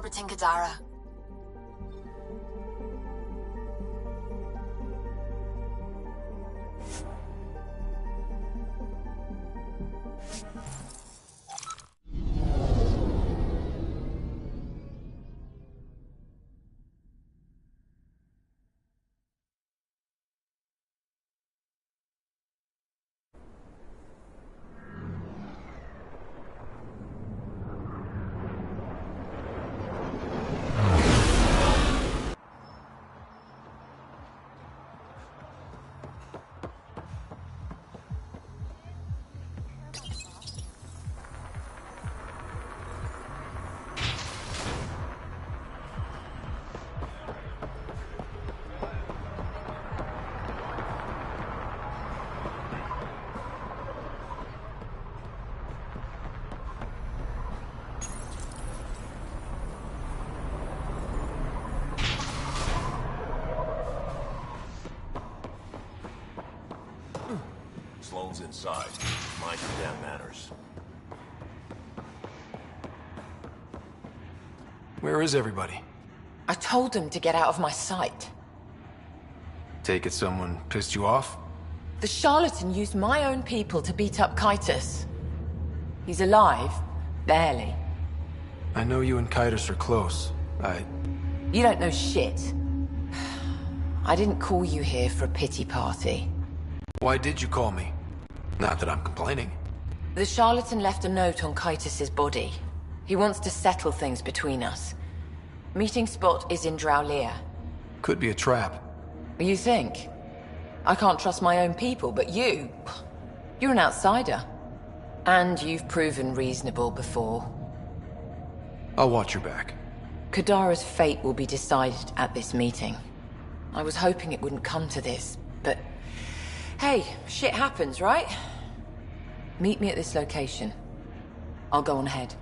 interpreting Kadara. Sloane's inside. Mind your damn manners. Where is everybody? I told them to get out of my sight. Take it someone pissed you off? The charlatan used my own people to beat up Kitus. He's alive, barely. I know you and Kitus are close. You don't know shit. I didn't call you here for a pity party. Why did you call me? Not that I'm complaining. The charlatan left a note on Kitus's body. He wants to settle things between us. Meeting spot is in Drowlear. Could be a trap. You think? I can't trust my own people, but you're an outsider. And you've proven reasonable before. I'll watch your back. Kadara's fate will be decided at this meeting. I was hoping it wouldn't come to this, but... Hey, shit happens, right? Meet me at this location. I'll go on ahead.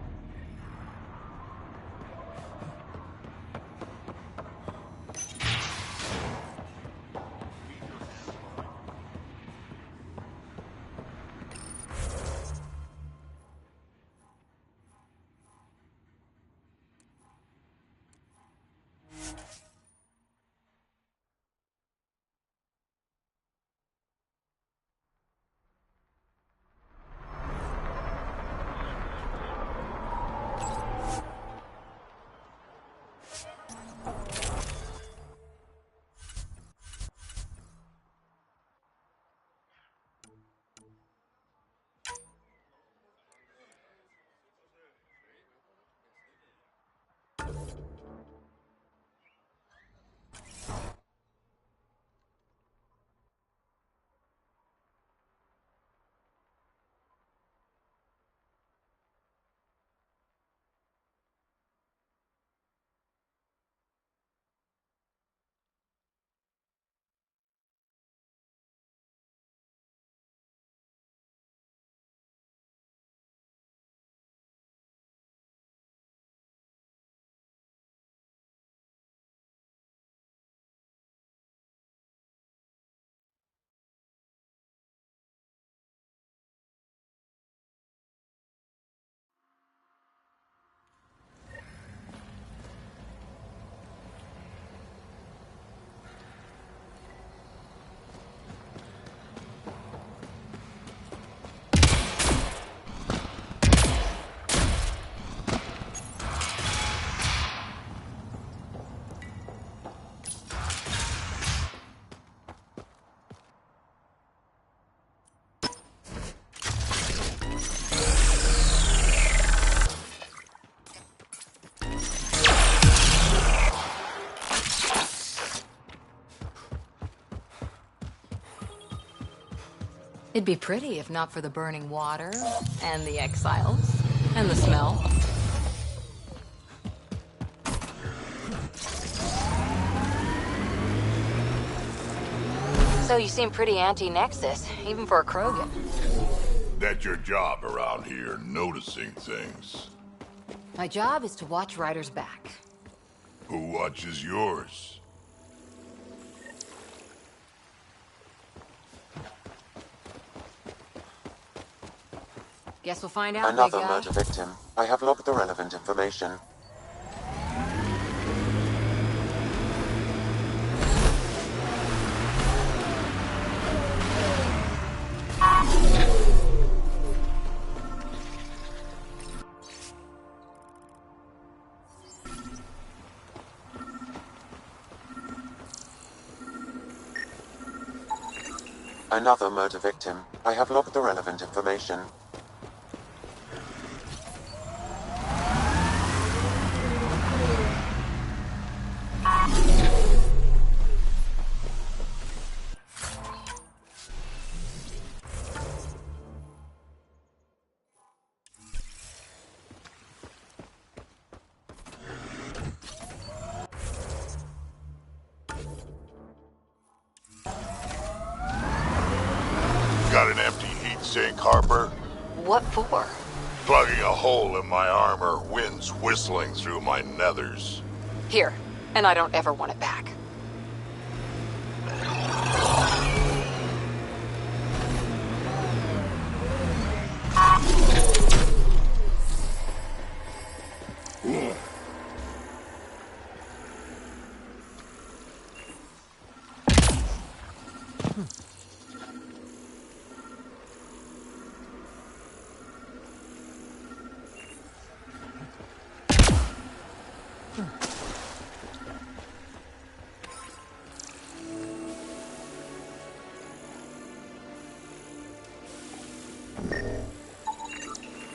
It'd be pretty if not for the burning water, and the exiles, and the smell. So you seem pretty anti-Nexus, even for a Krogan. That's your job around here, noticing things. My job is to watch Ryder's back. Who watches yours? Guess we'll find out, Another big guy. murder victim. I have logged the relevant information. Another murder victim. I have logged the relevant information. Got an empty heat sink, Harper? What for? Plugging a hole in my armor, wind's whistling through my nethers. Here. And I don't ever want it back.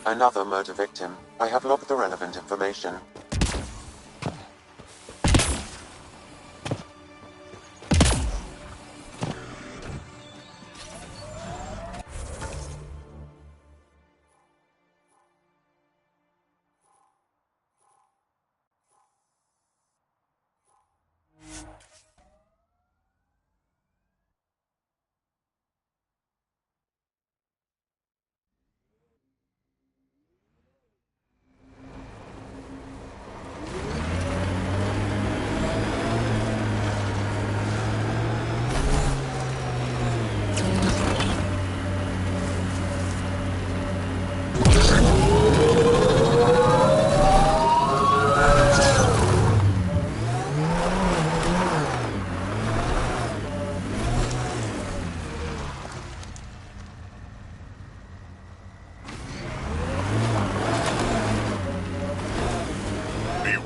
Another murder victim. I have logged the relevant information.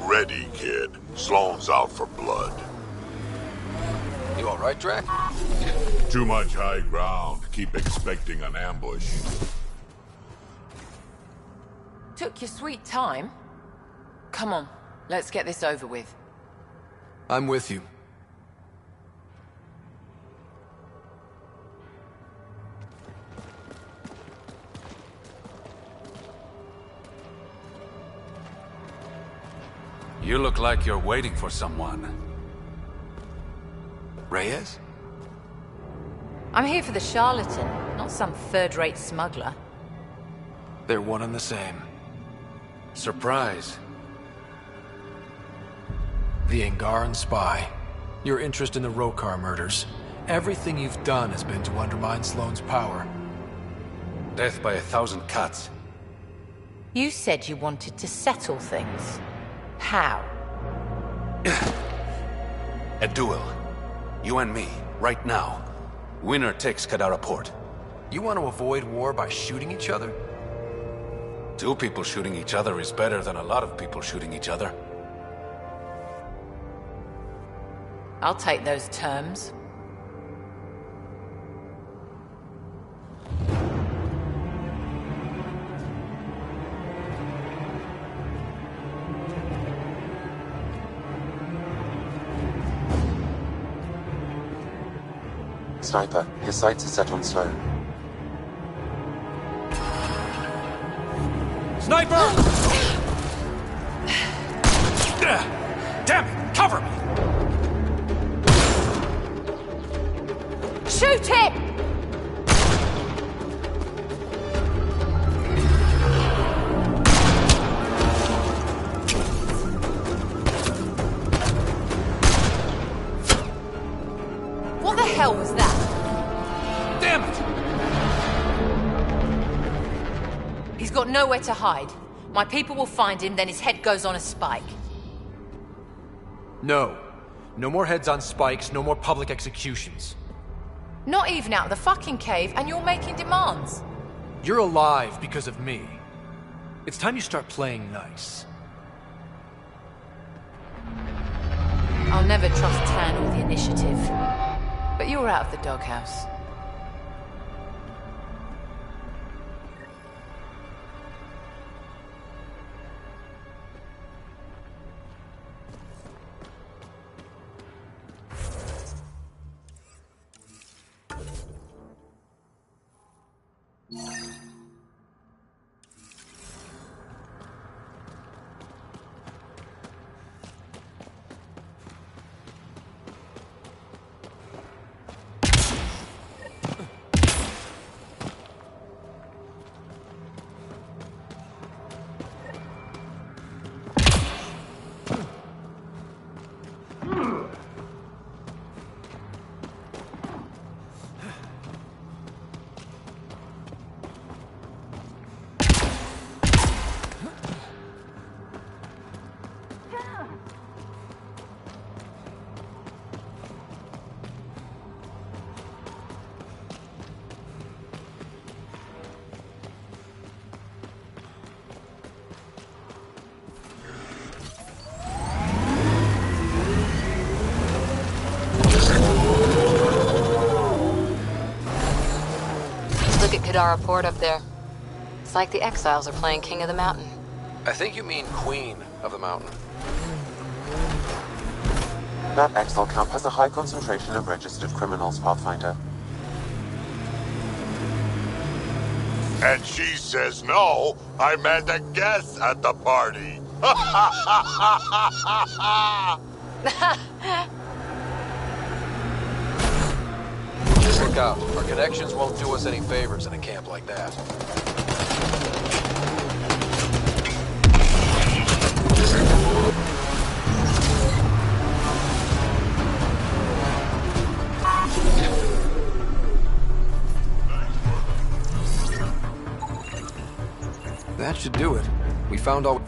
Ready, kid. Sloan's out for blood. You all right, Drac? Too much high ground. Keep expecting an ambush. Took your sweet time. Come on, let's get this over with. I'm with you. You look like you're waiting for someone. Reyes? I'm here for the charlatan, not some third-rate smuggler. They're one and the same. Surprise. The Angaran spy. Your interest in the Rokar murders. Everything you've done has been to undermine Sloan's power. Death by 1,000 cuts. You said you wanted to settle things. How? A duel. You and me, right now. Winner takes Kadara Port. You want to avoid war by shooting each other? Two people shooting each other is better than a lot of people shooting each other. I'll take those terms. Sniper, his sights are set on Sloan. Sniper! Damn it! Cover me! Shoot him! What the hell was that? Damn it! He's got nowhere to hide. My people will find him, then his head goes on a spike. No. No more heads on spikes, no more public executions. Not even out of the fucking cave, and you're making demands. You're alive because of me. It's time you start playing nice. I'll never trust Tan or the initiative. But you're out of the doghouse. Kadara Port up there. It's like the exiles are playing King of the Mountain. I think you mean Queen of the Mountain. That exile camp has a high concentration of registered criminals, Pathfinder. And she says no, I meant a guest at the party. Look out. Our connections won't do us any favors in a camp like that. That should do it. We found all...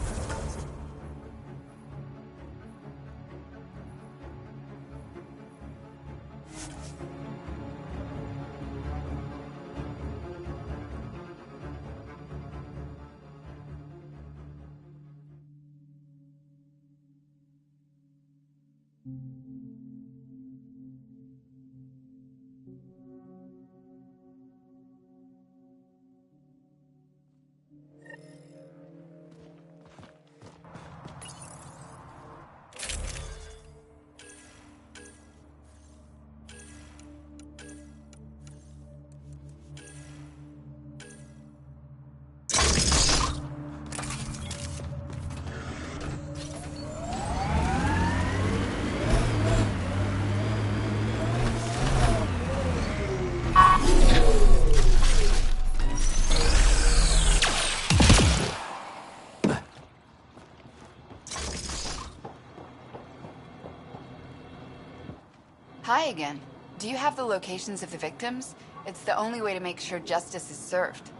Hi again. Do you have the locations of the victims? It's the only way to make sure justice is served.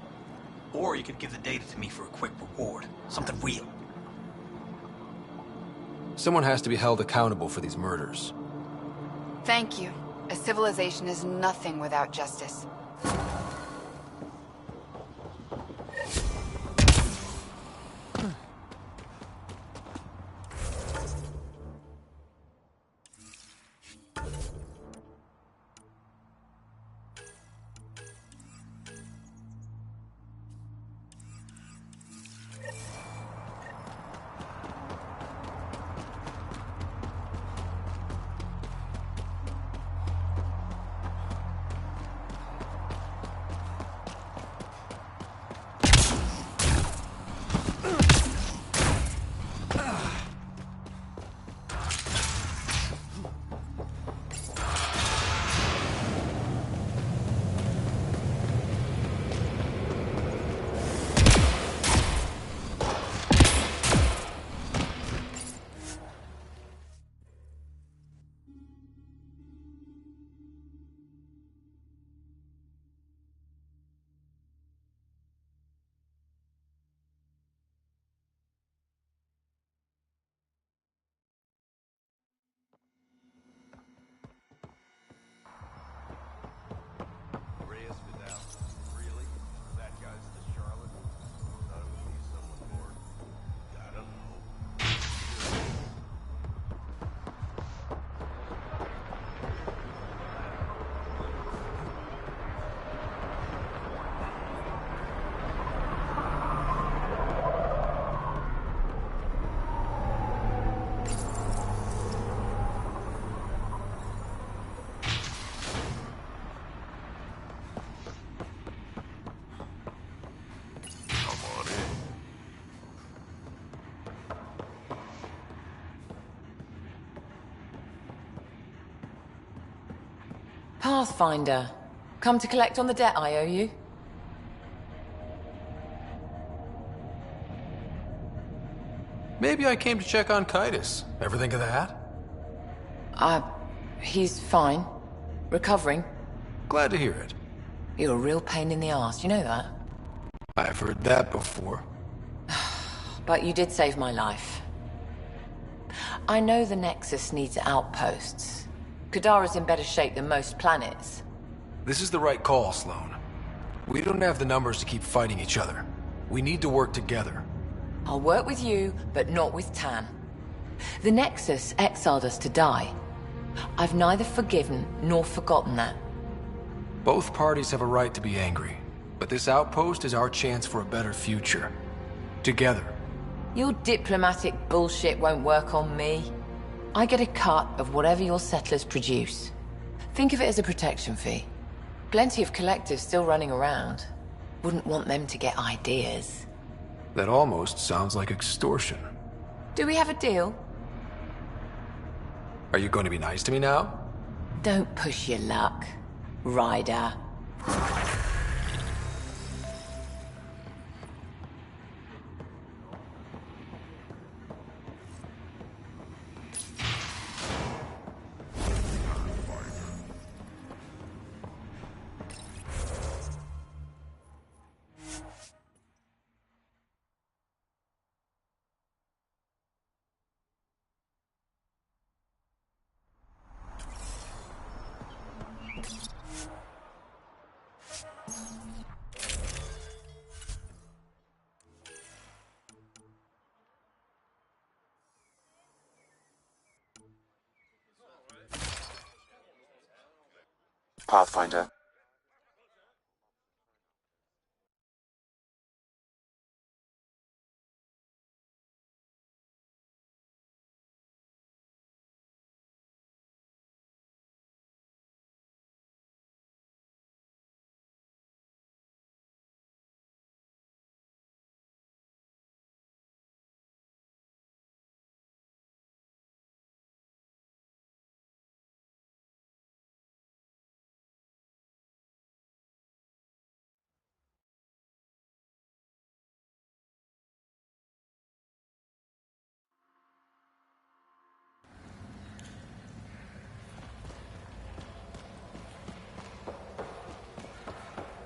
Or you could give the data to me for a quick reward. Something real. Someone has to be held accountable for these murders. Thank you. A civilization is nothing without justice. Pathfinder. Come to collect on the debt I owe you? Maybe I came to check on Kaitis. Ever think of that? He's fine. Recovering. Glad to hear it. You're a real pain in the arse, you know that? I've heard that before. But you did save my life. I know the Nexus needs outposts. Kadara's in better shape than most planets. This is the right call, Sloan. We don't have the numbers to keep fighting each other. We need to work together. I'll work with you, but not with Tan. The Nexus exiled us to die. I've neither forgiven nor forgotten that. Both parties have a right to be angry. But this outpost is our chance for a better future. Together. Your diplomatic bullshit won't work on me. I get a cut of whatever your settlers produce. Think of it as a protection fee. Plenty of collectors still running around. Wouldn't want them to get ideas. That almost sounds like extortion. Do we have a deal? Are you going to be nice to me now? Don't push your luck, Ryder. Pathfinder.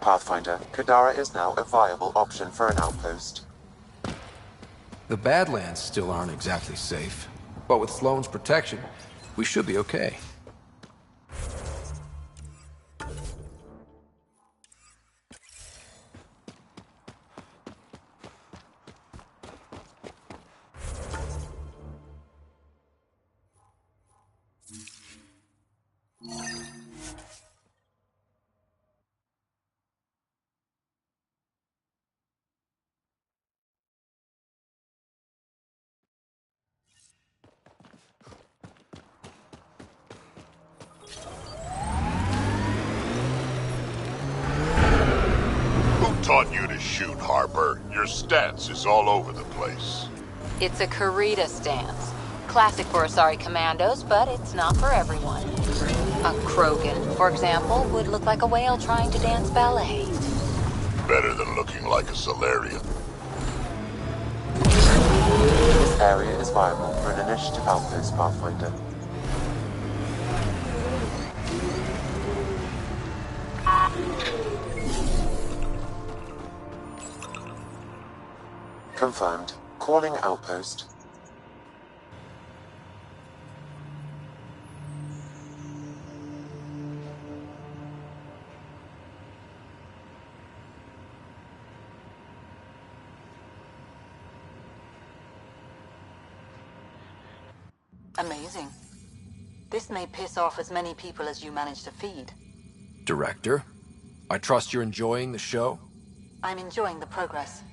Pathfinder, Kadara is now a viable option for an outpost. The Badlands still aren't exactly safe. But with Sloane's protection, we should be okay. Who taught you to shoot, Harper? Your stance is all over the place. It's a Karita stance. Classic for Asari commandos, but it's not for everyone. A Krogan, for example, would look like a whale trying to dance ballet. Better than looking like a Solarian. This area is viable for an initiative outpost, Pathfinder. Confirmed. Calling outpost. Amazing. This may piss off as many people as you manage to feed. Director, I trust you're enjoying the show? I'm enjoying the progress.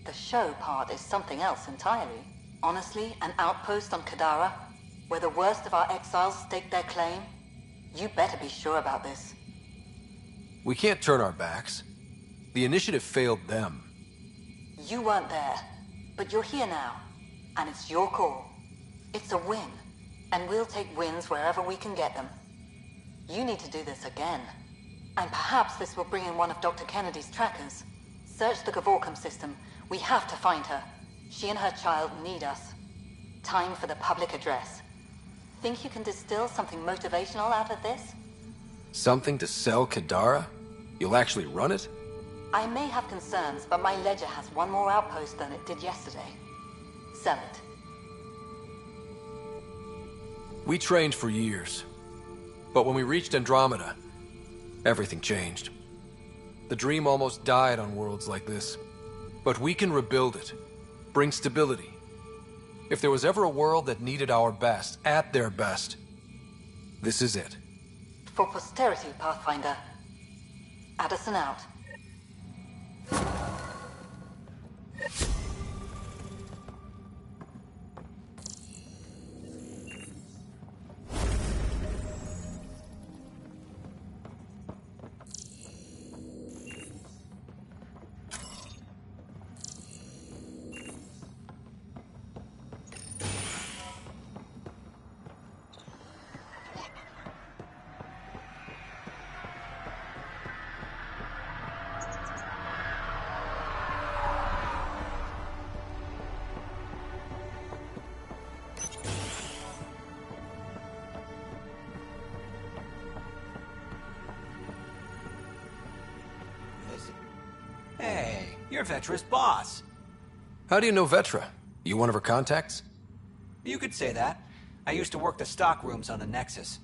The show part is something else entirely. Honestly, an outpost on Kadara, where the worst of our exiles stake their claim, you better be sure about this. We can't turn our backs. The initiative failed them. You weren't there, but you're here now, and it's your call. It's a win, and we'll take wins wherever we can get them. You need to do this again. And perhaps this will bring in one of Dr. Kennedy's trackers. Search the Gavorcom system. We have to find her. She and her child need us. Time for the public address. Think you can distill something motivational out of this? Something to sell Kadara? You'll actually run it? I may have concerns, but my ledger has one more outpost than it did yesterday. Sell it. We trained for years. But when we reached Andromeda, everything changed. The dream almost died on worlds like this. But we can rebuild it. Bring stability. If there was ever a world that needed our best, at their best, this is it. For posterity, Pathfinder. Addison out. You're Vetra's boss. How do you know Vetra? You one of her contacts? You could say that. I used to work the stock rooms on the Nexus.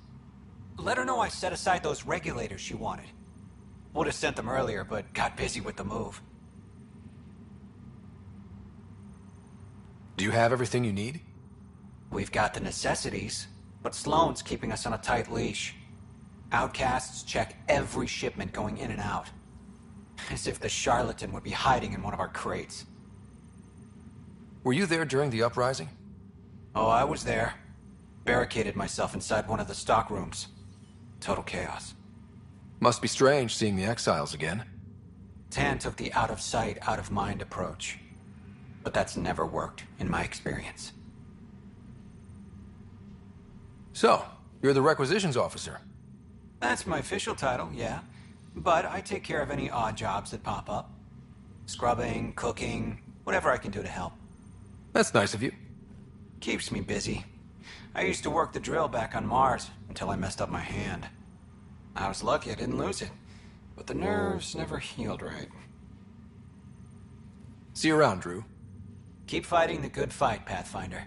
Let her know I set aside those regulators she wanted. Would have sent them earlier, but got busy with the move. Do you have everything you need? We've got the necessities, but Sloane's keeping us on a tight leash. Outcasts check every shipment going in and out. As if the charlatan would be hiding in one of our crates. Were you there during the uprising? Oh, I was there. Barricaded myself inside one of the stock rooms. Total chaos. Must be strange seeing the exiles again. Tan took the out-of-sight, out-of-mind approach. But that's never worked, in my experience. So, you're the requisitions officer. That's my official title, yeah. But I take care of any odd jobs that pop up. Scrubbing, cooking, whatever I can do to help. That's nice of you. Keeps me busy. I used to work the drill back on Mars until I messed up my hand. I was lucky I didn't lose it, but the nerves never healed right. See you around, Drew. Keep fighting the good fight, Pathfinder.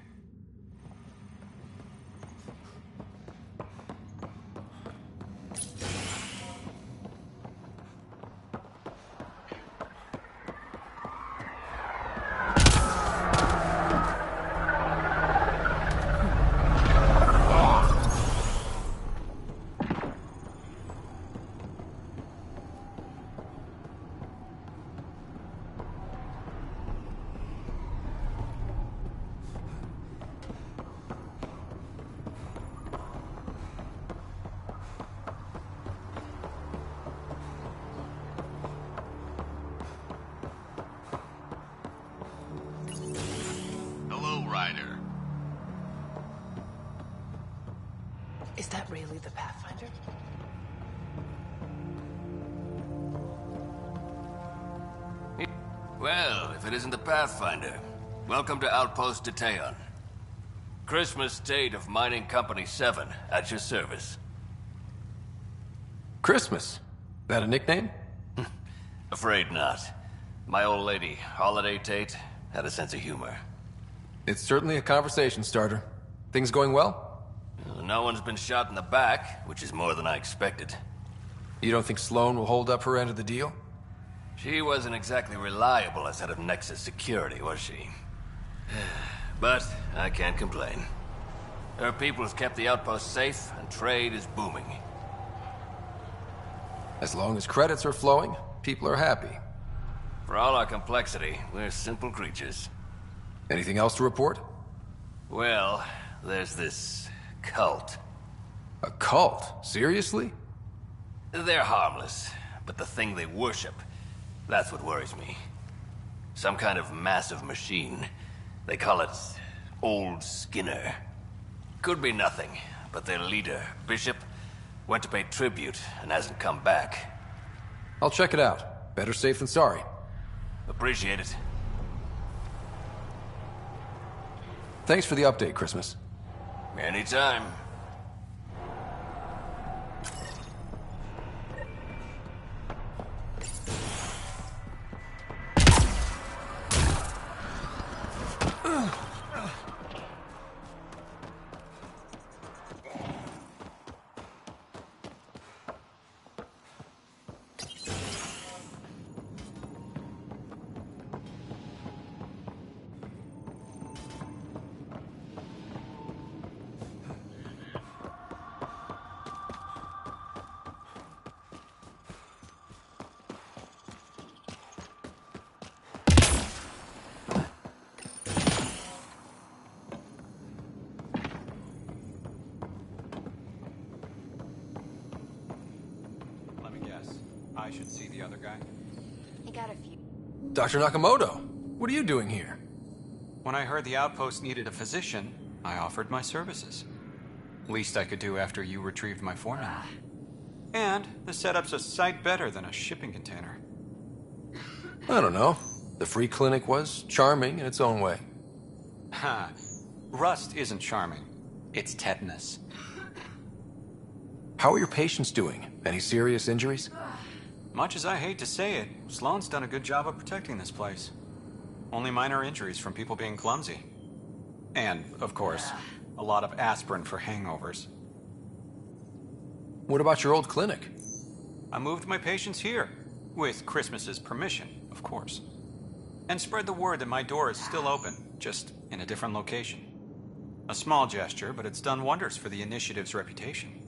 Is that really the Pathfinder? Well, if it isn't the Pathfinder, welcome to Outpost Detaeon. Christmas State of Mining Company 7, at your service. Christmas? That a nickname? Afraid not. My old lady, Holiday Tate, had a sense of humor. It's certainly a conversation starter. Things going well? No one's been shot in the back, which is more than I expected. You don't think Sloane will hold up her end of the deal? She wasn't exactly reliable as head of Nexus security, was she? But I can't complain. Her people have kept the outpost safe, and trade is booming. As long as credits are flowing, people are happy. For all our complexity, we're simple creatures. Anything else to report? Well, there's this cult. A cult? Seriously? They're harmless, but the thing they worship, that's what worries me. Some kind of massive machine. They call it Old Skinner. Could be nothing, but their leader, Bishop, went to pay tribute and hasn't come back. I'll check it out. Better safe than sorry. Appreciate it. Thanks for the update, Christmas. Anytime. I should see the other guy. He got a few. Dr. Nakamoto, what are you doing here? When I heard the outpost needed a physician, I offered my services. Least I could do after you retrieved my formula. And the setup's a sight better than a shipping container. I don't know. The free clinic was charming in its own way. Ha. Rust isn't charming. It's tetanus. How are your patients doing? Any serious injuries? Much as I hate to say it, Sloane's done a good job of protecting this place. Only minor injuries from people being clumsy. And, of course, a lot of aspirin for hangovers. What about your old clinic? I moved my patients here, with Christmas's permission, of course. And spread the word that my door is still open, just in a different location. A small gesture, but it's done wonders for the initiative's reputation.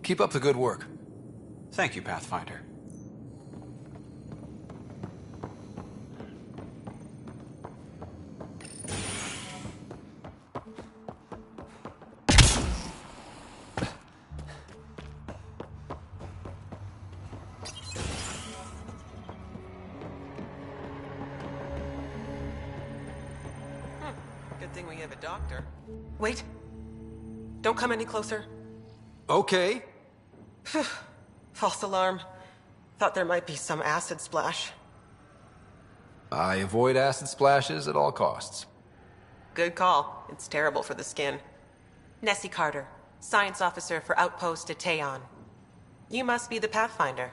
Keep up the good work. Thank you, Pathfinder. Good thing we have a doctor. Wait. Don't come any closer. Okay. False alarm. Thought there might be some acid splash. I avoid acid splashes at all costs. Good call. It's terrible for the skin. Nessie Carter, science officer for Outpost Ateon. You must be the Pathfinder.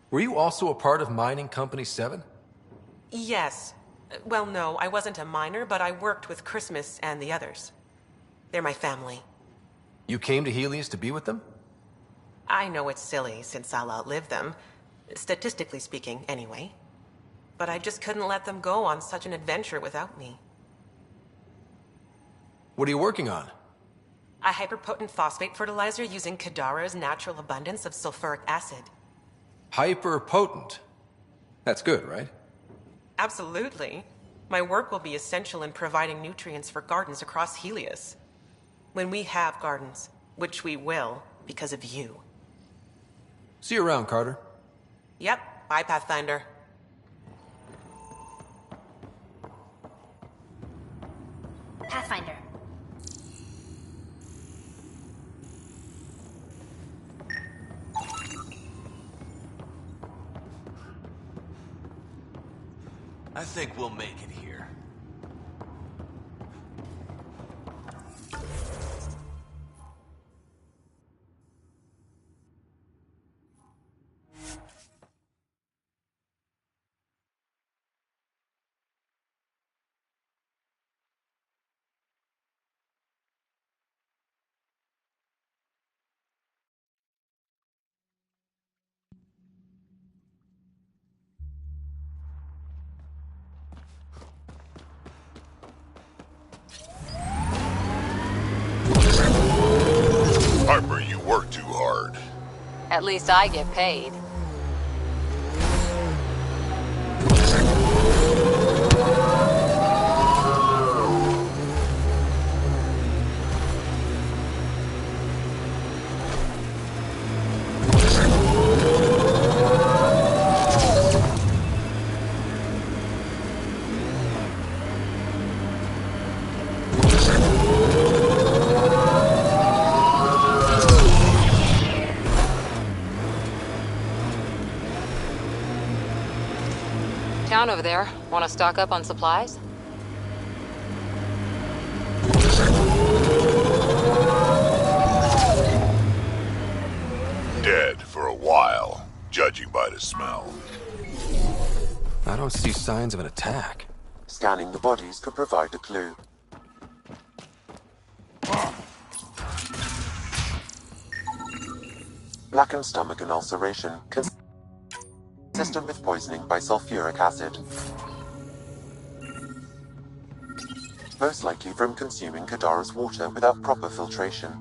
Were you also a part of Mining Company 7? Yes. Well, no, I wasn't a miner, but I worked with Christmas and the others. They're my family. You came to Helios to be with them? I know it's silly, since I'll outlive them. Statistically speaking, anyway. But I just couldn't let them go on such an adventure without me. What are you working on? A hyperpotent phosphate fertilizer using Kadara's natural abundance of sulfuric acid. Hyper-potent. That's good, right? Absolutely. My work will be essential in providing nutrients for gardens across Helios. When we have gardens, which we will, because of you. See you around, Carter. Yep, bye, Pathfinder. Pathfinder. I think we'll make it here. Harper, you work too hard. At least I get paid. Town over there. Want to stock up on supplies? Dead for a while, judging by the smell. I don't see signs of an attack. Scanning the bodies could provide a clue. Blackened stomach and ulceration, consistent with poisoning by sulfuric acid. Most likely from consuming Kadara's water without proper filtration.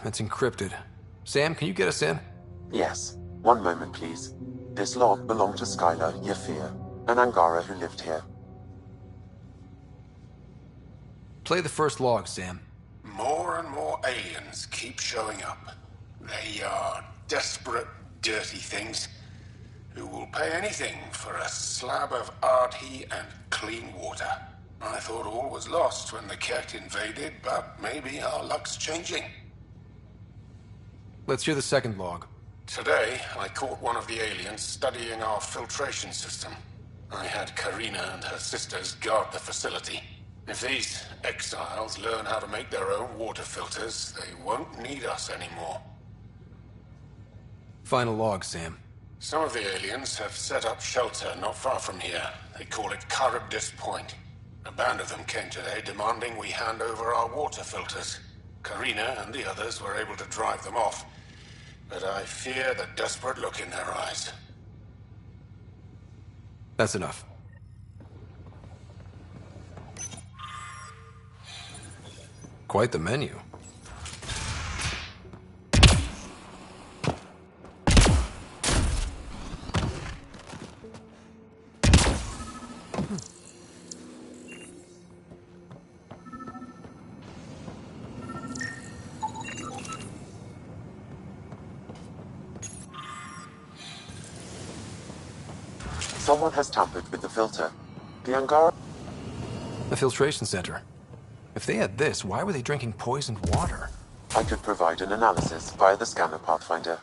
It's encrypted. Sam, can you get us in? Yes. One moment, please. This log belonged to Skylar Yafir, an Angara who lived here. Play the first log, Sam. More and more aliens keep showing up. They are desperate, dirty things who will pay anything for a slab of Ardhi and clean water. I thought all was lost when the Ket invaded, but maybe our luck's changing. Let's hear the second log. Today, I caught one of the aliens studying our filtration system. I had Karina and her sisters guard the facility. If these exiles learn how to make their own water filters, they won't need us anymore. Final log, Sam. Some of the aliens have set up shelter not far from here. They call it Charybdis Point. A band of them came today demanding we hand over our water filters. Karina and the others were able to drive them off, but I fear the desperate look in their eyes. That's enough. Quite the menu. Someone has tampered with the filter. The Angara... The filtration center. If they had this, why were they drinking poisoned water? I could provide an analysis via the scanner, Pathfinder.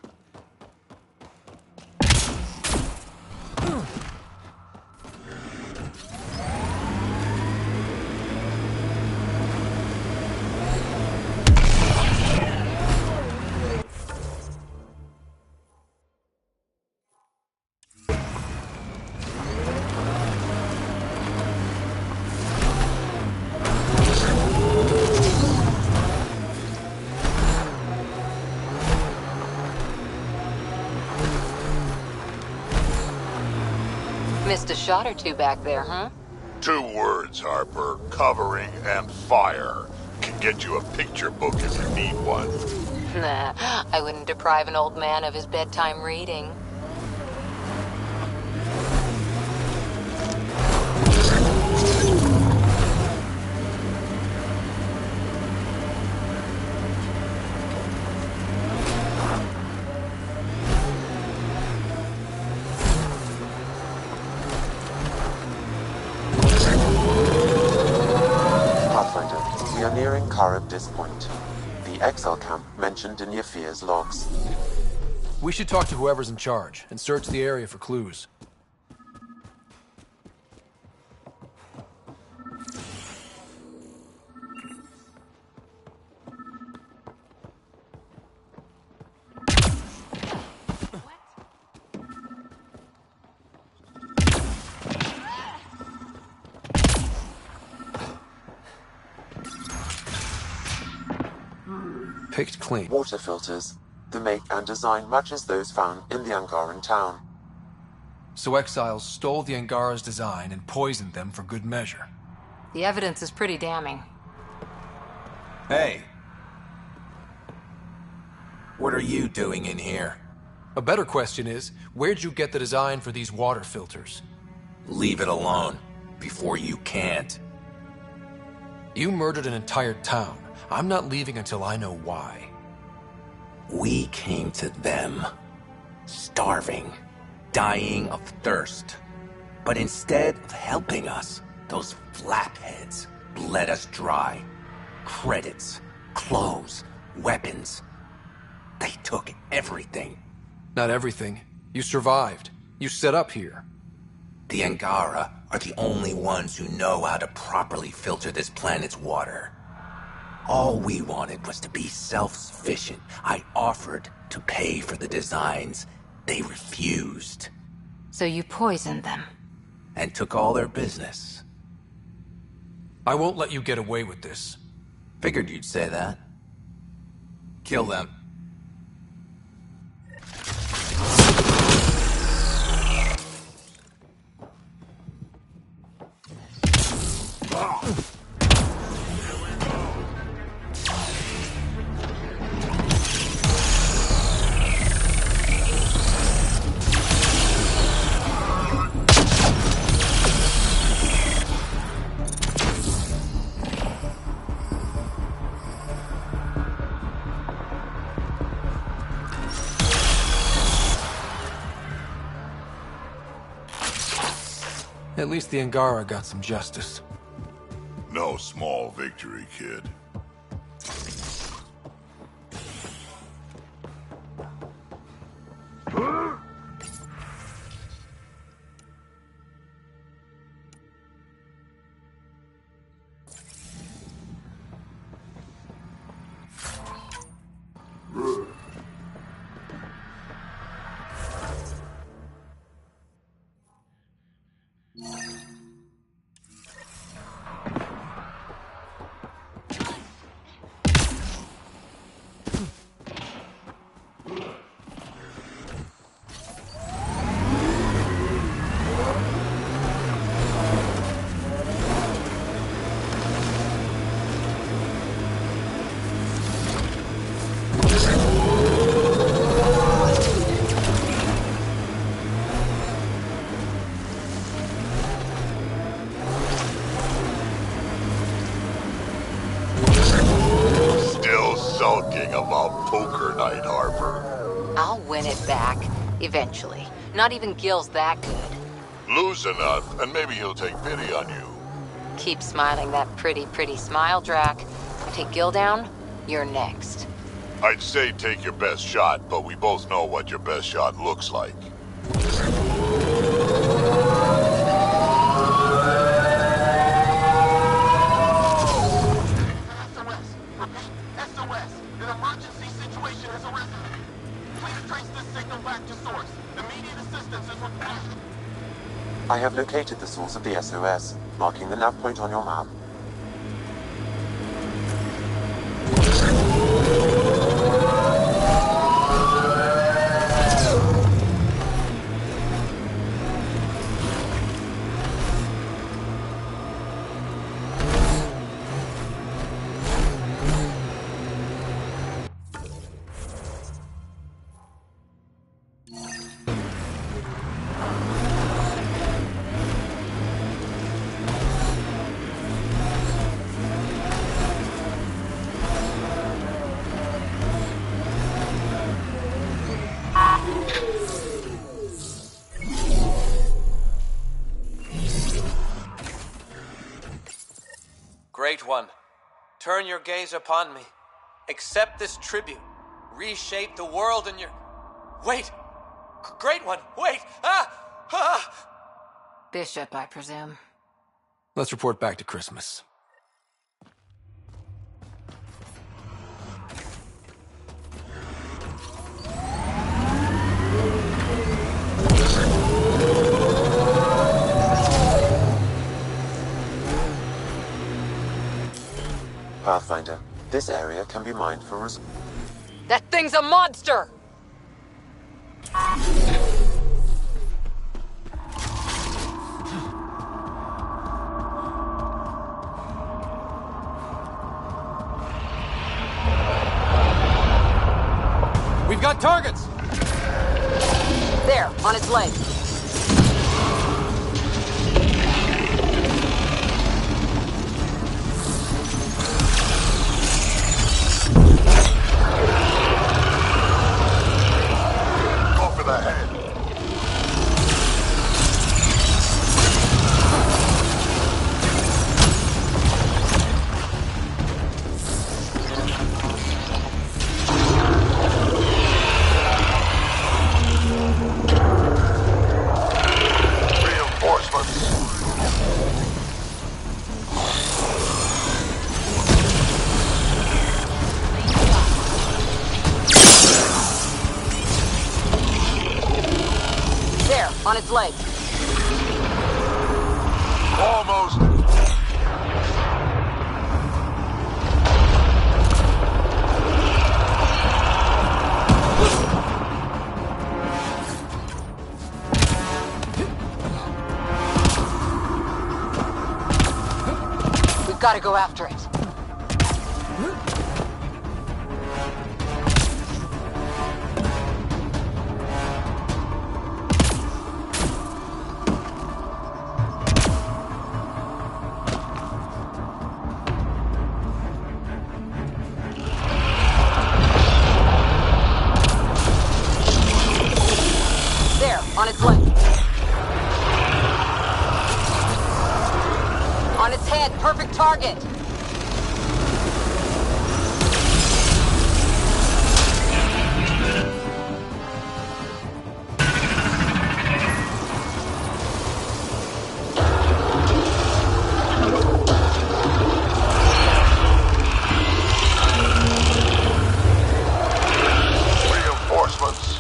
Missed a shot or two back there, huh? 2 words, Harper. Covering and fire. Can get you a picture book if you need one. Nah, I wouldn't deprive an old man of his bedtime reading. We are nearing Charybdis Point, the Exile camp mentioned in Yafir's logs. We should talk to whoever's in charge and search the area for clues. Picked clean. Water filters. The make and design matches those found in the Angaran town. So exiles stole the Angara's design and poisoned them for good measure. The evidence is pretty damning. Hey. What are you doing in here? A better question is, where'd you get the design for these water filters? Leave it alone, before you can't. You murdered an entire town. I'm not leaving until I know why. We came to them, starving, dying of thirst. But instead of helping us, those flapheads bled us dry. Credits, clothes, weapons. They took everything. Not everything. You survived. You set up here. The Angara are the only ones who know how to properly filter this planet's water. All we wanted was to be self-sufficient. I offered to pay for the designs. They refused. So you poisoned them? And took all their business. I won't let you get away with this. Figured you'd say that. Kill them. At least the Angara got some justice. No small victory, kid. Still sulking about poker night, Harper. I'll win it back, eventually. Not even Gil's that good. Lose enough, and maybe he'll take pity on you. Keep smiling that pretty, pretty smile, Drac. Take Gil down, you're next. I'd say take your best shot, but we both know what your best shot looks like. I have located the source of the SOS, marking the nav point on your map. Great One, turn your gaze upon me. Accept this tribute. Reshape the world in your... Wait! Great One, wait! Bishop, I presume. Let's report back to Christmas. Pathfinder, this area can be mined for That thing's a monster! We've got targets! There, on its leg. On its leg. Almost. We've got to go after it. On its leg. On its head, perfect target. Reinforcements.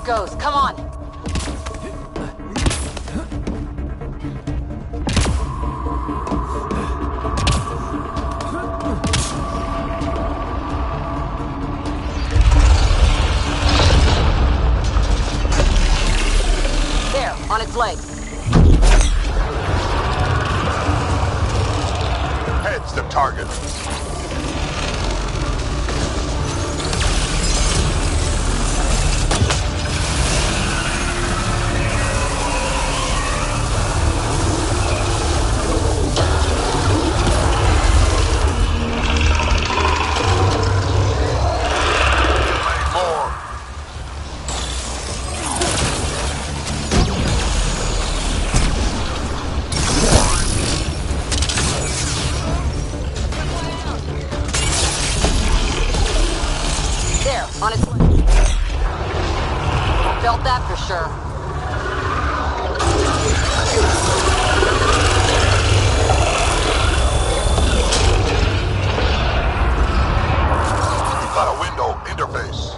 goes. Come on. There, on its legs. Heads the target. On its way. Felt that for sure. Got a window interface.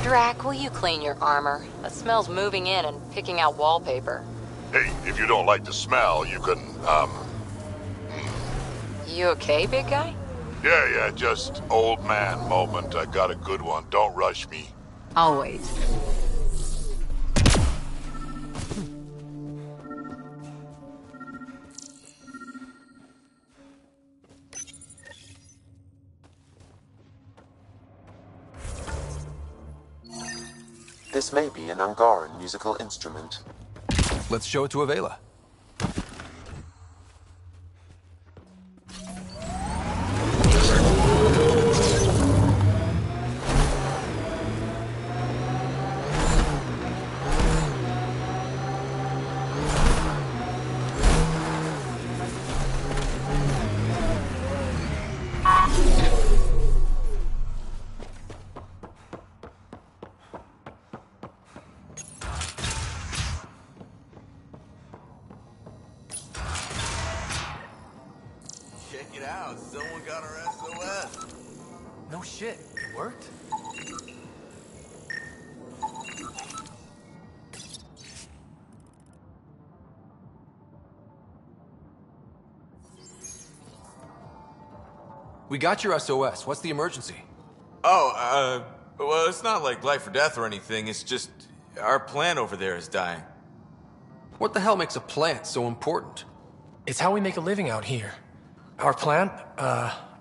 Drac, will you clean your armor? That smell's moving in and picking out wallpaper. Hey, if you don't like the smell, you can, You okay, big guy? Yeah, just old man moment. I got a good one. Don't rush me. I'll wait. This may be an Angaran musical instrument. Let's show it to Avela. Someone got our SOS. No shit, it worked? We got your SOS. What's the emergency? Oh, well, it's not like life or death or anything. It's just our plant over there is dying. What the hell makes a plant so important? It's how we make a living out here. Our plant,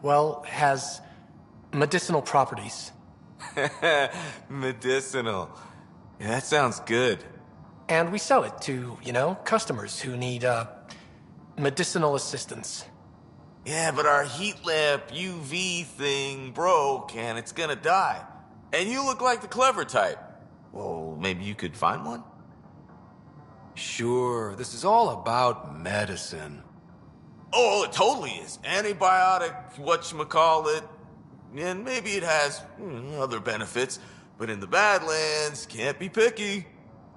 well, has medicinal properties. Medicinal. Yeah, that sounds good. And we sell it to, customers who need, medicinal assistance. Yeah, but our heat lamp UV thing broke and it's gonna die. And you look like the clever type. Well, maybe you could find one? Sure, this is all about medicine. Oh, it totally is. Antibiotic, whatchamacallit. And maybe it has other benefits. But in the Badlands, can't be picky.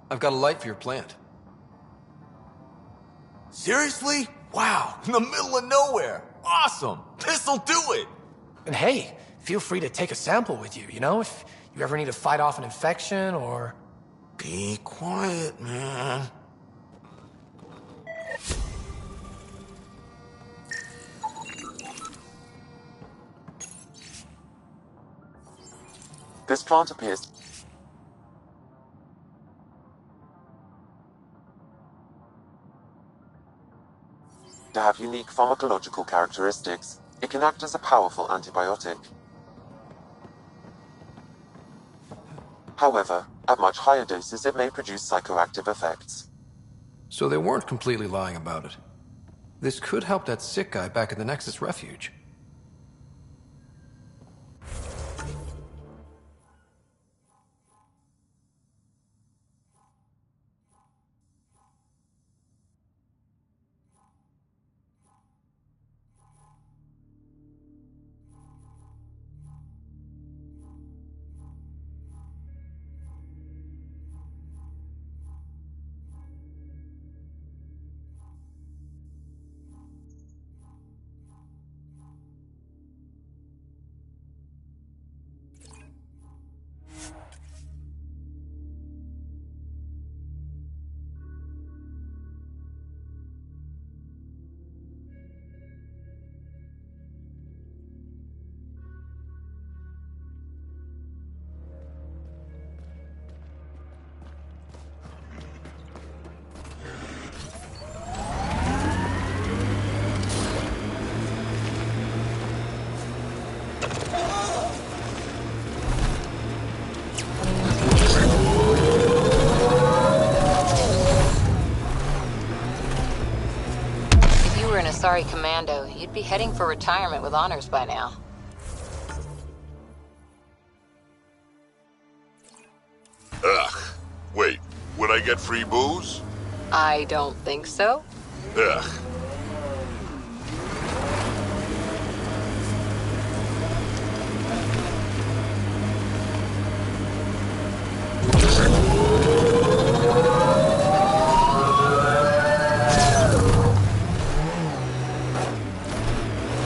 I've got a light for your plant. Seriously? Wow, in the middle of nowhere. Awesome. This'll do it. And hey, feel free to take a sample with you, you know, if you ever need to fight off an infection or... Be quiet, man. This plant appears to have unique pharmacological characteristics. It can act as a powerful antibiotic. However, at much higher doses it may produce psychoactive effects. So they weren't completely lying about it. This could help that sick guy back at the Nexus Refuge. Sorry, Commando. You'd be heading for retirement with honors by now. Ugh. Wait, would I get free booze? I don't think so. Ugh.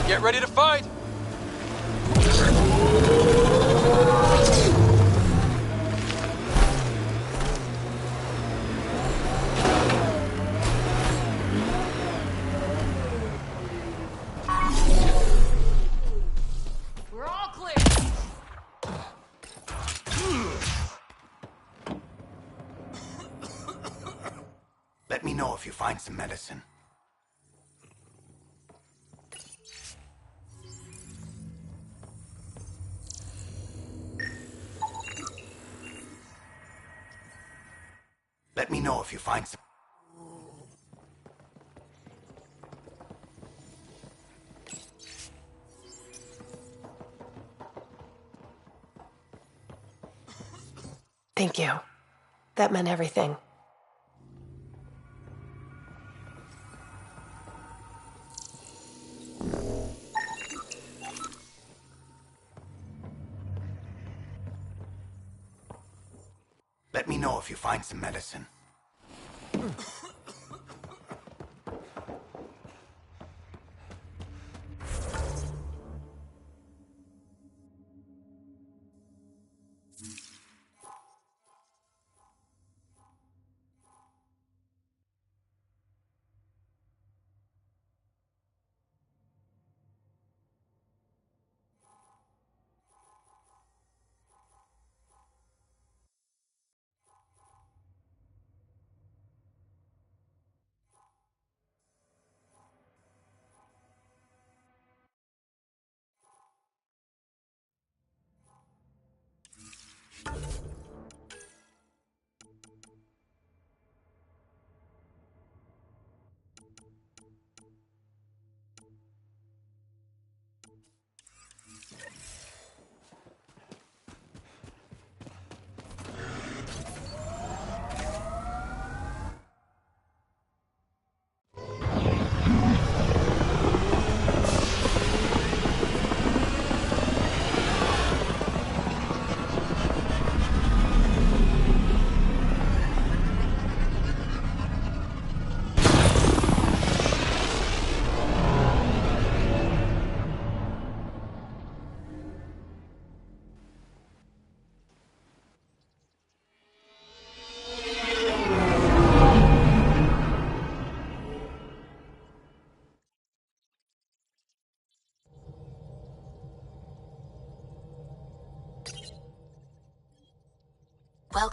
Get ready to fight! We're all clear! Let me know if you find some medicine. Let me know if you find some... Thank you. That meant everything. Let me know if you find some medicine.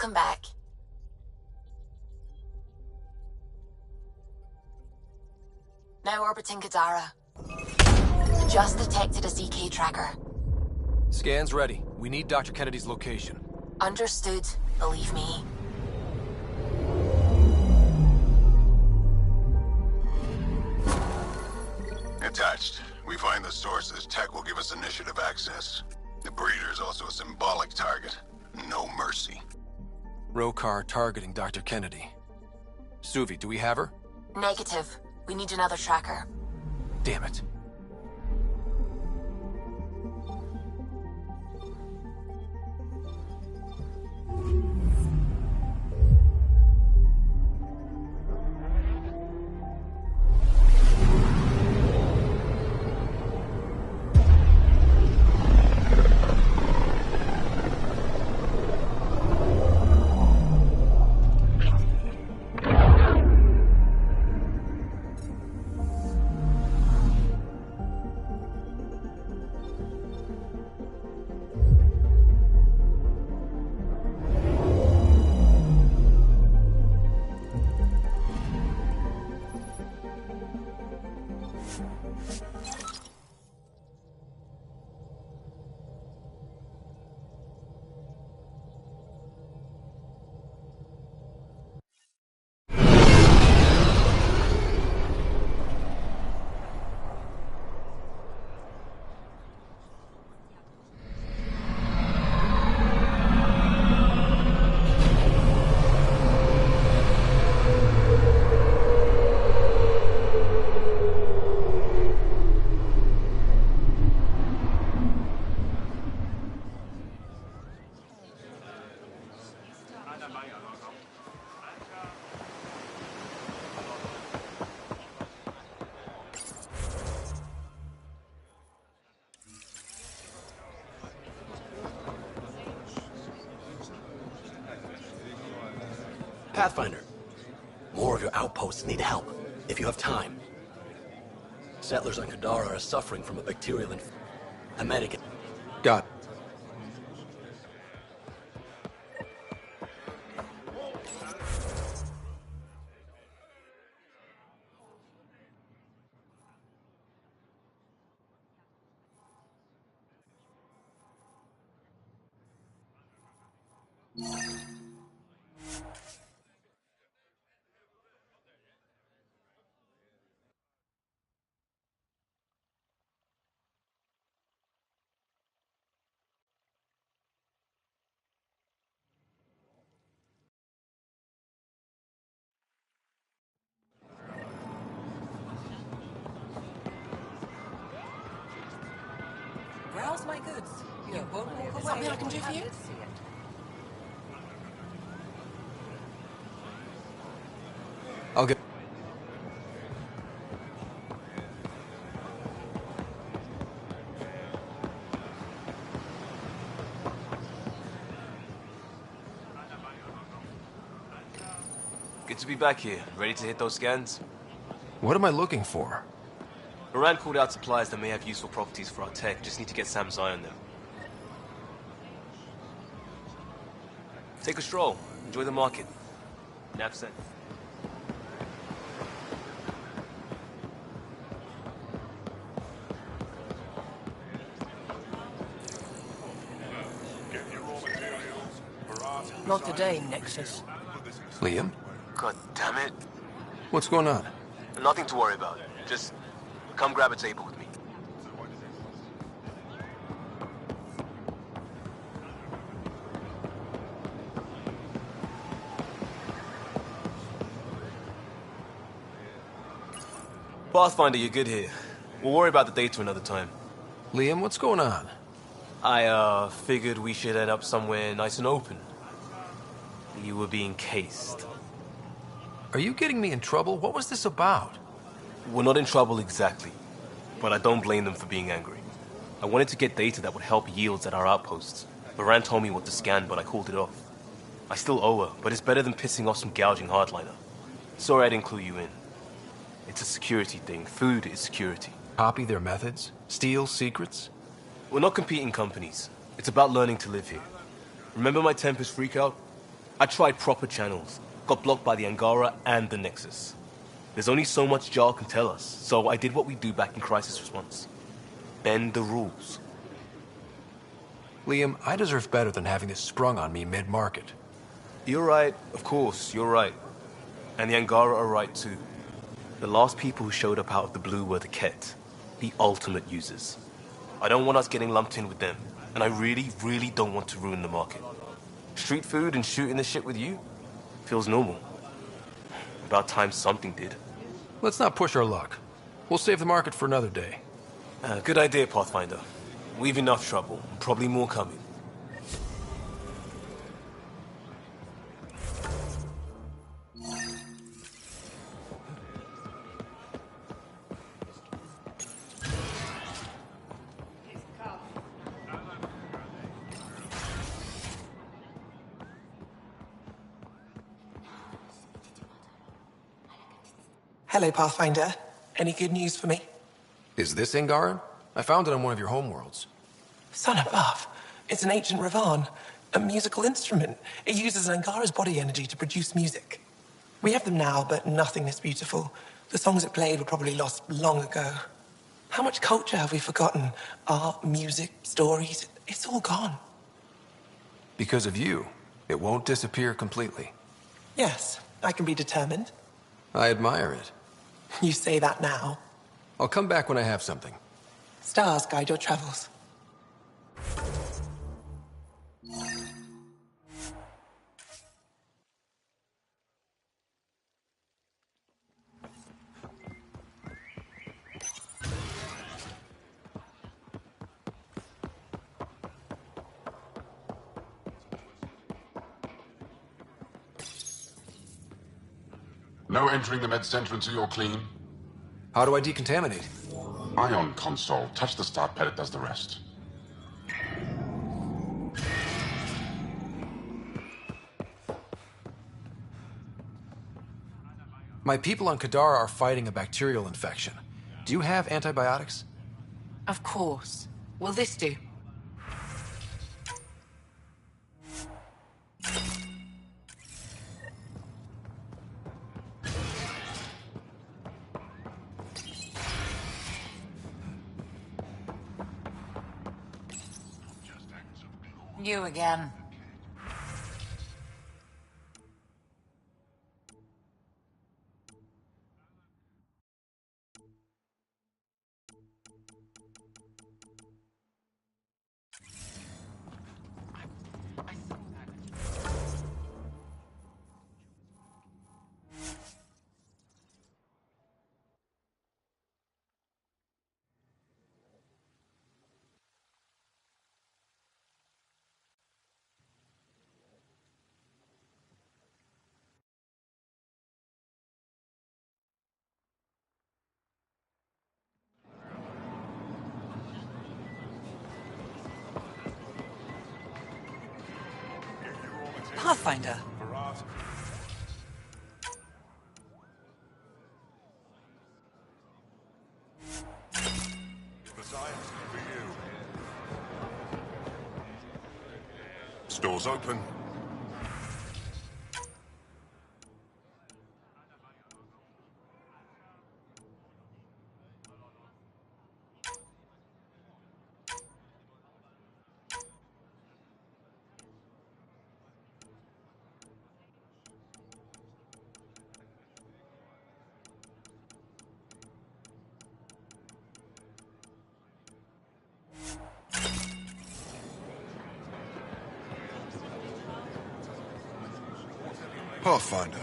Welcome back. Now orbiting Kadara. Just detected a ZK tracker. Scan's ready. We need Dr. Kennedy's location. Understood, believe me. Attached. We find the sources. Tech will give us initiative access. The breeder is also a symbolic target. No mercy. Rokar targeting Dr. Kennedy. Suvi, do we have her? Negative. We need another tracker. Damn it. Pathfinder, more of your outposts need help, if you have time. Settlers on Kadara are suffering from a bacterial infection. A medic. Got it. Browse my goods. You won't walk away. Something I can do for you? I'll get... Good to be back here. Ready to hit those scans? What am I looking for? Moran called out supplies that may have useful properties for our tech. Just need to get Sam's eye on them. Take a stroll. Enjoy the market. Nav sent. Not today, Nexus. Liam? God damn it. What's going on? Nothing to worry about. Just come grab a table with me. Pathfinder, you're good here. We'll worry about the data another time. Liam, what's going on? I, figured we should end up somewhere nice and open. You were being cased. Are you getting me in trouble? What was this about? We're not in trouble exactly, but I don't blame them for being angry. I wanted to get data that would help yields at our outposts. Moran told me what to scan, but I called it off. I still owe her, but it's better than pissing off some gouging hardliner. Sorry I didn't clue you in. It's a security thing. Food is security. Copy their methods? Steal secrets? We're not competing companies. It's about learning to live here. Remember my Tempest freakout? I tried proper channels, got blocked by the Angara and the Nexus. There's only so much Jar can tell us, so I did what we do back in crisis response. Bend the rules. Liam, I deserve better than having this sprung on me mid-market. You're right, of course, you're right. And the Angara are right too. The last people who showed up out of the blue were the Ket, the ultimate users. I don't want us getting lumped in with them, and I really, really don't want to ruin the market. Street food and shooting the shit with you feels normal. About time something did. Let's not push our luck. We'll save the market for another day. Good idea, Pathfinder. We've enough trouble, probably more coming. Hello, Pathfinder. Any good news for me? Is this Angaran? I found it on one of your homeworlds. Son above. It's an ancient Ravan, a musical instrument. It uses Angara's body energy to produce music. We have them now, but nothing this beautiful. The songs it played were probably lost long ago. How much culture have we forgotten? Art, music, stories, it's all gone. Because of you, it won't disappear completely. Yes, I can be determined. I admire it. You say that now. I'll come back when I have something. Stars guide your travels. No entering the med center until you're clean. How do I decontaminate? Ion console. Touch the start pad, it does the rest. My people on Kadara are fighting a bacterial infection. Do you have antibiotics? Of course. Will this do? You again. Pathfinder. Stores open. Pathfinder.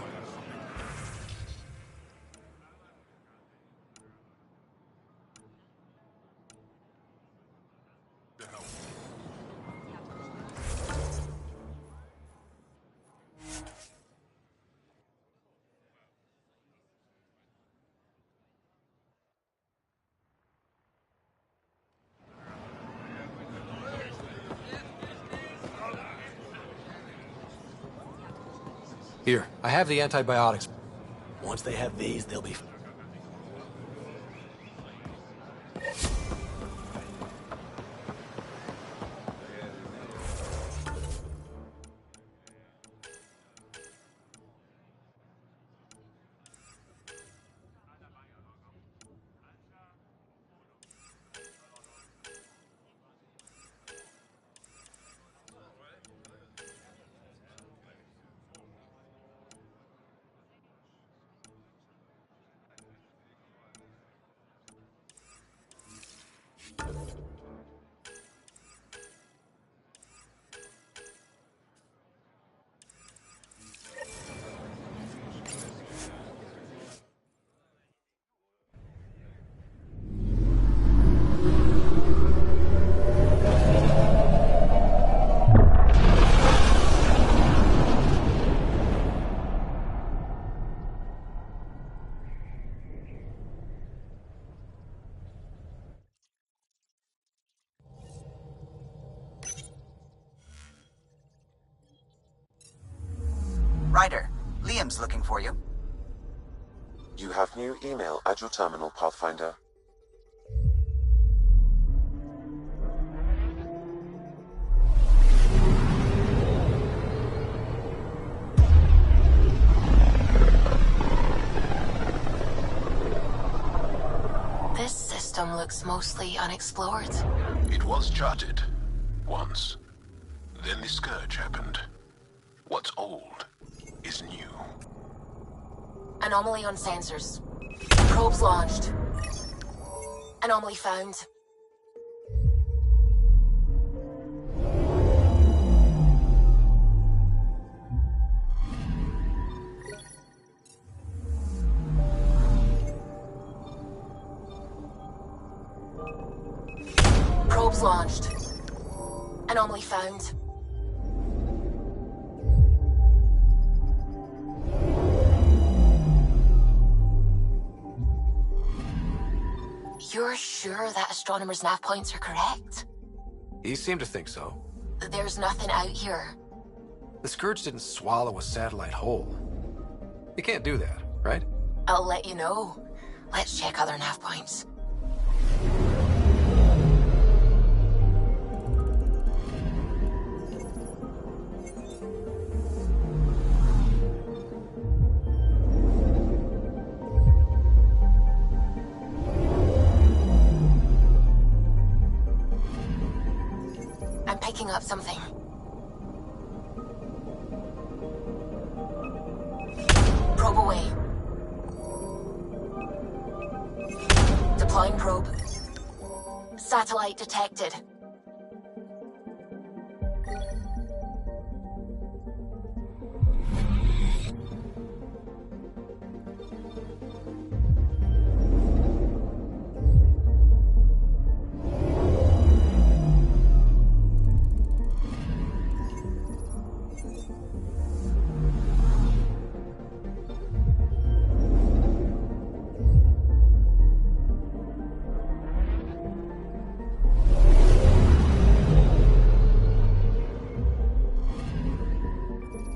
Here, I have the antibiotics. Once they have these, they'll be... Ryder, Liam's looking for you. You have new email at your terminal, Pathfinder. This system looks mostly unexplored. It was charted. Once. Then the Scourge happened. What's old is new. Anomaly on sensors. Probes launched. Anomaly found. Probes launched. Anomaly found. You're sure that astronomers' nav points are correct? He seemed to think so. There's nothing out here. The Scourge didn't swallow a satellite whole. You can't do that, right? I'll let you know. Let's check other nav points. I'm picking up something. Probe away. Deploying probe. Satellite detected.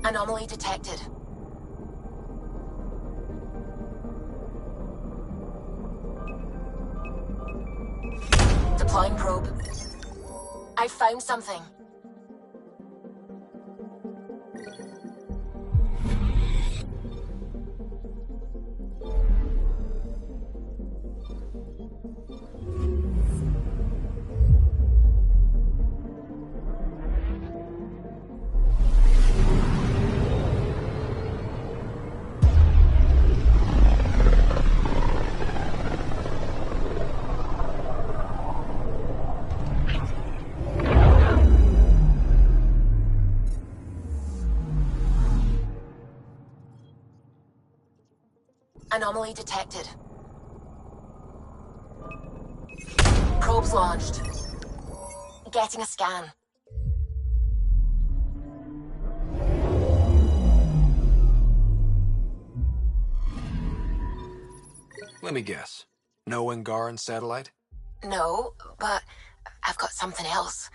Anomaly detected. Deploying probe. I found something. Anomaly detected. Probes launched. Getting a scan. Let me guess. No Angaran satellite? No, but I've got something else.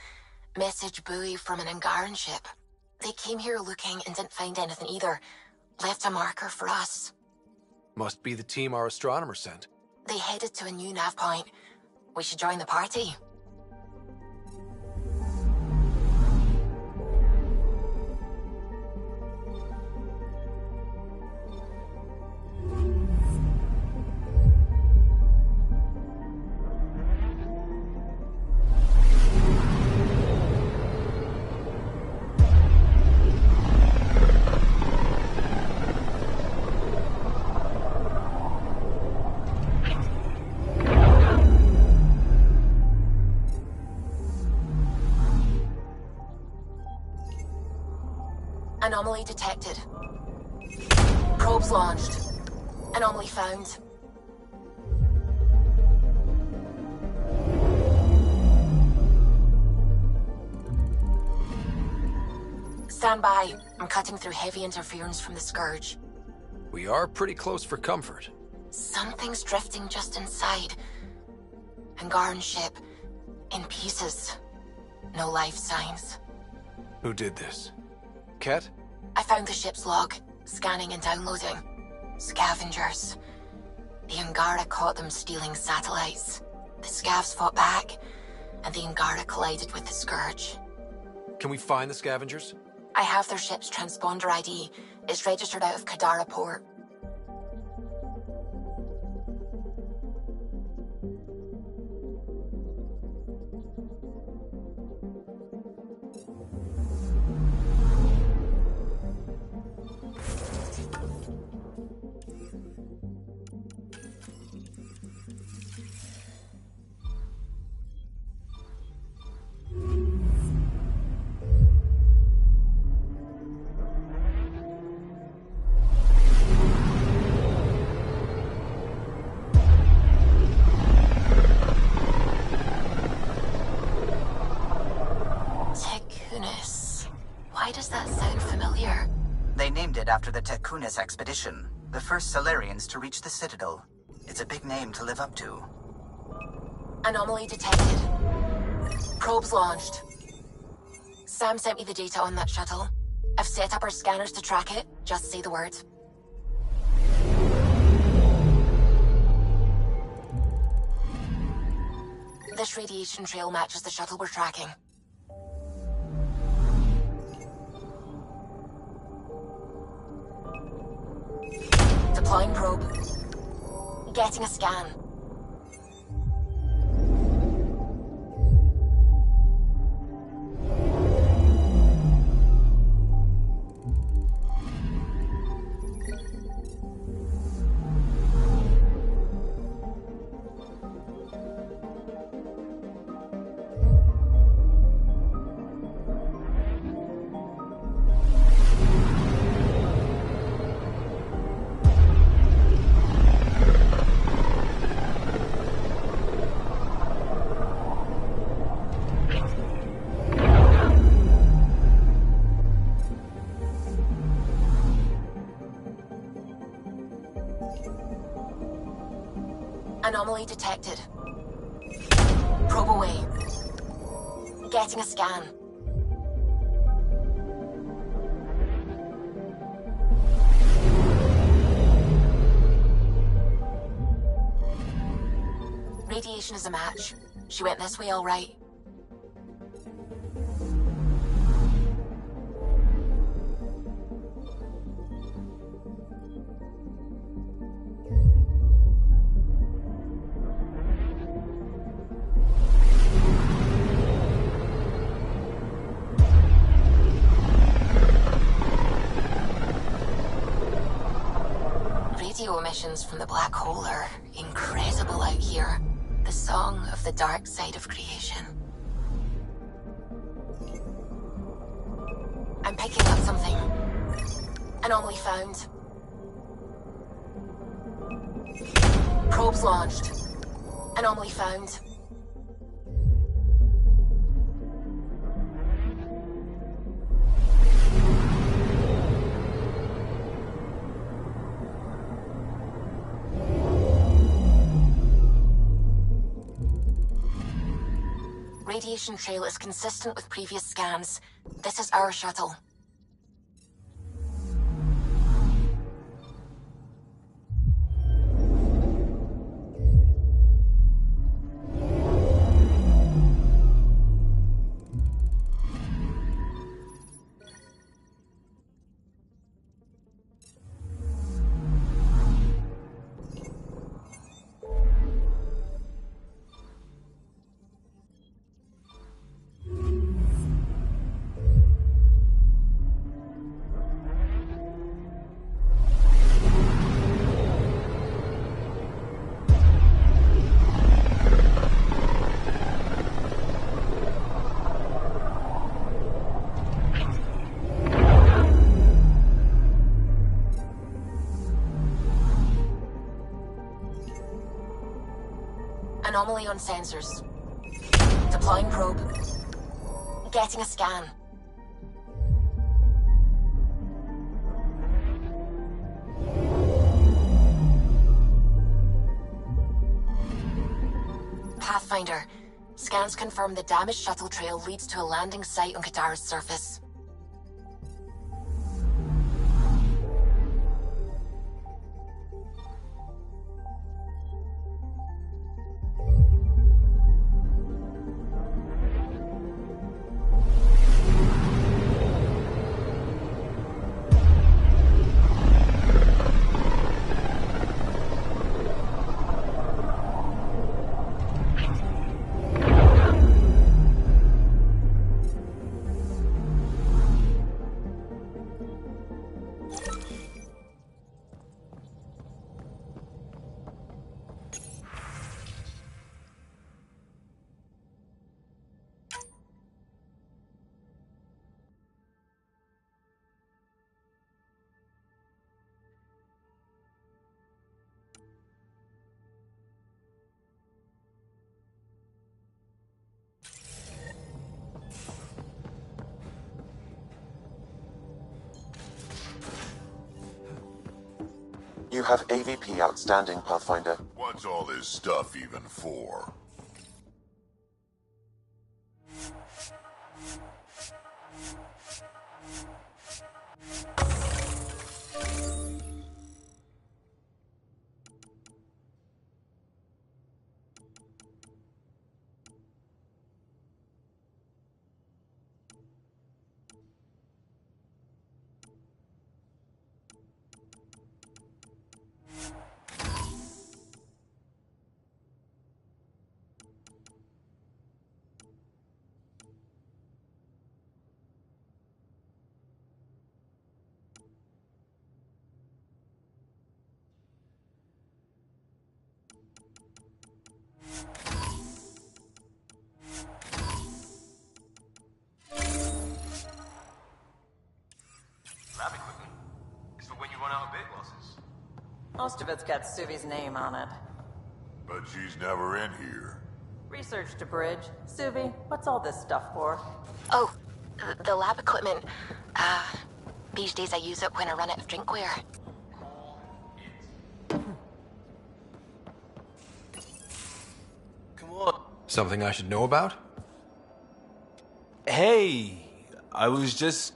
Message buoy from an Angaran ship. They came here looking and didn't find anything either. Left a marker for us. Must be the team our astronomer sent. They headed to a new nav point. We should join the party. Anomaly detected. Probes launched. Anomaly found. Stand by. I'm cutting through heavy interference from the Scourge. We are pretty close for comfort. Something's drifting just inside. Angaran ship. In pieces. No life signs. Who did this? Ket? I found the ship's log. Scanning and downloading. Scavengers. The Angara caught them stealing satellites. The Scavs fought back, and the Angara collided with the Scourge. Can we find the scavengers? I have their ship's transponder ID. It's registered out of Kadara port. Why does that sound familiar? They named it after the Tekunis expedition, the first Solarians to reach the Citadel. It's a big name to live up to. Anomaly detected. Probes launched. Sam sent me the data on that shuttle. I've set up our scanners to track it. Just say the word. This radiation trail matches the shuttle we're tracking. Deploying probe. Getting a scan. Anomaly detected. Probe away. Getting a scan. Radiation is a match. She went this way all right. Emissions from the black hole are incredible out here. The song of the dark side of creation. I'm picking up something. Anomaly found. Probes launched. Anomaly found. Radiation trail is consistent with previous scans. This is our shuttle. Anomaly on sensors. Deploying probe. Getting a scan. Pathfinder. Scans confirm the damaged shuttle trail leads to a landing site on Kadara's surface. You have AVP outstanding, Pathfinder. What's all this stuff even for? Lab equipment? It's for when you run out of bait losses. Most of it's got Suvi's name on it. But she's never in here. Research to bridge. Suvi, what's all this stuff for? Oh, the lab equipment. These days I use it when I run out of drinkware. Come on. Something I should know about? Hey, I was just...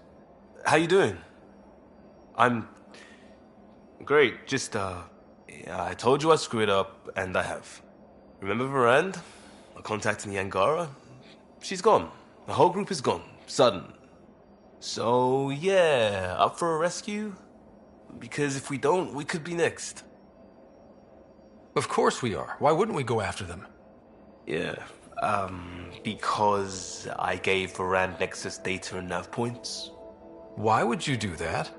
How you doing? I'm... Great, just, yeah, I told you I screwed up, and I have. Remember Varand? I contacted the Angara? She's gone. The whole group is gone. Sudden. So, yeah, up for a rescue? Because if we don't, we could be next. Of course we are. Why wouldn't we go after them? Yeah, because I gave Varand Nexus data and nav points. Why would you do that?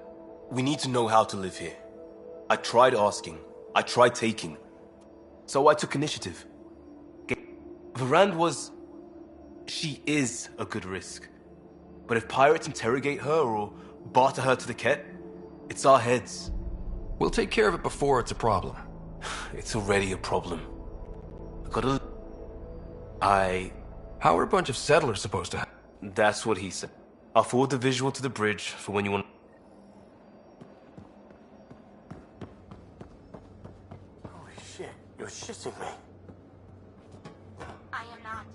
We need to know how to live here. I tried asking. I tried taking. So I took initiative. Varand was... She is a good risk. But if pirates interrogate her or barter her to the Ket, it's our heads. We'll take care of it before it's a problem. It's already a problem. How are a bunch of settlers supposed to... That's what he said. I'll forward the visual to the bridge for when you want... Holy shit, you're shitting me. I am not.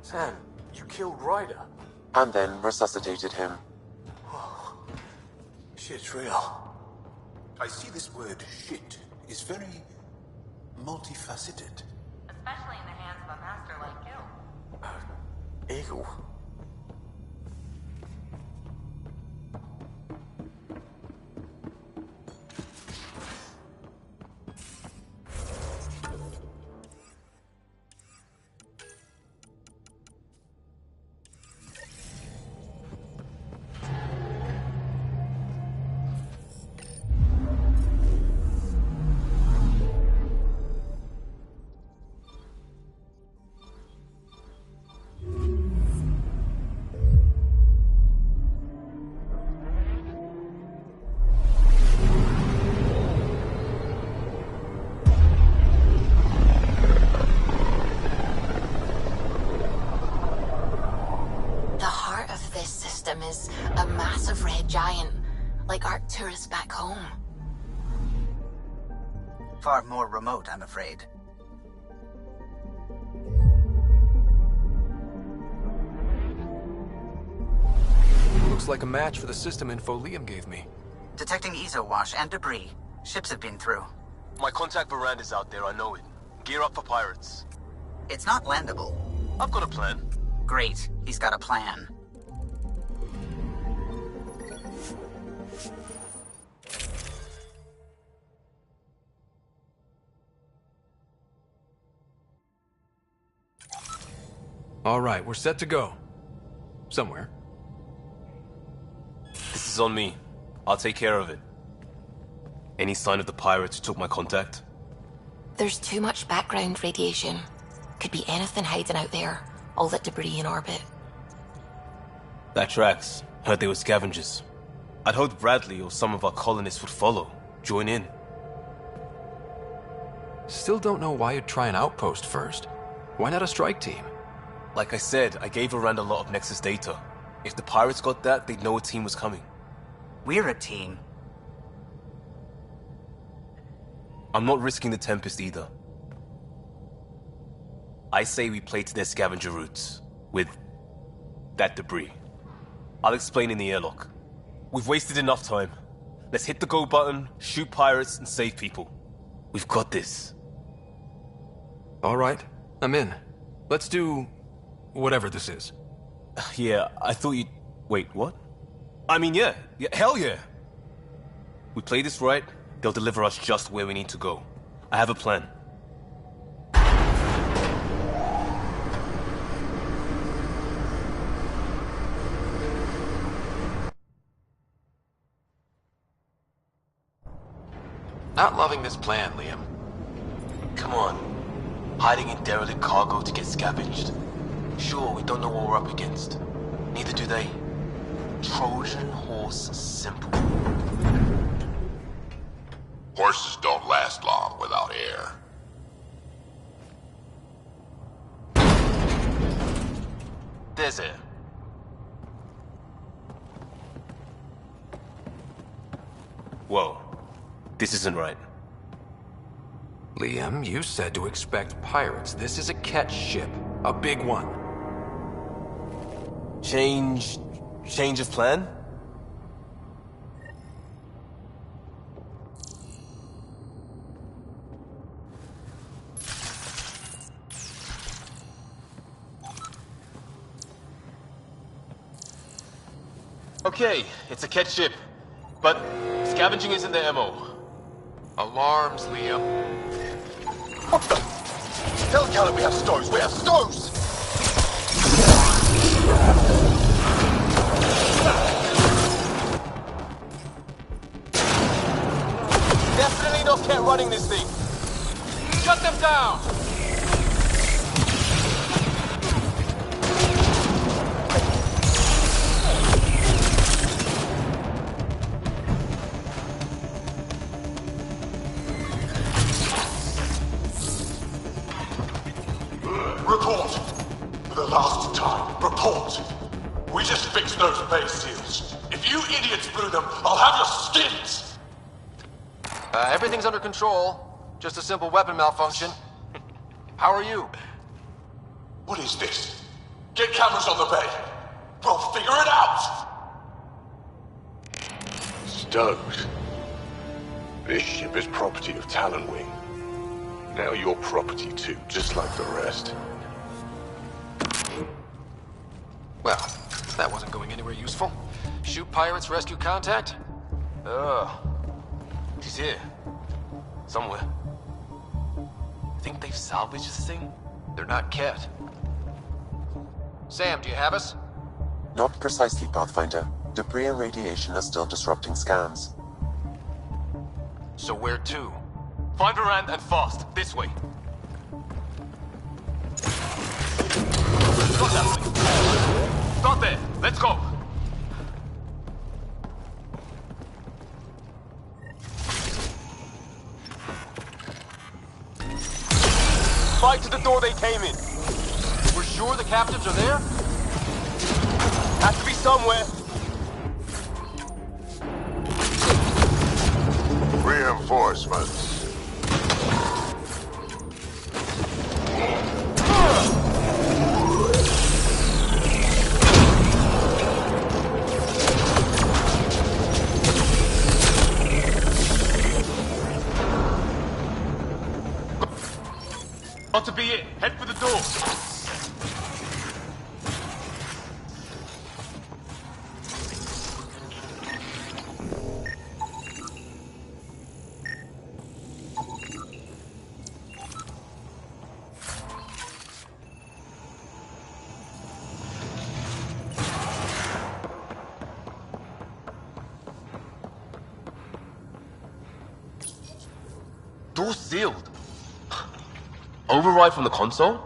Sam, you killed Ryder. And then resuscitated him. Shit's real. I see this word shit is very multifaceted. Especially in the hands of a master like you. Eagle. Is a massive red giant, like Arcturus back home. Far more remote, I'm afraid. Looks like a match for the system info Liam gave me. Detecting ezo wash and debris. Ships have been through. My contact Varand is out there, I know it. Gear up for pirates. It's not landable. I've got a plan. Great. He's got a plan. All right, we're set to go. Somewhere. This is on me. I'll take care of it. Any sign of the pirates who took my contact? There's too much background radiation. Could be anything hiding out there. All that debris in orbit. That tracks. Heard they were scavengers. I'd hoped Bradley or some of our colonists would follow. Join in. Still don't know why you'd try an outpost first. Why not a strike team? Like I said, I gave Varand a lot of Nexus data. If the pirates got that, they'd know a team was coming. We're a team. I'm not risking the Tempest either. I say we play to their scavenger routes with that debris. I'll explain in the airlock. We've wasted enough time. Let's hit the go button, shoot pirates, and save people. We've got this. All right, I'm in. Let's do whatever this is. Yeah, I thought you'd... Wait, what? I mean, yeah, hell yeah. We play this right, they'll deliver us just where we need to go. I have a plan. Not loving this plan, Liam. Come on. Hiding in derelict cargo to get scavenged. Sure, we don't know what we're up against. Neither do they. Trojan horse simple. Horses don't last long without air. There's air. Whoa. This isn't right. Liam, you said to expect pirates. This is a catch ship. A big one. Change of plan? Okay, it's a catch ship. But scavenging isn't their MO. Alarms, Liam. What the? Tell Callan we have stoves! We have stoves! Definitely not kept running this thing. Shut them down! Report! For the last time, report! We just fixed those base seals. If you idiots blew them, I'll have your skins! Everything's under control. Just a simple weapon malfunction. How are you? What is this? Get cameras on the bay. We'll figure it out! Stokes. This ship is property of Talonwing. Now you're property too, just like the rest. Well, that wasn't going anywhere useful. Shoot pirates, rescue contact? She's here. Somewhere. Think they've salvaged this thing? They're not Ket. Sam, do you have us? Not precisely, Pathfinder. Debris and radiation are still disrupting scans. So where to? Find Varand and fast. This way. Got that thing. Start there. Let's go. Fight to the door they came in. We're sure the captives are there? Has to be somewhere. Reinforcements. Got to be it. Head for the door. Door sealed. Override from the console?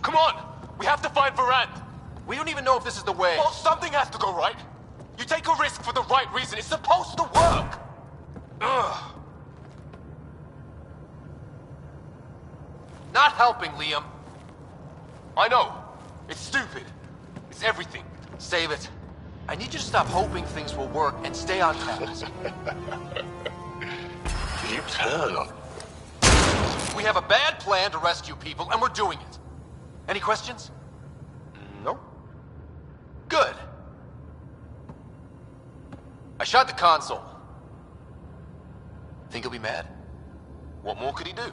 Come on! We have to find Varand! We don't even know if this is the way. Well, something has to go right. You take a risk for the right reason. It's supposed to work! Ugh. Not helping, Liam. I know. It's stupid. It's everything. Save it. I need you to stop hoping things will work and stay on task. You turn on. We have a bad plan to rescue people, and we're doing it. Any questions? Nope. Good. I shot the console. Think he'll be mad? What more could he do?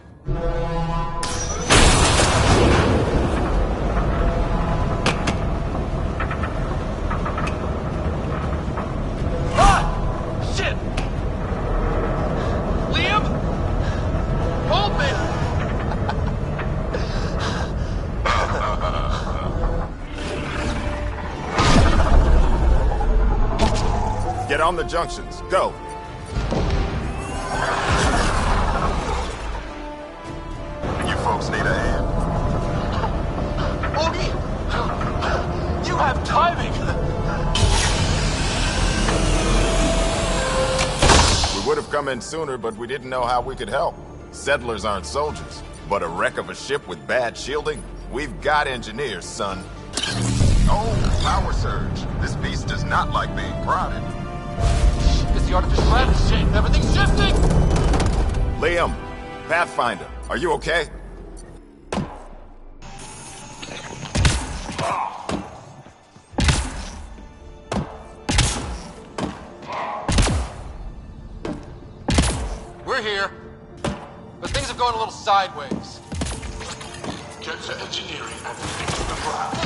Shit! Liam? Hold me! Get on the junctions. Go. You folks need a hand. Augie! You have timing! We would have come in sooner, but we didn't know how we could help. Settlers aren't soldiers, but a wreck of a ship with bad shielding? We've got engineers, son. Oh, power surge. This beast does not like being prodded. It's the artificial gravity. Everything's shifting! Liam, Pathfinder, are you okay? We're here, but things have gone a little sideways. Get to engineering and fix the ground.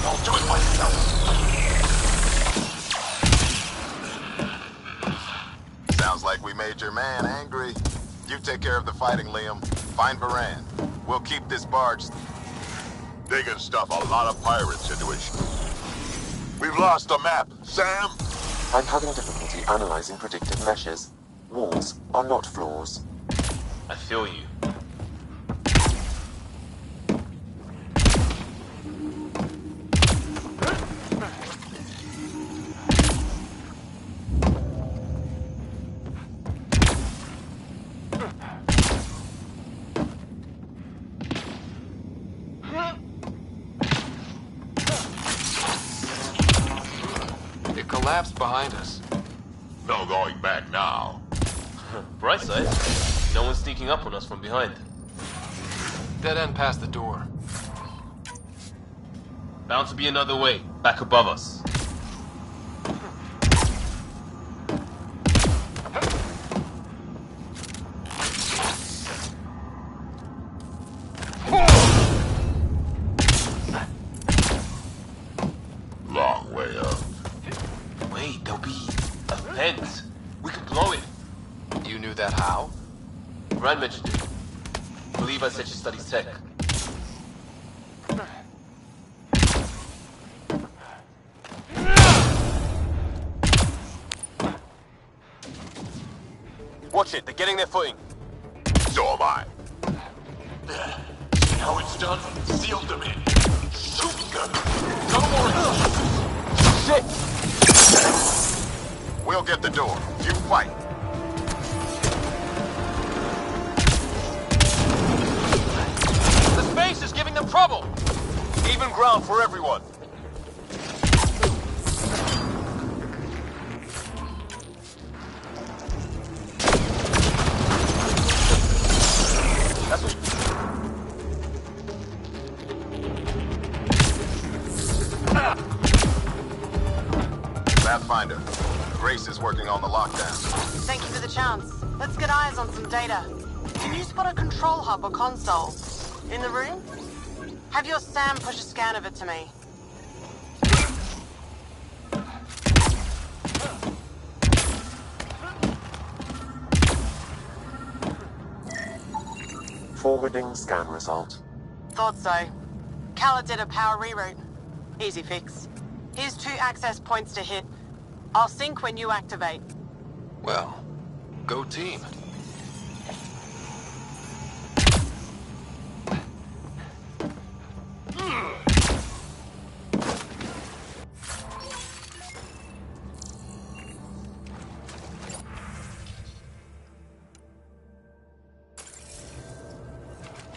I'll do it myself. Sounds like we made your man angry. You take care of the fighting, Liam. Find Baran. We'll keep this barge. They can stuff a lot of pirates into it. We've lost the map. Sam? I'm having difficulty analyzing predictive meshes. Walls are not floors. I feel you. It collapsed behind us. No going back now. Bright side, no one's sneaking up on us from behind. Dead end past the door. Bound to be another way, back above us. Long way up. Wait, there'll be a vent. We could blow it. You knew that how? Rand mentioned it. Believe I said she studies tech. Watch it, they're getting their footing. So am I. There. See how it's done? Sealed them in. Shoot them. No more. Shit! We'll get the door. You fight. The space is giving them trouble! Even ground for everyone. That's what... Pathfinder, Grace is working on the lockdown. Thank you for the chance. Let's get eyes on some data. Can you spot a control hub or console? In the room? Have your Sam push a scan of it to me. Forwarding scan result. Thought so. Kala did a power reroute. Easy fix. Here's 2 access points to hit. I'll sync when you activate. Well, go team.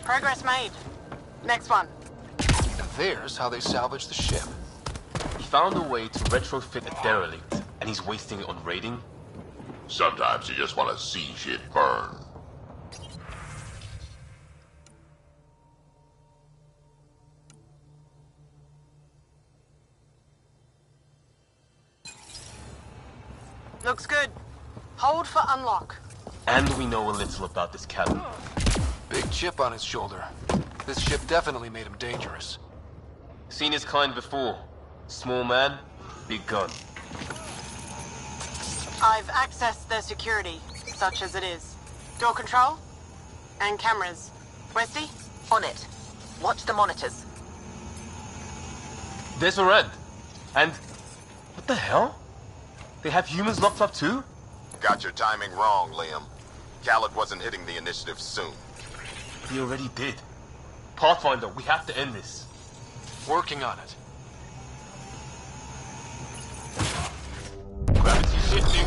Progress made. Next one. There's how they salvaged the ship. He found a way to retrofit a derelict, and he's wasting it on raiding? Sometimes you just want to see shit burn. Looks good. Hold for unlock. And we know a little about this cabin. Big chip on his shoulder. This ship definitely made him dangerous. Seen his kind before. Small man, big gun. I've accessed their security, such as it is. Door control? And cameras. Westy? On it. Watch the monitors. There's a red. And... what the hell? They have humans locked up too? Got your timing wrong, Liam. Khaled wasn't hitting the initiative soon. He already did. Pathfinder, we have to end this. Working on it. Gravity shifting.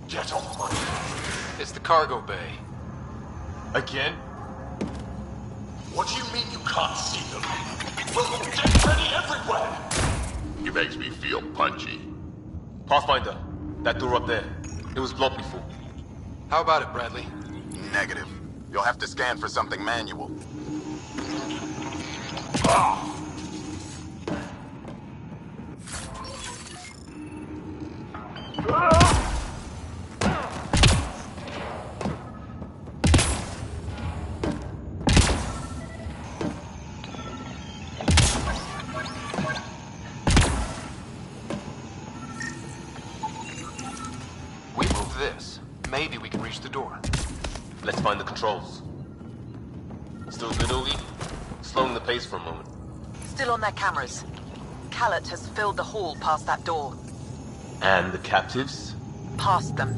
Get off my... It's the cargo bay. Again? What do you mean you can't see them? We'll get ready everywhere! It makes me feel punchy. Pathfinder, that door up there. It was blocked before. How about it, Bradley? Negative. You'll have to scan for something manual. We move this. Maybe we can reach the door. Let's find the controls. Still good, Oogie? Slowing the pace for a moment. Still on their cameras. Khaled has filled the hall past that door. And the captives? Past them.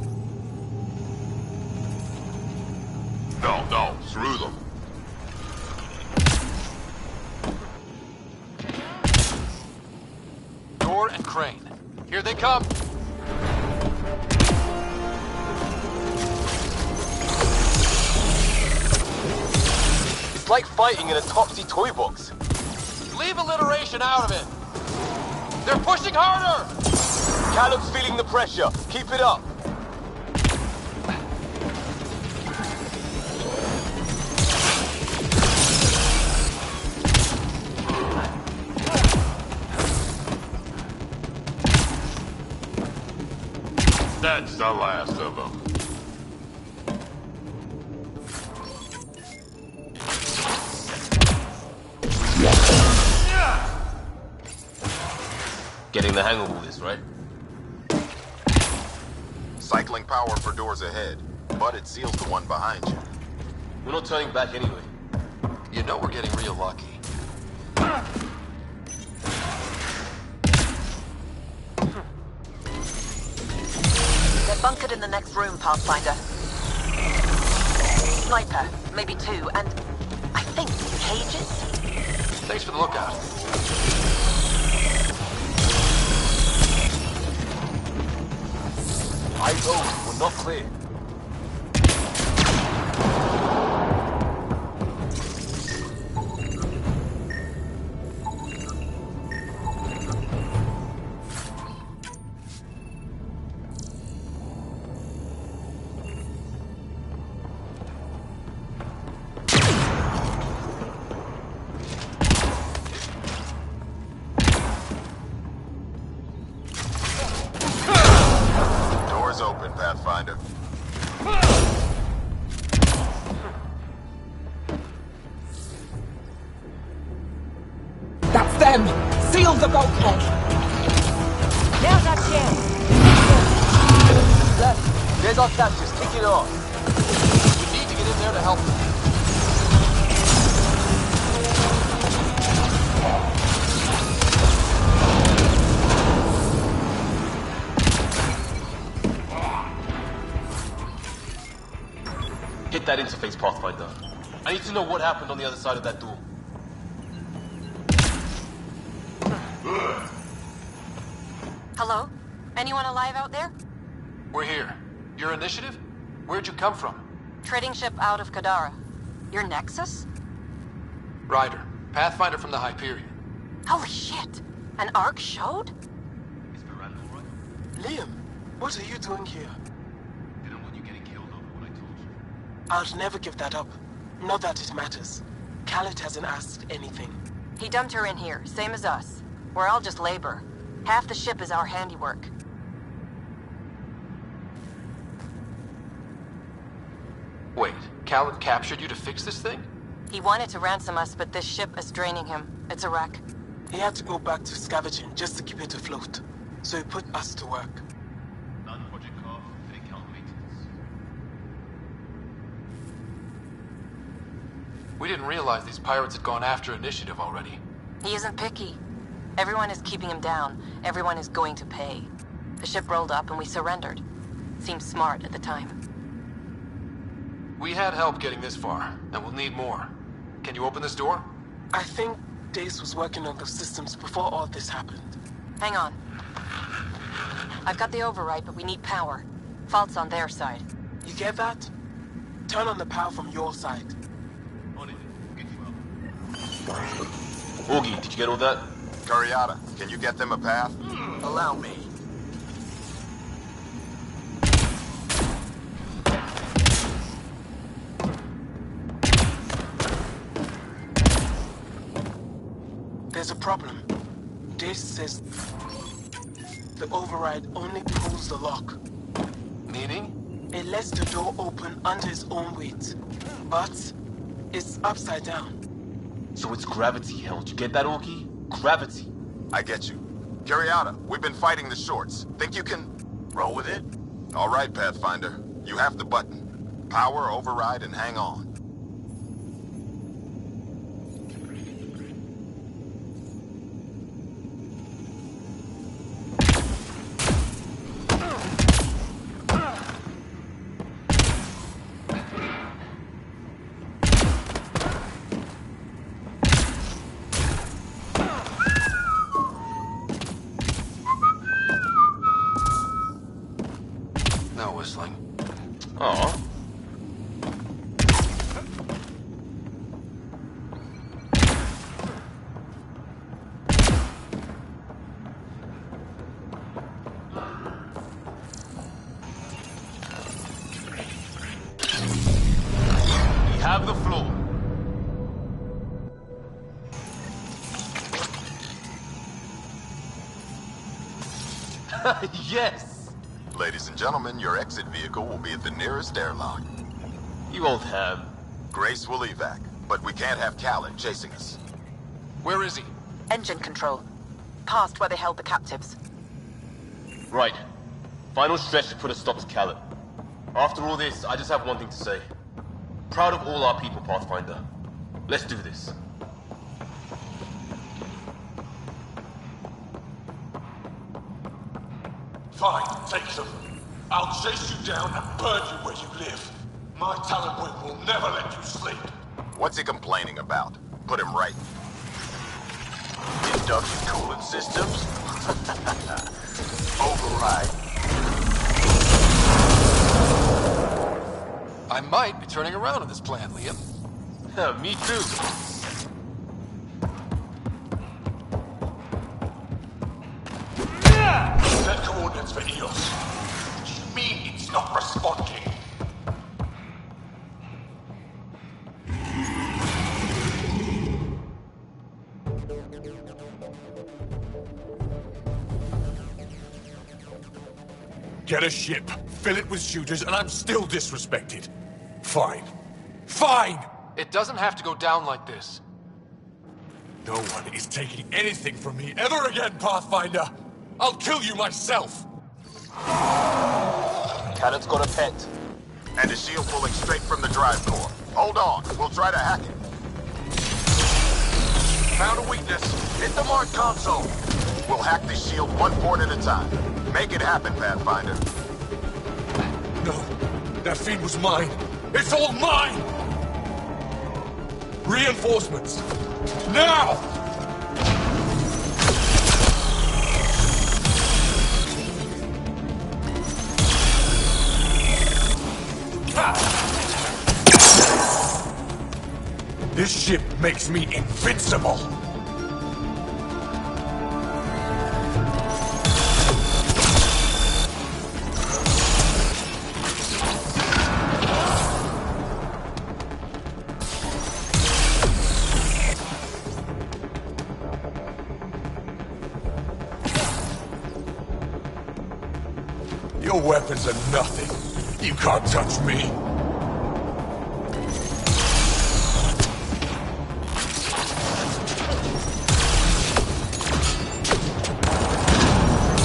No, through them. Door and crane. Here they come. It's like fighting in a Topsy toy box. Leave alliteration out of it. They're pushing harder. Callum's feeling the pressure. Keep it up. That's the last of them. Getting the hang of all this, right? Cycling power for doors ahead, but it seals the one behind you. We're not turning back anyway. You know we're getting real lucky. They're bunkered in the next room, Pathfinder. Sniper, maybe two, and I think cages? Thanks for the lookout. Eyes open, we're not clear. Doors open, Pathfinder. That's them! Seal the bulkhead! Now's our chance. Left, there's our captures, kick it off. We need to get in there to help them. Hit that interface, Pathfinder. I need to know what happened on the other side of that door. Hello? Anyone alive out there? We're here. Your initiative? Where'd you come from? Trading ship out of Kadara. Your Nexus? Ryder. Pathfinder from the Hyperion. Holy shit! An arc showed? Liam, what are you doing here? Didn't want you getting killed over what I told you. I'll never give that up. Not that it matters. Khaled hasn't asked anything. He dumped her in here, same as us. We're all just labor. Half the ship is our handiwork. Wait, Khaled captured you to fix this thing? He wanted to ransom us, but this ship is draining him. It's a wreck. He had to go back to scavenging just to keep it afloat. So he put us to work. Non-project car, fitting count maintenance. We didn't realize these pirates had gone after Initiative already. He isn't picky. Everyone is keeping him down. Everyone is going to pay. The ship rolled up and we surrendered. Seemed smart at the time. We had help getting this far, and we'll need more. Can you open this door? I think Dace was working on those systems before all this happened. Hang on. I've got the override, but we need power. Fault's on their side. You get that? Turn on the power from your side. On it. Get you out. Augie, did you get all that? Curiata, can you get them a path? Allow me. There's a problem. Dace says the override only pulls the lock. Meaning? It lets the door open under its own weight. But it's upside down. So it's gravity held. You get that, Augie? Gravity. I get you. Curiata, we've been fighting the shorts. Think you can roll with it? All right, Pathfinder. You have the button. Power, override, and hang on. No whistling. Aw. We have the floor. Yes! Ladies and gentlemen, your exit vehicle will be at the nearest airlock. You won't have. Grace will evac, but we can't have Khaled chasing us. Where is he? Engine control. Past where they held the captives. Right. Final stretch to put a stop to Khaled. After all this, I just have one thing to say. Proud of all our people, Pathfinder. Let's do this. Fine, take them. I'll chase you down and burn you where you live. My Talon Wing will never let you sleep. What's he complaining about? Put him right. Induction coolant systems? Override. I might be turning around on this plan, Liam. Yeah, me too. Set coordinates for EOS. What do you mean it's not responding? Get a ship, fill it with shooters, and I'm still disrespected. Fine. Fine! It doesn't have to go down like this. No one is taking anything from me ever again, Pathfinder! I'll kill you myself! Cannon's got a pet. And the shield pulling straight from the drive core. Hold on, we'll try to hack it. Found a weakness. Hit the mark console. We'll hack the shield one port at a time. Make it happen, Pathfinder. No, that feed was mine. It's all mine! Reinforcements! Now! This ship makes me invincible! Your weapons are nothing. You can't touch me.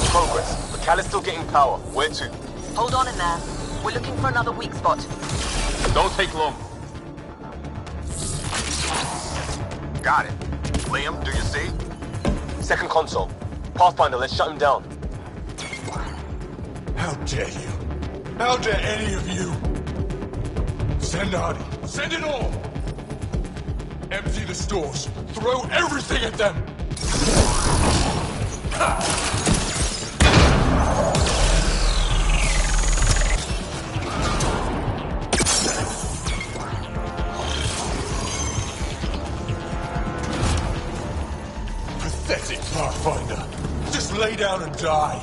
Progress, but Cal is still getting power. Where to? Hold on in there. We're looking for another weak spot. Don't take long. Got it. Liam, do you see? Second console. Pathfinder, let's shut him down. How dare you? How dare any of you? Send Artie. Send it all! Empty the stores. Throw everything at them! Pathetic Pathfinder. Just lay down and die.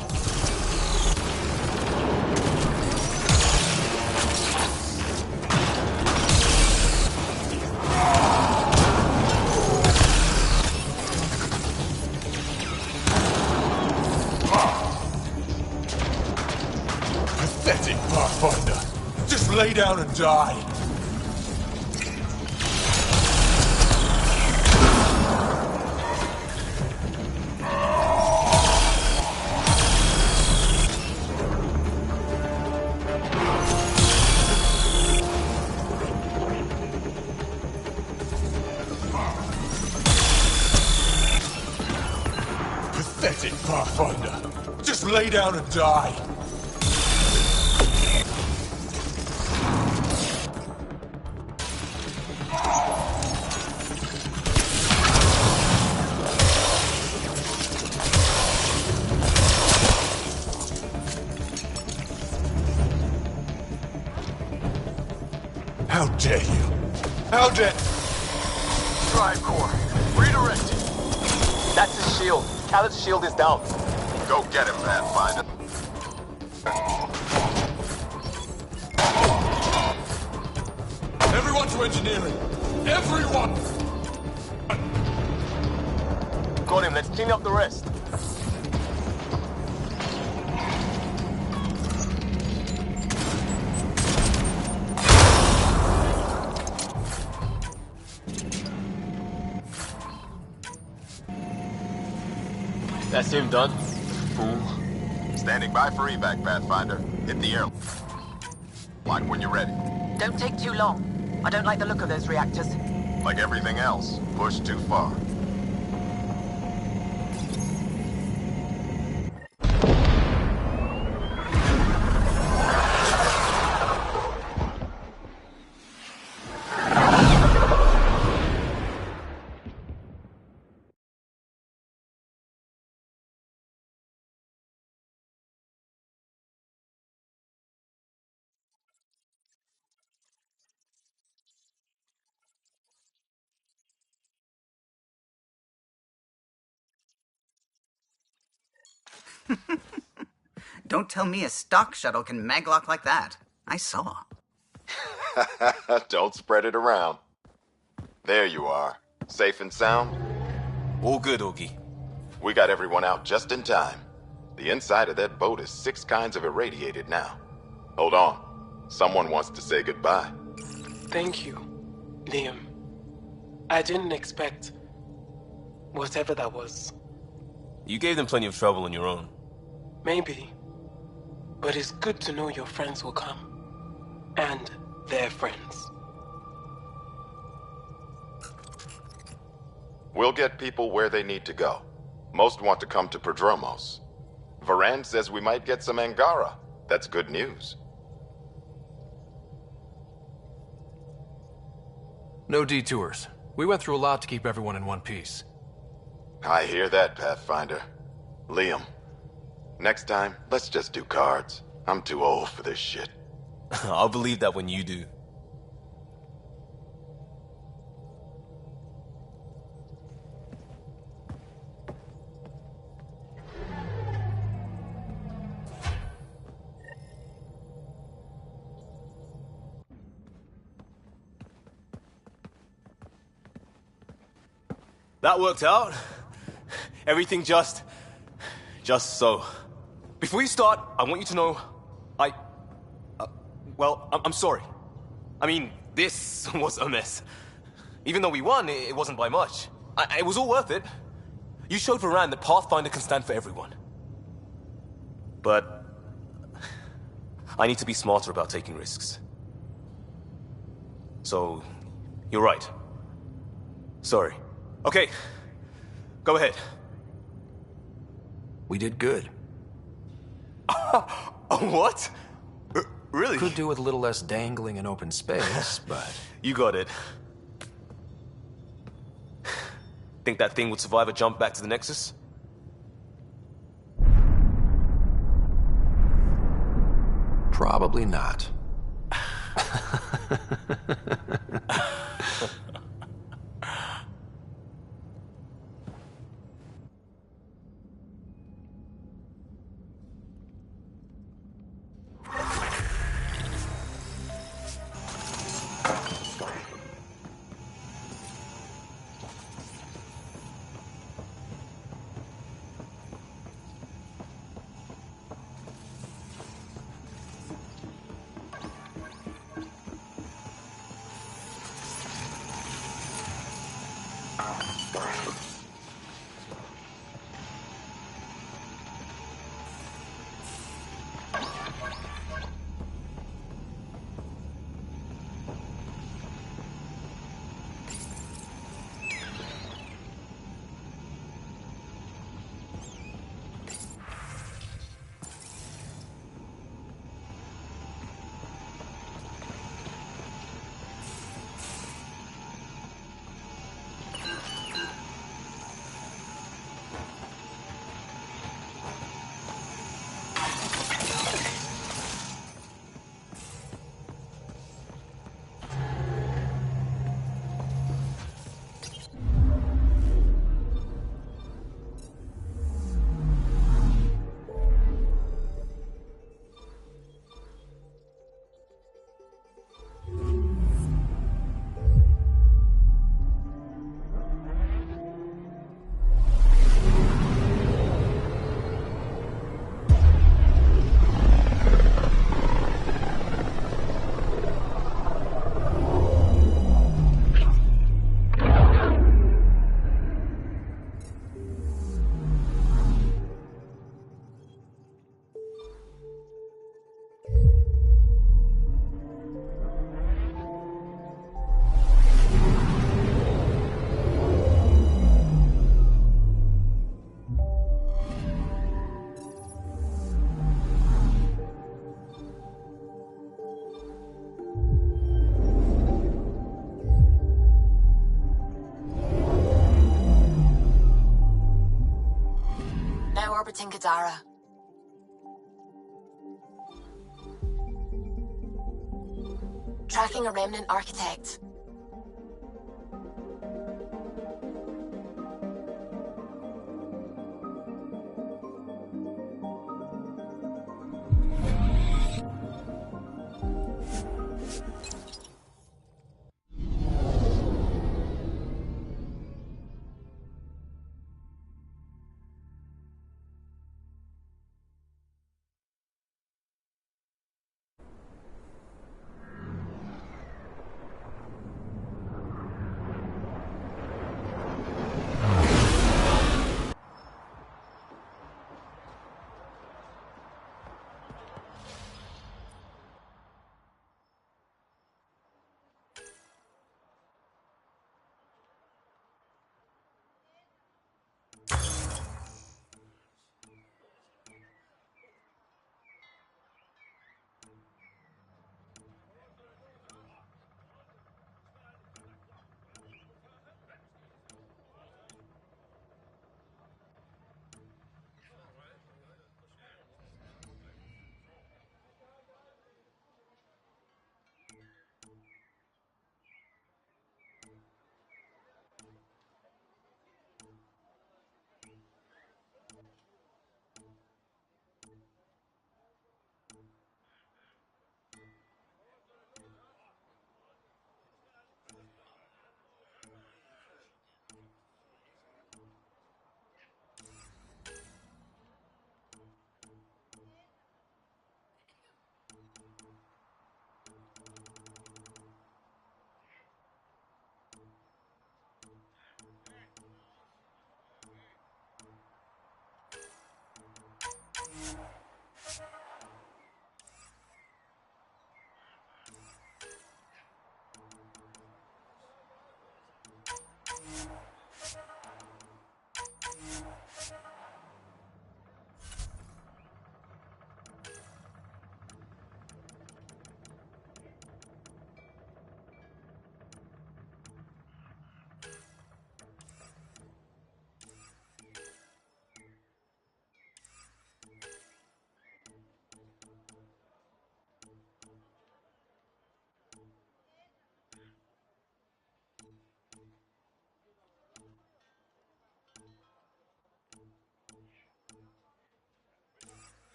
Pathetic Pathfinder. Just lay down and die. Pathetic Pathfinder. Just lay down and die. How dare you? How dare... Drive core. Redirecting. That's his shield. Khaled's shield is down. Go get him, Pathfinder. Everyone to engineering! Everyone! Got him. Let's clean up the rest. That's him done. Fool. Standing by for evac, Pathfinder. Hit the air. Lock when you're ready. Don't take too long. I don't like the look of those reactors. Like everything else, push too far. Don't tell me a stock shuttle can maglock like that. I saw. Don't spread it around. There you are. Safe and sound? All good, Augie. We got everyone out just in time. The inside of that boat is 6 kinds of irradiated now. Hold on. Someone wants to say goodbye. Thank you, Liam. I didn't expect... whatever that was. You gave them plenty of trouble on your own. Maybe. But it's good to know your friends will come. And their friends. We'll get people where they need to go. Most want to come to Prodromos. Varan says we might get some Angara. That's good news. No detours. We went through a lot to keep everyone in one piece. I hear that, Pathfinder. Liam, next time, let's just do cards. I'm too old for this shit. I'll believe that when you do. That worked out. Everything just so. Before you start, I want you to know, well, I'm sorry. I mean, this was a mess. Even though we won, it wasn't by much. It was all worth it. You showed Varan that Pathfinder can stand for everyone. But I need to be smarter about taking risks. So, you're right. Sorry. Okay, go ahead. We did good. What? Really? Could do with a little less dangling in open space, but... You got it. Think that thing would survive a jump back to the Nexus? Probably not. Orbiting Gadara. Tracking a remnant architect.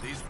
These...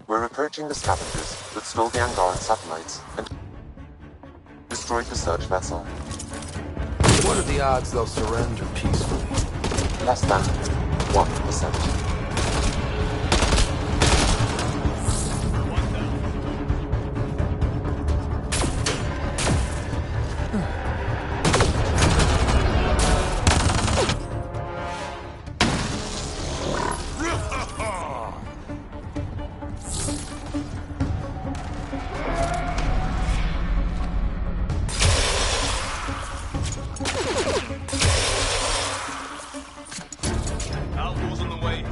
We're approaching the scavengers that stole the Angaran satellites and destroyed the search vessel. What are the odds they'll surrender peacefully? Less than 1%. Outlaws on the way.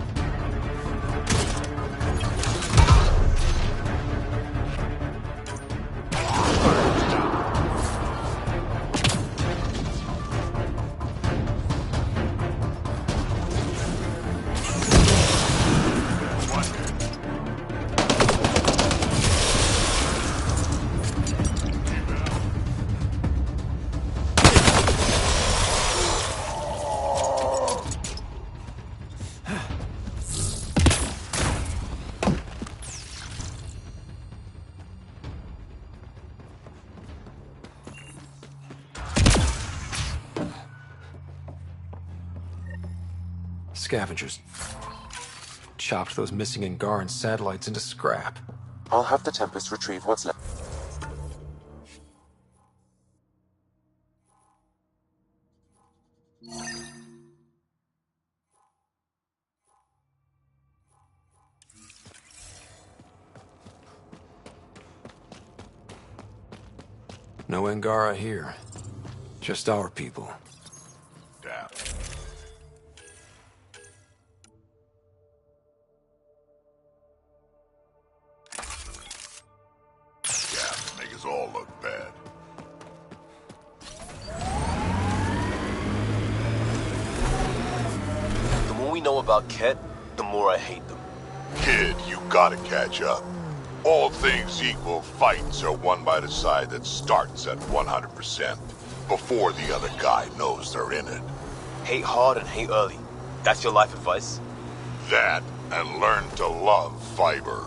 Scavengers chopped those missing Angaran satellites into scrap. I'll have the Tempest retrieve what's left. No Angara here. Just our people. Damn. us all look bad. The more we know about Ket, the more I hate them. Kid, you gotta catch up. All things equal, fights are won by the side that starts at 100%, before the other guy knows they're in it. Hate hard and hate early. That's your life advice? That, and learn to love fiber.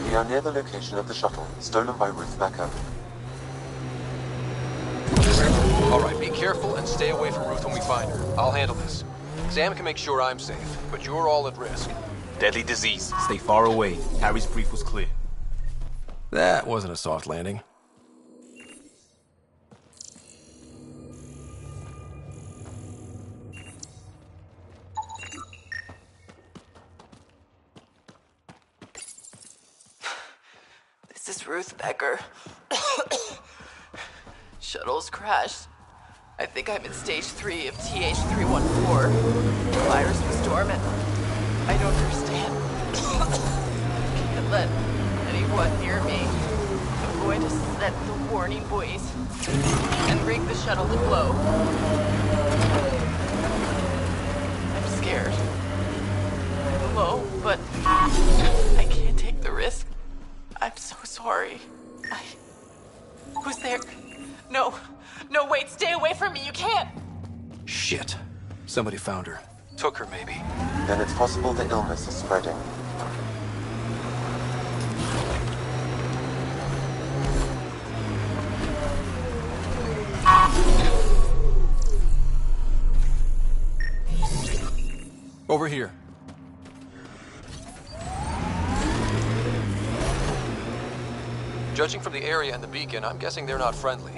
We are near the location of the shuttle, stolen by Ruth Becker. Alright, be careful and stay away from Ruth when we find her. I'll handle this. Sam can make sure I'm safe, but you're all at risk. Deadly disease. Stay far away. Harry's brief was clear. That wasn't a soft landing. This is Ruth Becker. Shuttle's crashed. I think I'm in stage 3 of TH314. The virus was dormant. I don't understand. Can't let anyone near me. I'm going to set the warning buoys and rig the shuttle to blow. I'm scared. I'm alone, but I can't take the risk. I'm so sorry. Who's there? No, wait, stay away from me, you can't! Shit. Somebody found her. Took her, maybe. Then it's possible the illness is spreading. Over here. Judging from the area and the beacon, I'm guessing they're not friendly.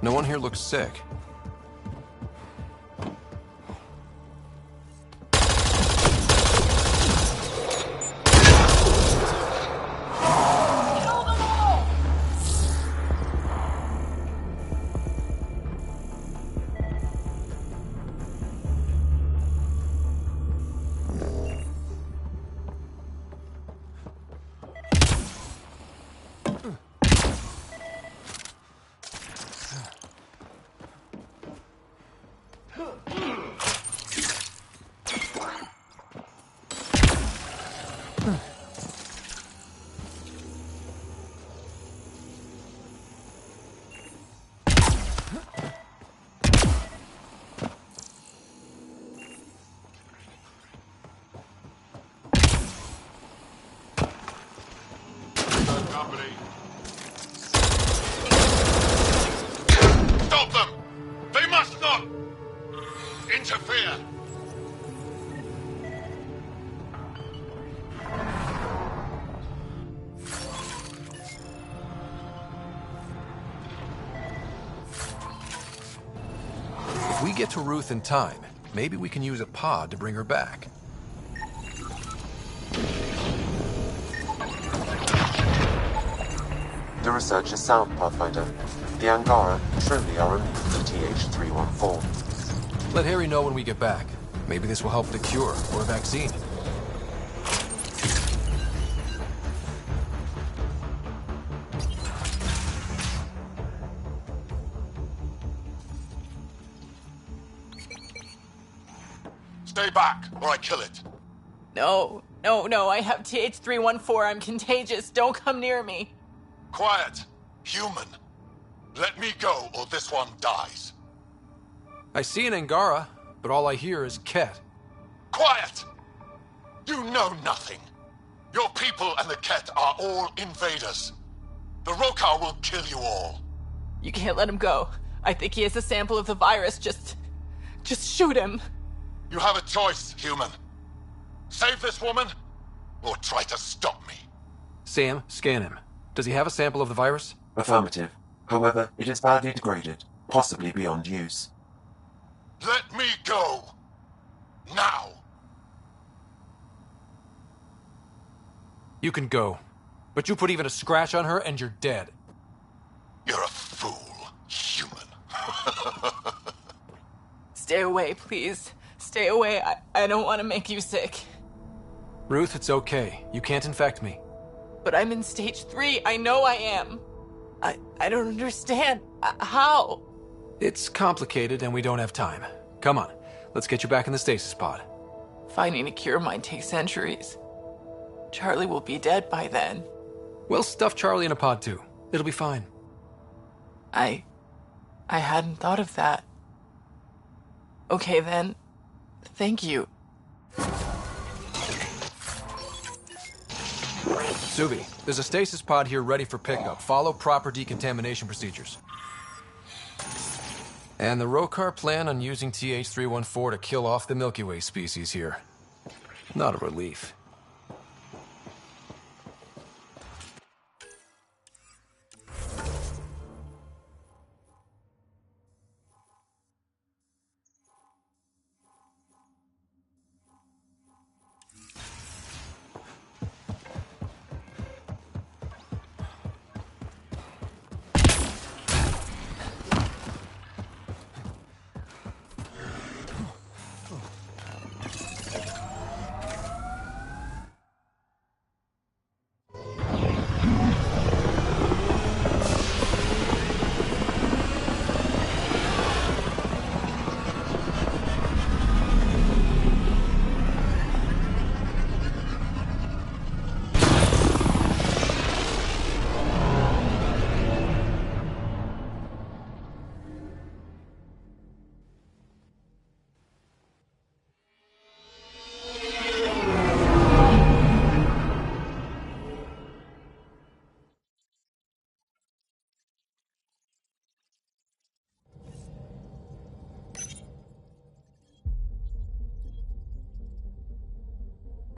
No one here looks sick. Stop them! They must not interfere! If we get to Ruth in time, maybe we can use a pod to bring her back. Your research is sound, Pathfinder. The Angara truly are immune to TH314. Let Harry know when we get back. Maybe this will help with a cure or a vaccine. Stay back, or I kill it. No, I have TH314. I'm contagious. Don't come near me. Quiet. Human. Let me go, or this one dies. I see an Angara, but all I hear is Ket. Quiet! You know nothing. Your people and the Ket are all invaders. The Rokar will kill you all. You can't let him go. I think he has a sample of the virus. Just shoot him. You have a choice, human. Save this woman, or try to stop me. Sam, scan him. Does he have a sample of the virus? Affirmative. However, it is badly degraded, possibly beyond use. Let me go. Now. You can go. But you put even a scratch on her and you're dead. You're a fool, human. Stay away, please. Stay away. I don't want to make you sick. Ruth, it's okay. You can't infect me. But I'm in stage 3. I know I am. I don't understand. How? It's complicated and we don't have time. Come on, let's get you back in the stasis pod. Finding a cure might take centuries. Charlie will be dead by then. We'll stuff Charlie in a pod too. It'll be fine. I hadn't thought of that. Okay then. Thank you. Subi, there's a stasis pod here ready for pickup. Follow proper decontamination procedures. And the Rokar plan on using TH314 to kill off the Milky Way species here. Not a relief.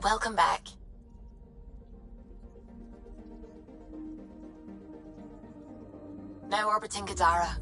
Welcome back. Now orbiting Gadara.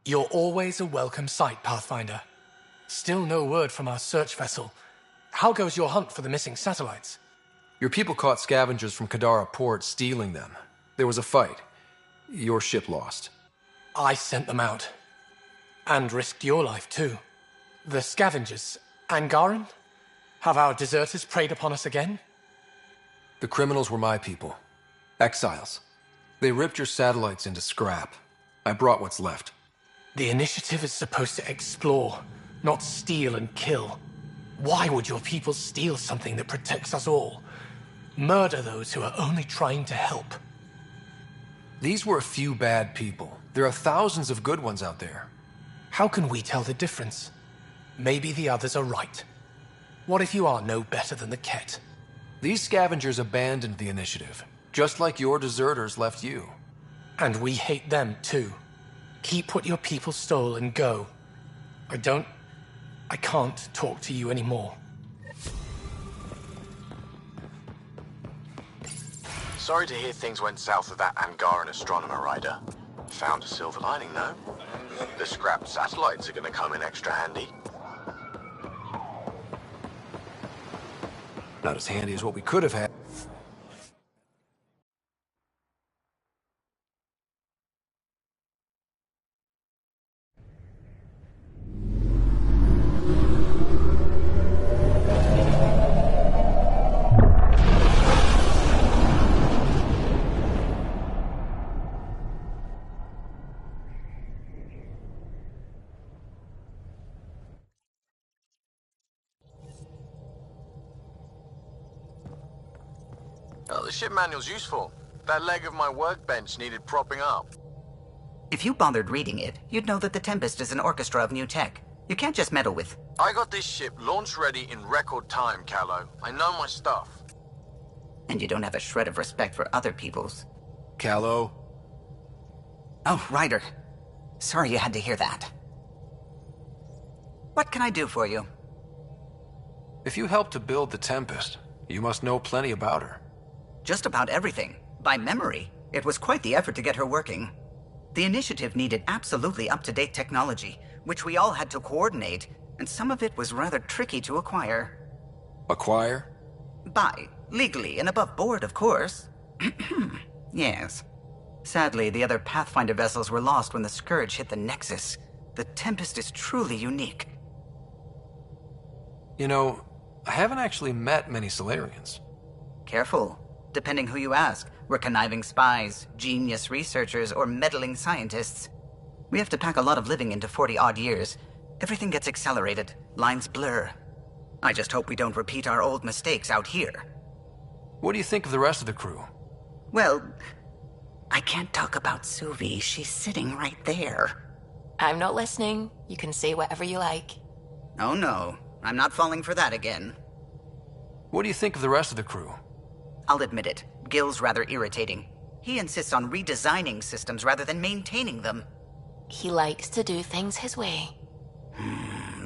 You're always a welcome sight, Pathfinder. Still no word from our search vessel. How goes your hunt for the missing satellites? Your people caught scavengers from Kadara port stealing them. There was a fight. Your ship lost. I sent them out. And risked your life, too. The scavengers, Angaran? Have our deserters preyed upon us again? The criminals were my people. Exiles. They ripped your satellites into scrap. I brought what's left. The initiative is supposed to explore, not steal and kill. Why would your people steal something that protects us all? Murder those who are only trying to help. These were a few bad people. There are thousands of good ones out there. How can we tell the difference? Maybe the others are right. What if you are no better than the Ket? These scavengers abandoned the initiative, just like your deserters left you. And we hate them too. Keep what your people stole and go. I can't talk to you anymore. Sorry to hear things went south with that Angaran astronomer rider. Found a silver lining, though. The scrapped satellites are gonna come in extra handy. Not as handy as what we could have had. Oh, the ship manual's useful. That leg of my workbench needed propping up. If you bothered reading it, you'd know that the Tempest is an orchestra of new tech. You can't just meddle with. I got this ship launch ready in record time, Callow. I know my stuff. And you don't have a shred of respect for other people's. Callow? Oh, Ryder. Sorry you had to hear that. What can I do for you? If you helped to build the Tempest, you must know plenty about her. Just about everything. By memory. It was quite the effort to get her working. The initiative needed absolutely up-to-date technology, which we all had to coordinate, and some of it was rather tricky to acquire. Acquire? Buy. Legally and above board, of course. Yes. Sadly, the other Pathfinder vessels were lost when the Scourge hit the Nexus. The Tempest is truly unique. You know, I haven't actually met many Solarians. Careful. Depending who you ask, we're conniving spies, genius researchers, or meddling scientists. We have to pack a lot of living into 40-odd years. Everything gets accelerated, lines blur. I just hope we don't repeat our old mistakes out here. What do you think of the rest of the crew? Well, I can't talk about Suvi. She's sitting right there. I'm not listening. You can say whatever you like. Oh no, I'm not falling for that again. What do you think of the rest of the crew? I'll admit it, Gil's rather irritating. He insists on redesigning systems rather than maintaining them. He likes to do things his way.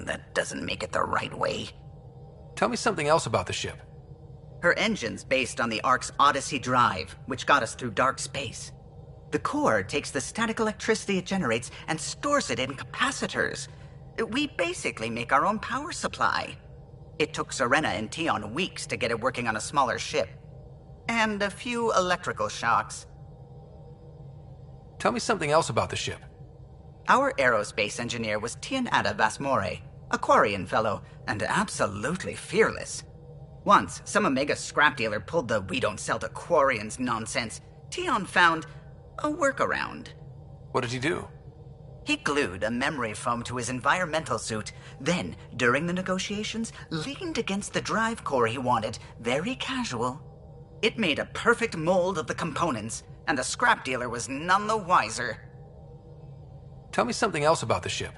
That doesn't make it the right way. Tell me something else about the ship. Her engine's based on the Ark's Odyssey drive, which got us through dark space. The core takes the static electricity it generates and stores it in capacitors. We basically make our own power supply. It took Serena and Tion weeks to get it working on a smaller ship. And a few electrical shocks. Tell me something else about the ship. Our aerospace engineer was Tianada Vasmore, a Quarian fellow, and absolutely fearless. Once, some Omega scrap dealer pulled the "we don't sell to Quarians" nonsense. Tion found a workaround. What did he do? He glued a memory foam to his environmental suit, then, during the negotiations, leaned against the drive core he wanted, very casual. It made a perfect mold of the components, and the scrap dealer was none the wiser. Tell me something else about the ship.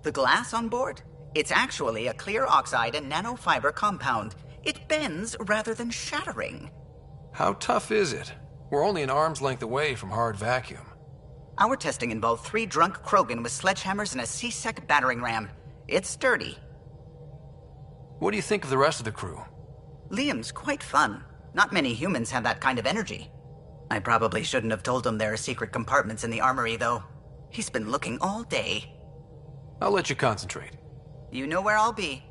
The glass on board? It's actually a clear oxide and nanofiber compound. It bends rather than shattering. How tough is it? We're only an arm's length away from hard vacuum. Our testing involved 3 drunk Krogan with sledgehammers and a C-Sec battering ram. It's sturdy. What do you think of the rest of the crew? Liam's quite fun. Not many humans have that kind of energy. I probably shouldn't have told him there are secret compartments in the armory, though. He's been looking all day. I'll let you concentrate. You know where I'll be.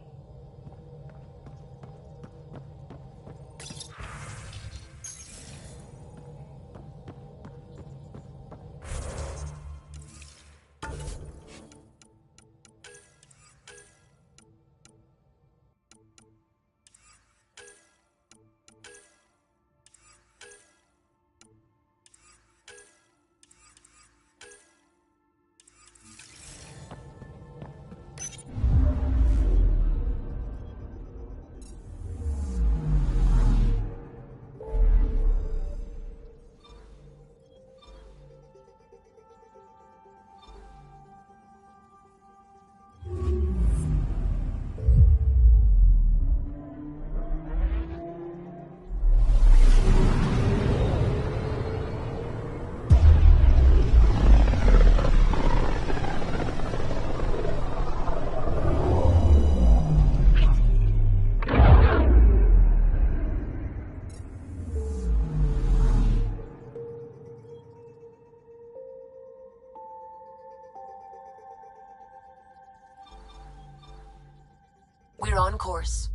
We're on course.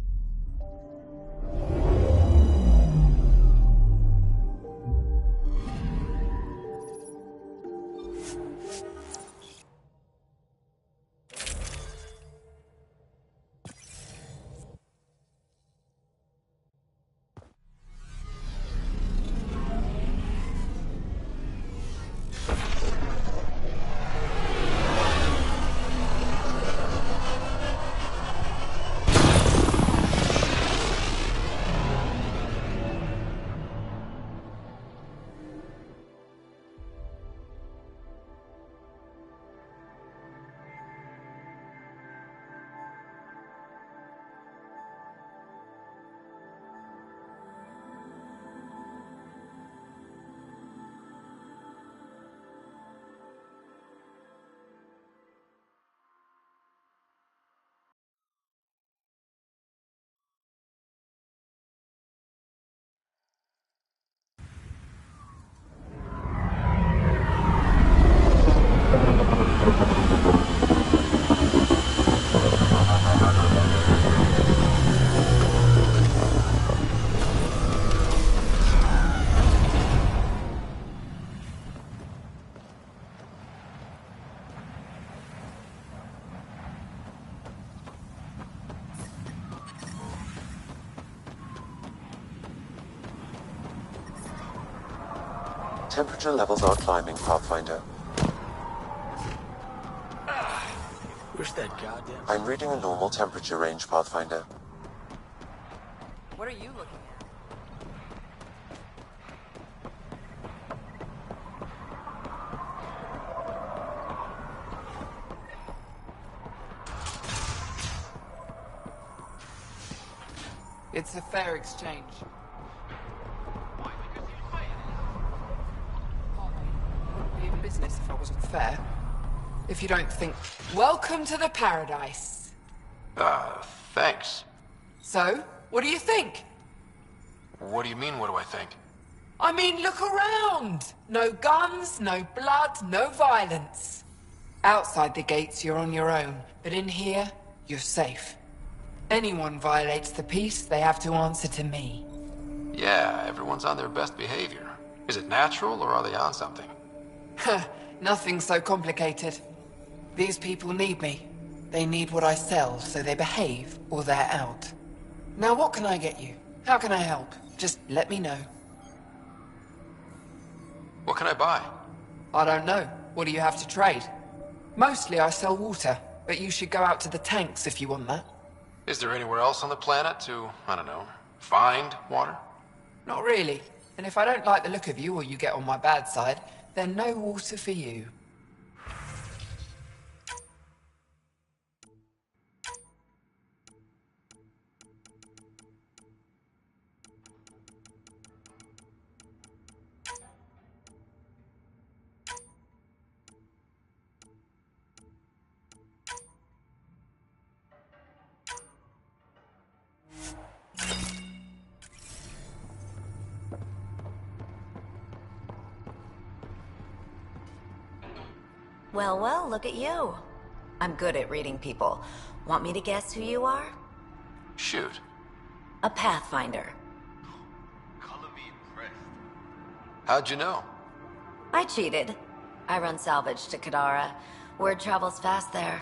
Temperature levels are climbing, Pathfinder. Where's that goddamn... I'm reading a normal temperature range, Pathfinder. What are you looking at? It's a fair exchange. Wouldn't be in business if I wasn't fair. If you don't think... Welcome to the paradise. Thanks. So, what do you think? What do you mean, what do I think? I mean, look around! No guns, no blood, no violence. Outside the gates, you're on your own. But in here, you're safe. Anyone violates the peace, they have to answer to me. Yeah, everyone's on their best behavior. Is it natural, or are they on something? Nothing so complicated. These people need me. They need what I sell, so they behave, or they're out. Now what can I get you? How can I help? Just let me know. What can I buy? I don't know. What do you have to trade? Mostly I sell water, but you should go out to the tanks if you want that. Is there anywhere else on the planet to, I don't know, find water? Not really. And if I don't like the look of you or you get on my bad side, then no water for you. Well, well, look at you. I'm good at reading people. Want me to guess who you are? Shoot. A Pathfinder. Color me impressed. How'd you know? I cheated. I run salvage to Kadara. Word travels fast there.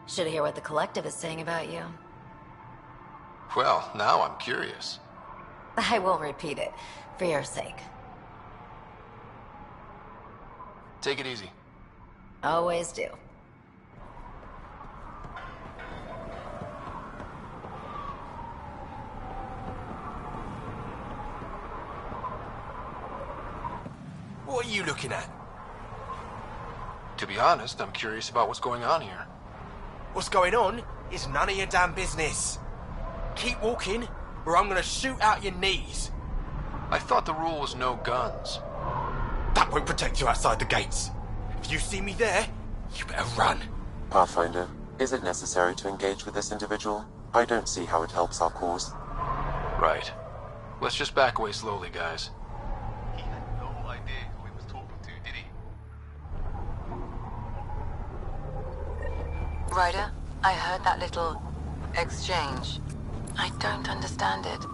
Should hear what the Collective is saying about you. Well, now I'm curious. I won't repeat it, for your sake. Take it easy. Always do. What are you looking at? To be honest, I'm curious about what's going on here. What's going on is none of your damn business. Keep walking, or I'm gonna shoot out your knees. I thought the rule was no guns. That won't protect you outside the gates. If you see me there, you better run. Pathfinder, is it necessary to engage with this individual? I don't see how it helps our cause. Right. Let's just back away slowly, guys. He had no idea who he was talking to, did he? Ryder, I heard that little exchange. I don't understand it.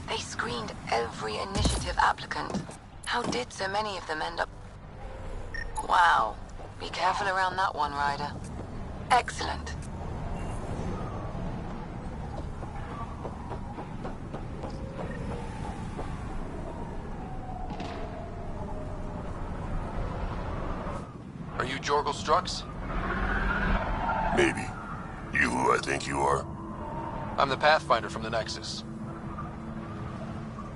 They screened every initiative applicant. How did so many of them end up... Wow. Be careful around that one, Ryder. Excellent. Are you Jorgel Strux? Maybe. You who I think you are? I'm the Pathfinder from the Nexus.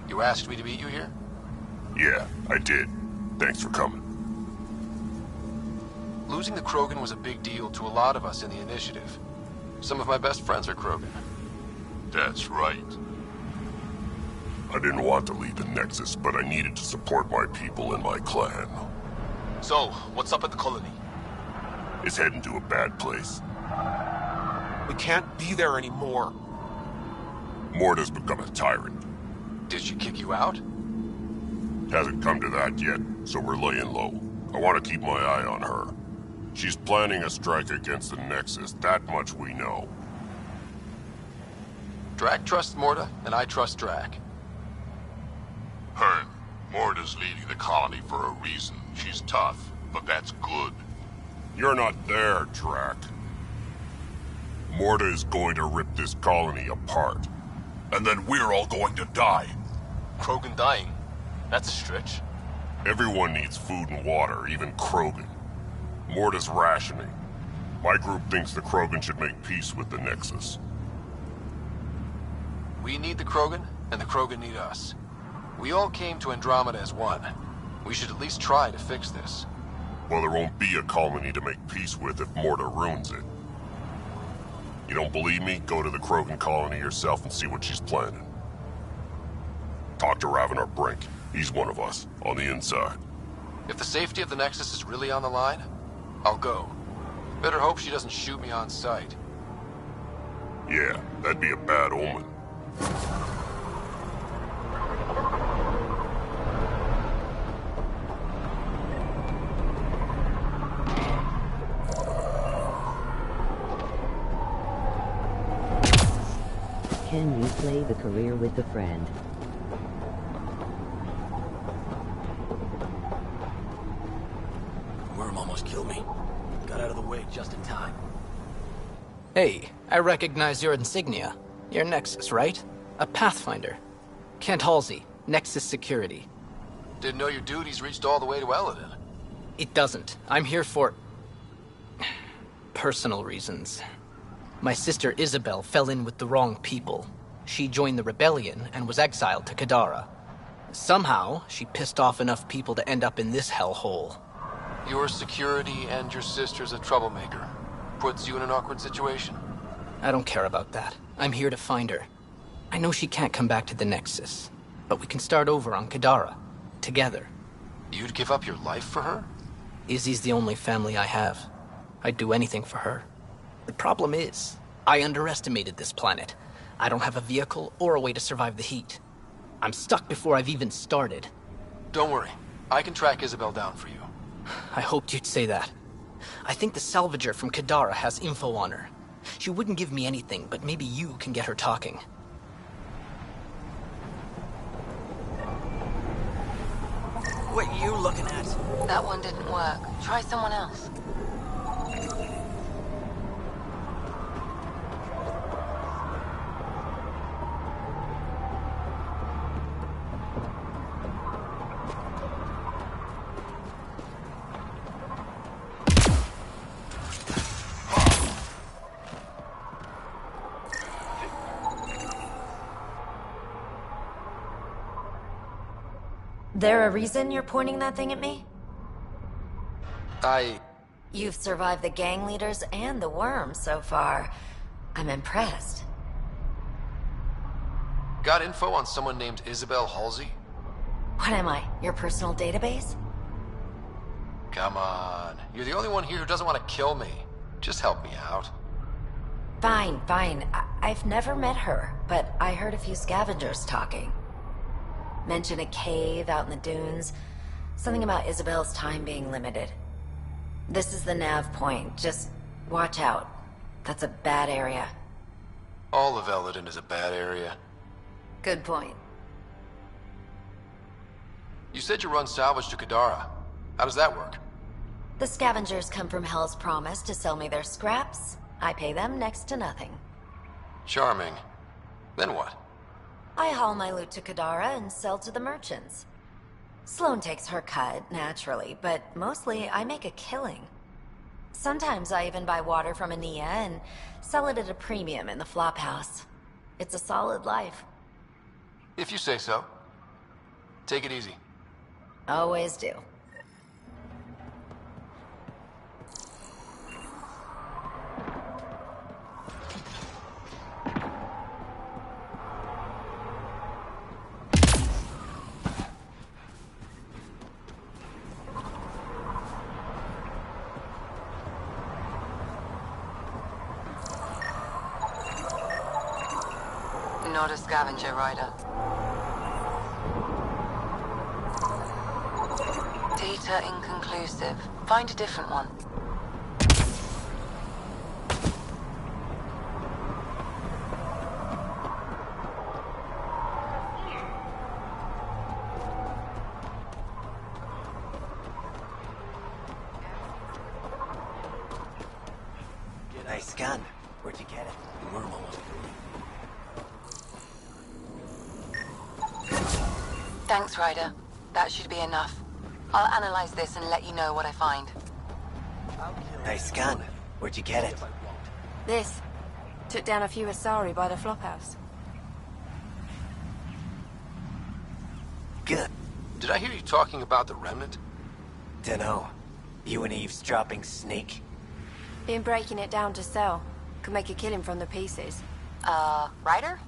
You asked me to meet you here? Yeah, I did. Thanks for coming. Losing the Krogan was a big deal to a lot of us in the Initiative. Some of my best friends are Krogan. That's right. I didn't want to leave the Nexus, but I needed to support my people and my clan. So, what's up at the colony? It's heading to a bad place. We can't be there anymore. Morta's become a tyrant. Did she kick you out? Hasn't come to that yet, so we're laying low. I want to keep my eye on her. She's planning a strike against the Nexus, that much we know. Drac trusts Morta, and I trust Drac. Hearn, Morta's leading the colony for a reason. She's tough, but that's good. You're not there, Drac. Morta is going to rip this colony apart. And then we're all going to die. Krogan dying? That's a stretch. Everyone needs food and water, even Krogan. Morta's rationing. My group thinks the Krogan should make peace with the Nexus. We need the Krogan, and the Krogan need us. We all came to Andromeda as one. We should at least try to fix this. Well, there won't be a colony to make peace with if Morta ruins it. You don't believe me? Go to the Krogan colony yourself and see what she's planning. Talk to Ravenar Brink. He's one of us, on the inside. If the safety of the Nexus is really on the line, I'll go. Better hope she doesn't shoot me on sight. Yeah, that'd be a bad omen. Can you play the career with a friend? Worm almost killed me. Got out of the way just in time. Hey, I recognize your insignia. You're Nexus, right? A Pathfinder. Kent Halsey, Nexus Security. Didn't know your duties reached all the way to Eladin. It doesn't. I'm here for... personal reasons. My sister Isabel fell in with the wrong people. She joined the rebellion and was exiled to Kadara. Somehow, she pissed off enough people to end up in this hellhole. Your security and your sister's a troublemaker. Puts you in an awkward situation. I don't care about that. I'm here to find her. I know she can't come back to the Nexus, but we can start over on Kadara. Together. You'd give up your life for her? Izzy's the only family I have. I'd do anything for her. The problem is, I underestimated this planet. I don't have a vehicle or a way to survive the heat. I'm stuck before I've even started. Don't worry. I can track Isabel down for you. I hoped you'd say that. I think the salvager from Kadara has info on her. She wouldn't give me anything, but maybe you can get her talking. What are you looking at? That one didn't work. Try someone else. There a reason you're pointing that thing at me? I... You've survived the gang leaders and the worm so far. I'm impressed. Got info on someone named Isabel Halsey? What am I, your personal database? Come on. You're the only one here who doesn't want to kill me. Just help me out. Fine, fine. I've never met her, but I heard a few scavengers talking. Mention a cave out in the dunes. Something about Isabel's time being limited. This is the nav point. Just watch out. That's a bad area. All of Eldon is a bad area. Good point. You said you run salvage to Kadara. How does that work? The scavengers come from Hell's Promise to sell me their scraps. I pay them next to nothing. Charming. Then what? I haul my loot to Kadara and sell to the merchants. Sloane takes her cut, naturally, but mostly I make a killing. Sometimes I even buy water from Ania and sell it at a premium in the flophouse. It's a solid life. If you say so. Take it easy. Always do. Not a scavenger rider. Data inconclusive. Find a different one. Nice gun. Where'd you get it? Normal. Thanks, Ryder. That should be enough. I'll analyze this and let you know what I find. Nice gun. Where'd you get it? This. Took down a few Asari by the flophouse. Good. Did I hear you talking about the Remnant? Dunno. You an eavesdropping snake? Been breaking it down to sell. Could make a killing from the pieces. Ryder?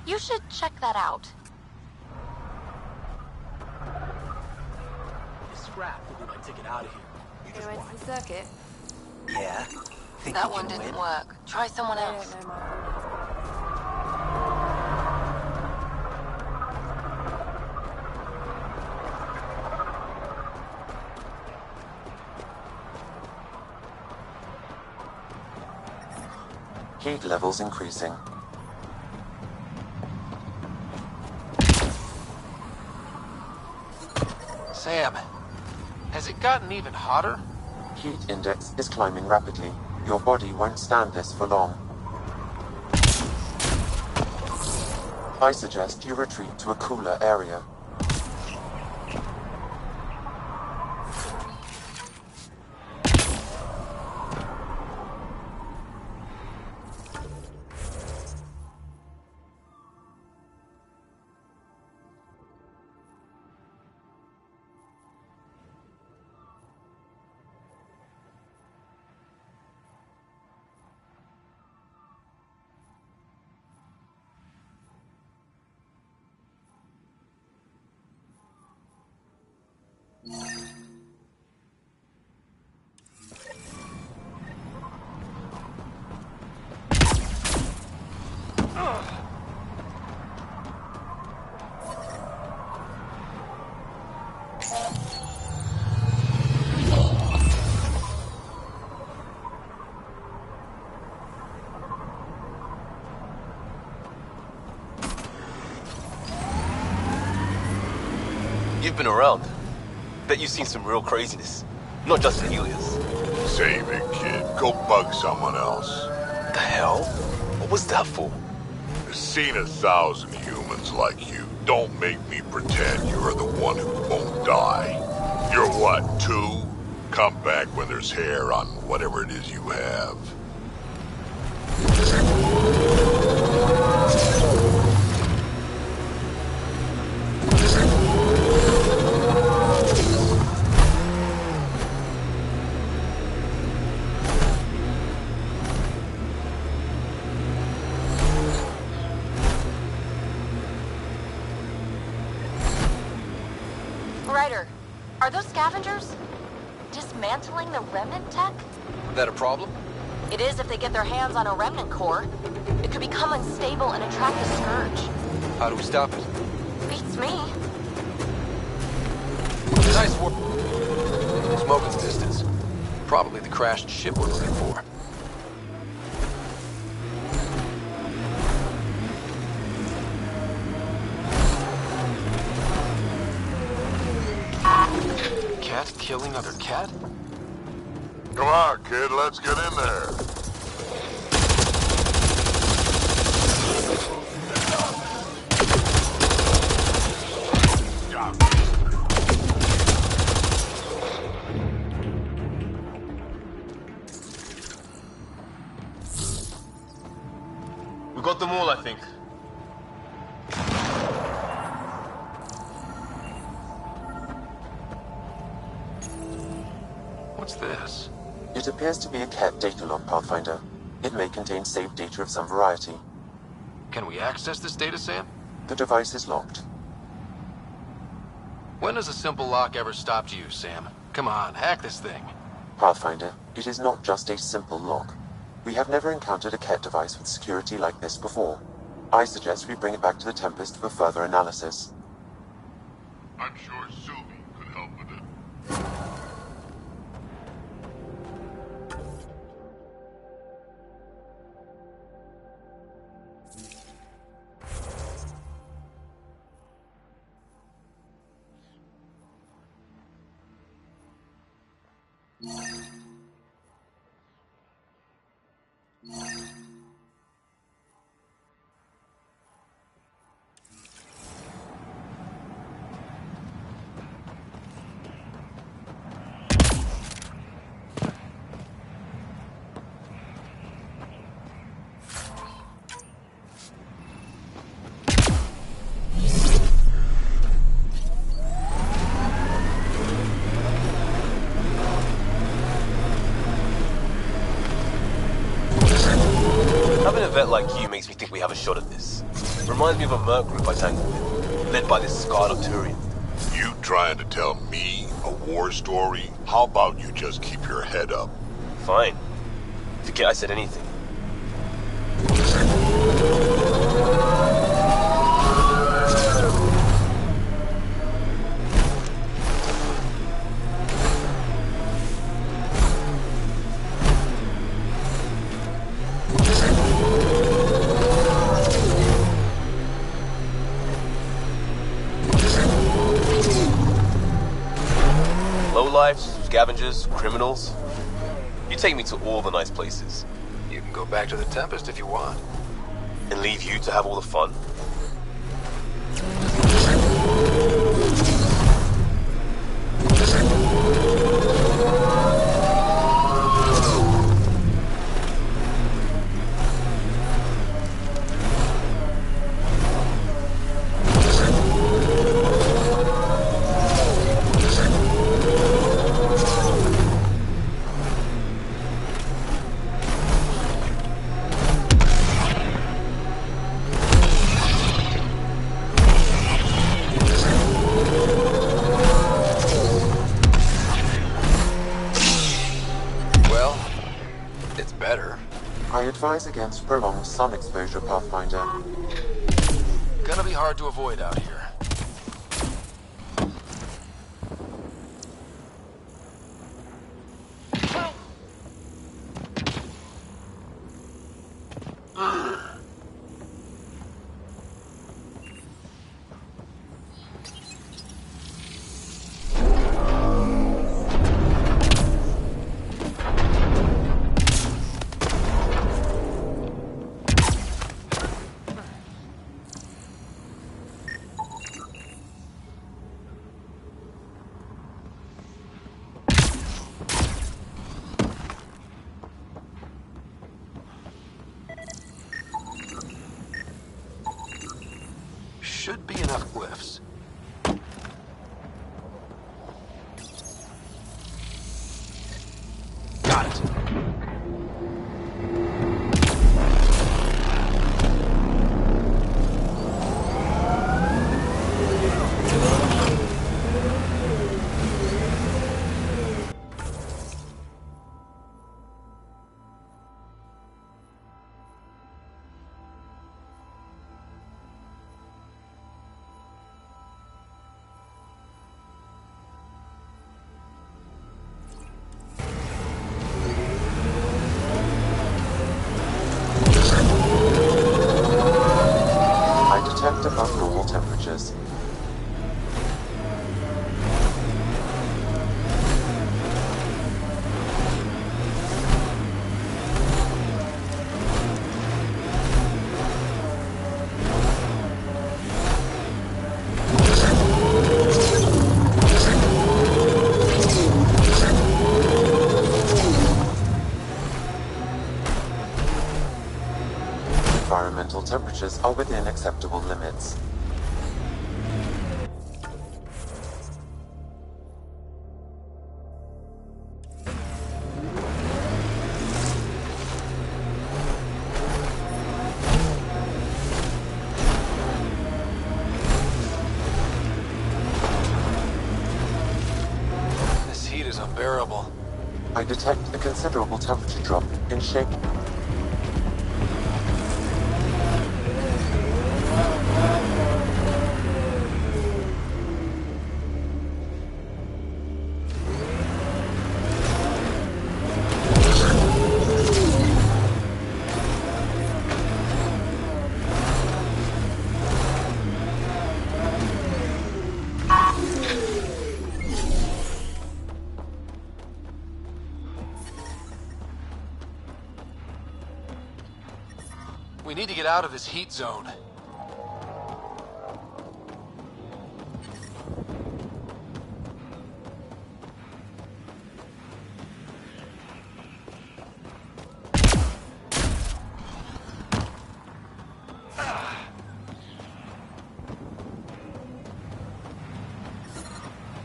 You should check that out. Scrap will be my ticket out of here. You just went to the circuit? Yeah. Think That you one can didn't win? work. Try someone They else. don't know my Heat levels increasing. Sam, has it gotten even hotter? Heat index is climbing rapidly. Your body won't stand this for long. I suggest you retreat to a cooler area. You've been around. Bet you've seen some real craziness. Not just in Helios. Save it, kid. Go bug someone else. The hell? What was that for? I've seen 1,000 humans like you. Don't make me pretend you're the one who won't die. You're what, 2? Come back when there's hair on whatever it is you have. Ryder, are those scavengers dismantling the remnant tech? That a problem? It is if they get their hands on a remnant core. It could become unstable and attract a scourge. How do we stop it? Beats me. Nice work. Smoke in the distance. Probably the crashed ship we're looking for. Cat killing other cat? Come on, kid, let's get in there. We got them all, I think. What's this? It appears to be a cat data log, Pathfinder. It may contain saved data of some variety. Can we access this data, Sam? The device is locked. When has a simple lock ever stopped you, Sam? Come on, hack this thing. Pathfinder, it is not just a simple lock. We have never encountered a cat device with security like this before. I suggest we bring it back to the Tempest for further analysis. I'm sure Sylvie could help with it. Having a vet like you makes me think we have a shot at this. Reminds me of a merc group I tangled with, led by this scarred Arturian. You trying to tell me a war story? How about you just keep your head up? Fine. Forget I said anything. Lowlifes, scavengers, criminals. You take me to all the nice places. You can go back to the Tempest if you want. And leave you to have all the fun? I advise against prolonged sun exposure, Pathfinder. Gonna be hard to avoid out here. should be enough glyphs. Got it. Detect above normal temperatures. Environmental temperatures are within acceptable limits. This heat is unbearable. I detect a considerable temperature drop in shape. We need to get out of this heat zone.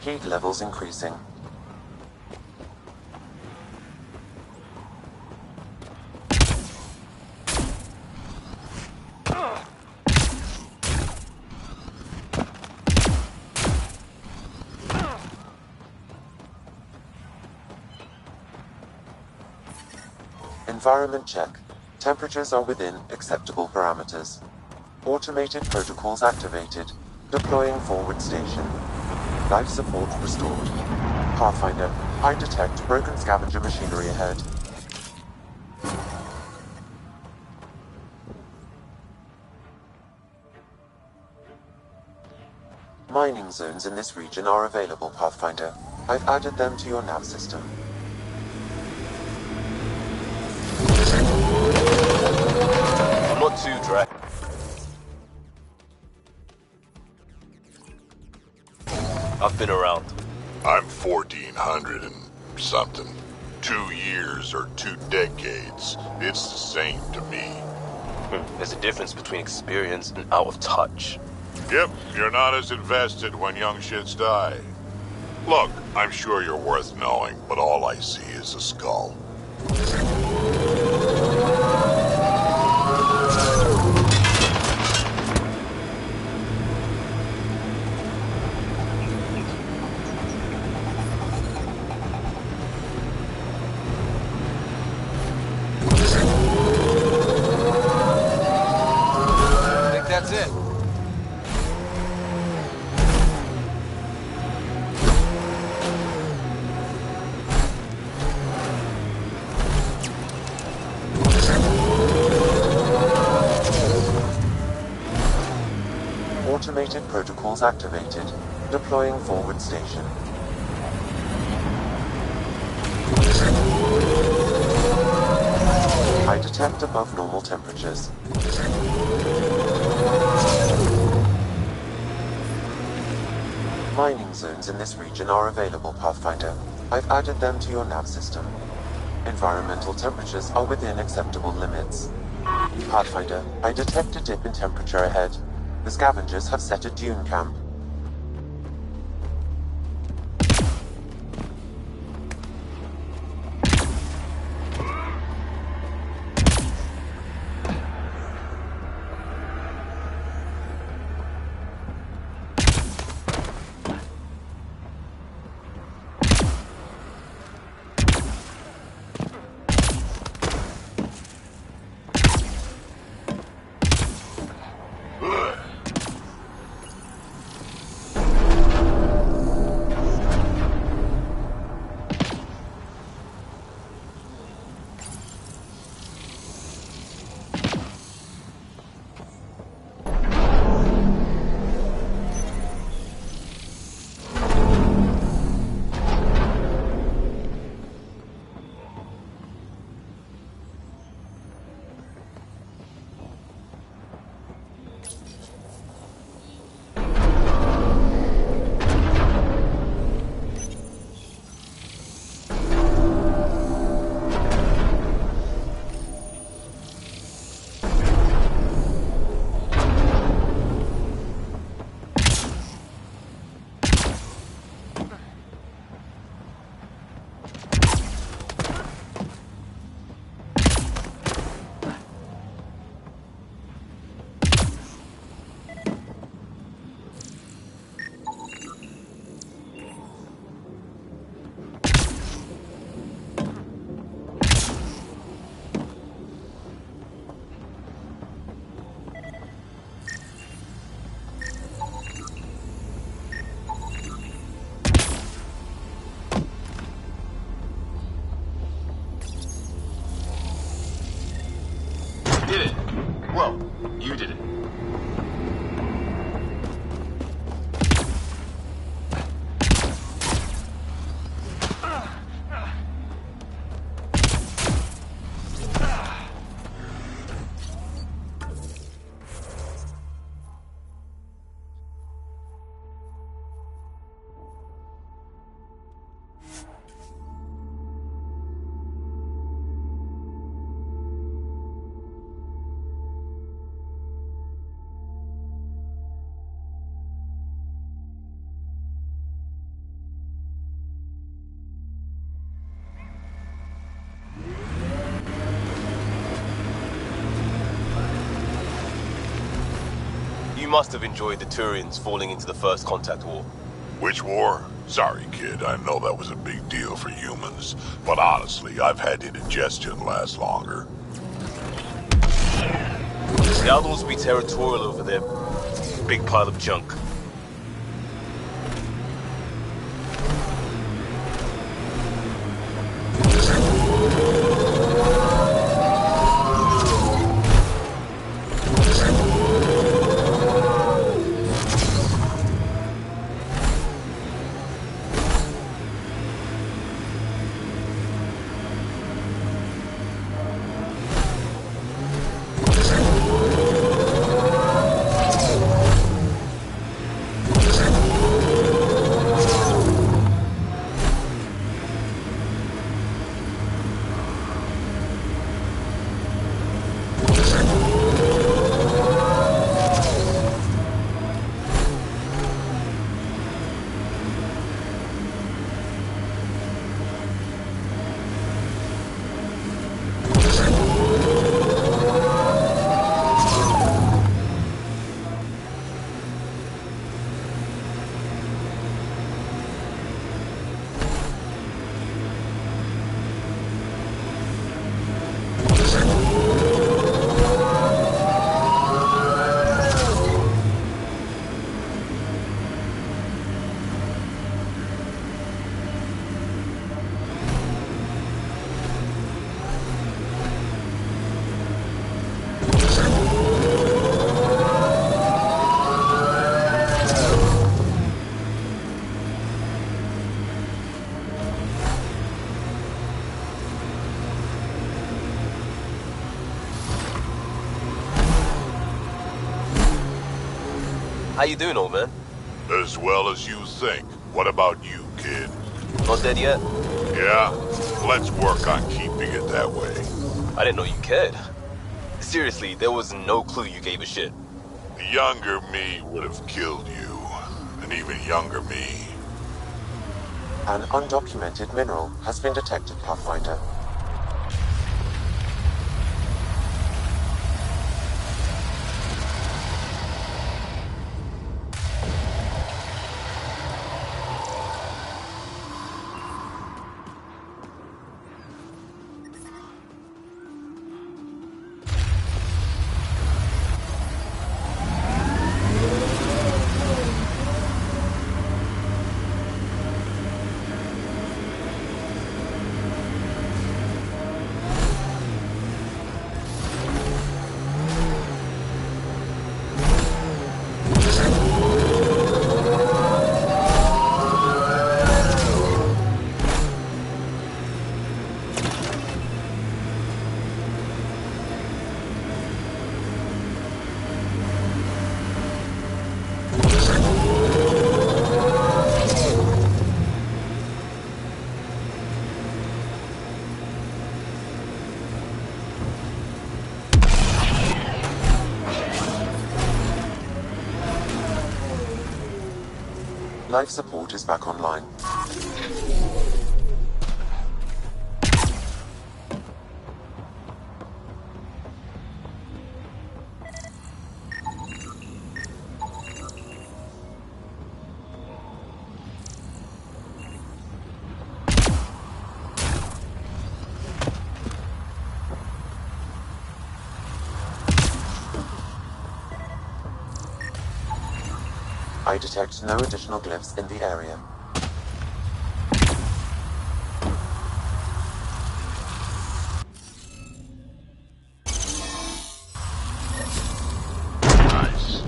Heat levels increasing. Environment check. Temperatures are within acceptable parameters. Automated protocols activated. Deploying forward station. Life support restored. Pathfinder, I detect broken scavenger machinery ahead. Mining zones in this region are available, Pathfinder. I've added them to your nav system. I'm not too dry. I've been around. I'm 1400 and something. 2 years or 2 decades. It's the same to me. There's a difference between experience and out of touch. Yep, you're not as invested when young shits die. Look, I'm sure you're worth knowing, but all I see is a skull. I think that's it. Automated protocols activated. Deploying forward station. I detect above normal temperatures. Mining zones in this region are available, Pathfinder. I've added them to your nav system. Environmental temperatures are within acceptable limits. Pathfinder, I detect a dip in temperature ahead. The scavengers have set a dune camp. Did it. Well, you did it. You must have enjoyed the Turians falling into the First Contact War. Which war? Sorry, kid, I know that was a big deal for humans, but honestly, I've had indigestion last longer. The Outlaws will be territorial over there. Big pile of junk. How you doing, old man? As well as you think. What about you, kid? Not dead yet? Yeah? Let's work on keeping it that way. I didn't know you cared. Seriously, there was no clue you gave a shit. Younger me would have killed you. And even younger me. An undocumented mineral has been detected, Pathfinder. Life support is back online. I detect no additional glyphs in the area. Nice.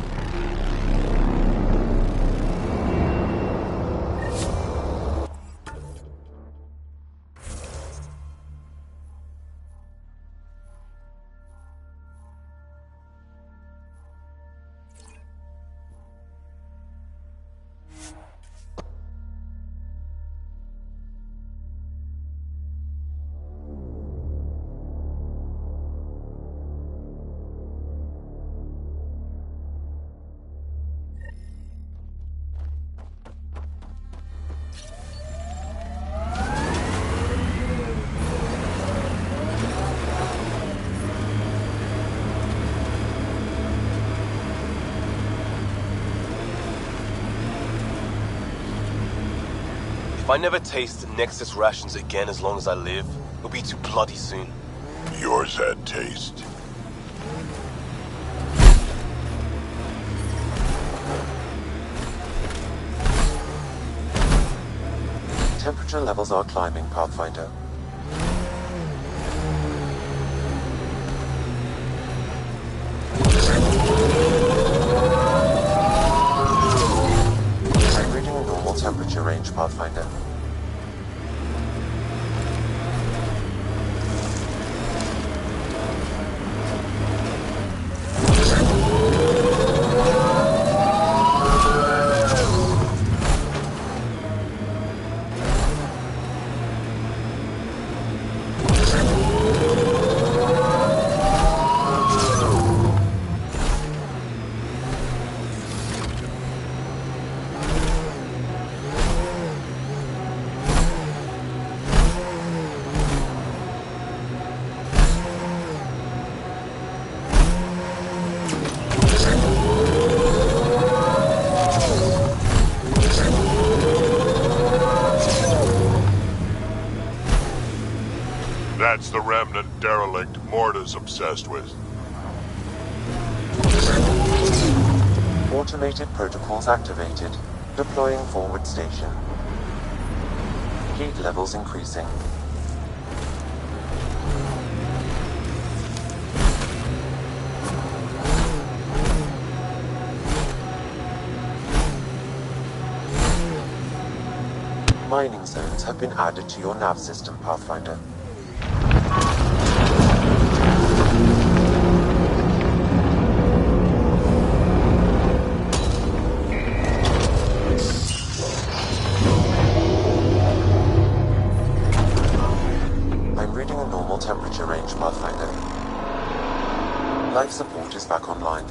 If I never taste Nexus rations again as long as I live, it'll be too bloody soon. Yours had taste. Temperature levels are climbing, Pathfinder. I'm reading a normal temperature range, Pathfinder. That's the remnant derelict Morta's obsessed with. Automated protocols activated. Deploying forward station. Heat levels increasing. Mining zones have been added to your nav system, Pathfinder. I'm reading a normal temperature range, Pathfinder. Life support is back online.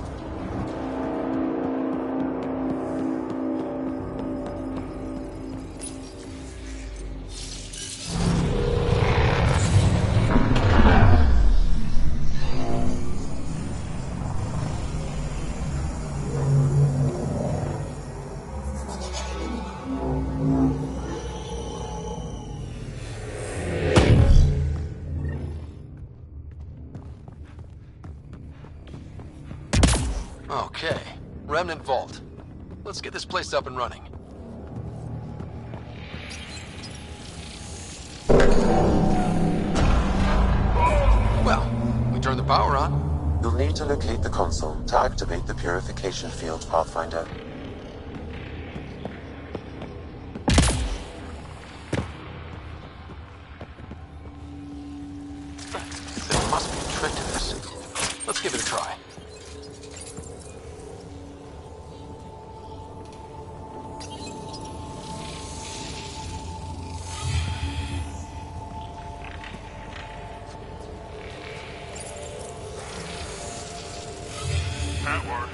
Okay. Remnant Vault. Let's get this place up and running. Well, we turn the power on. You'll need to locate the console to activate the purification field, Pathfinder. There must be a trick to this. Let's give it a try. That works.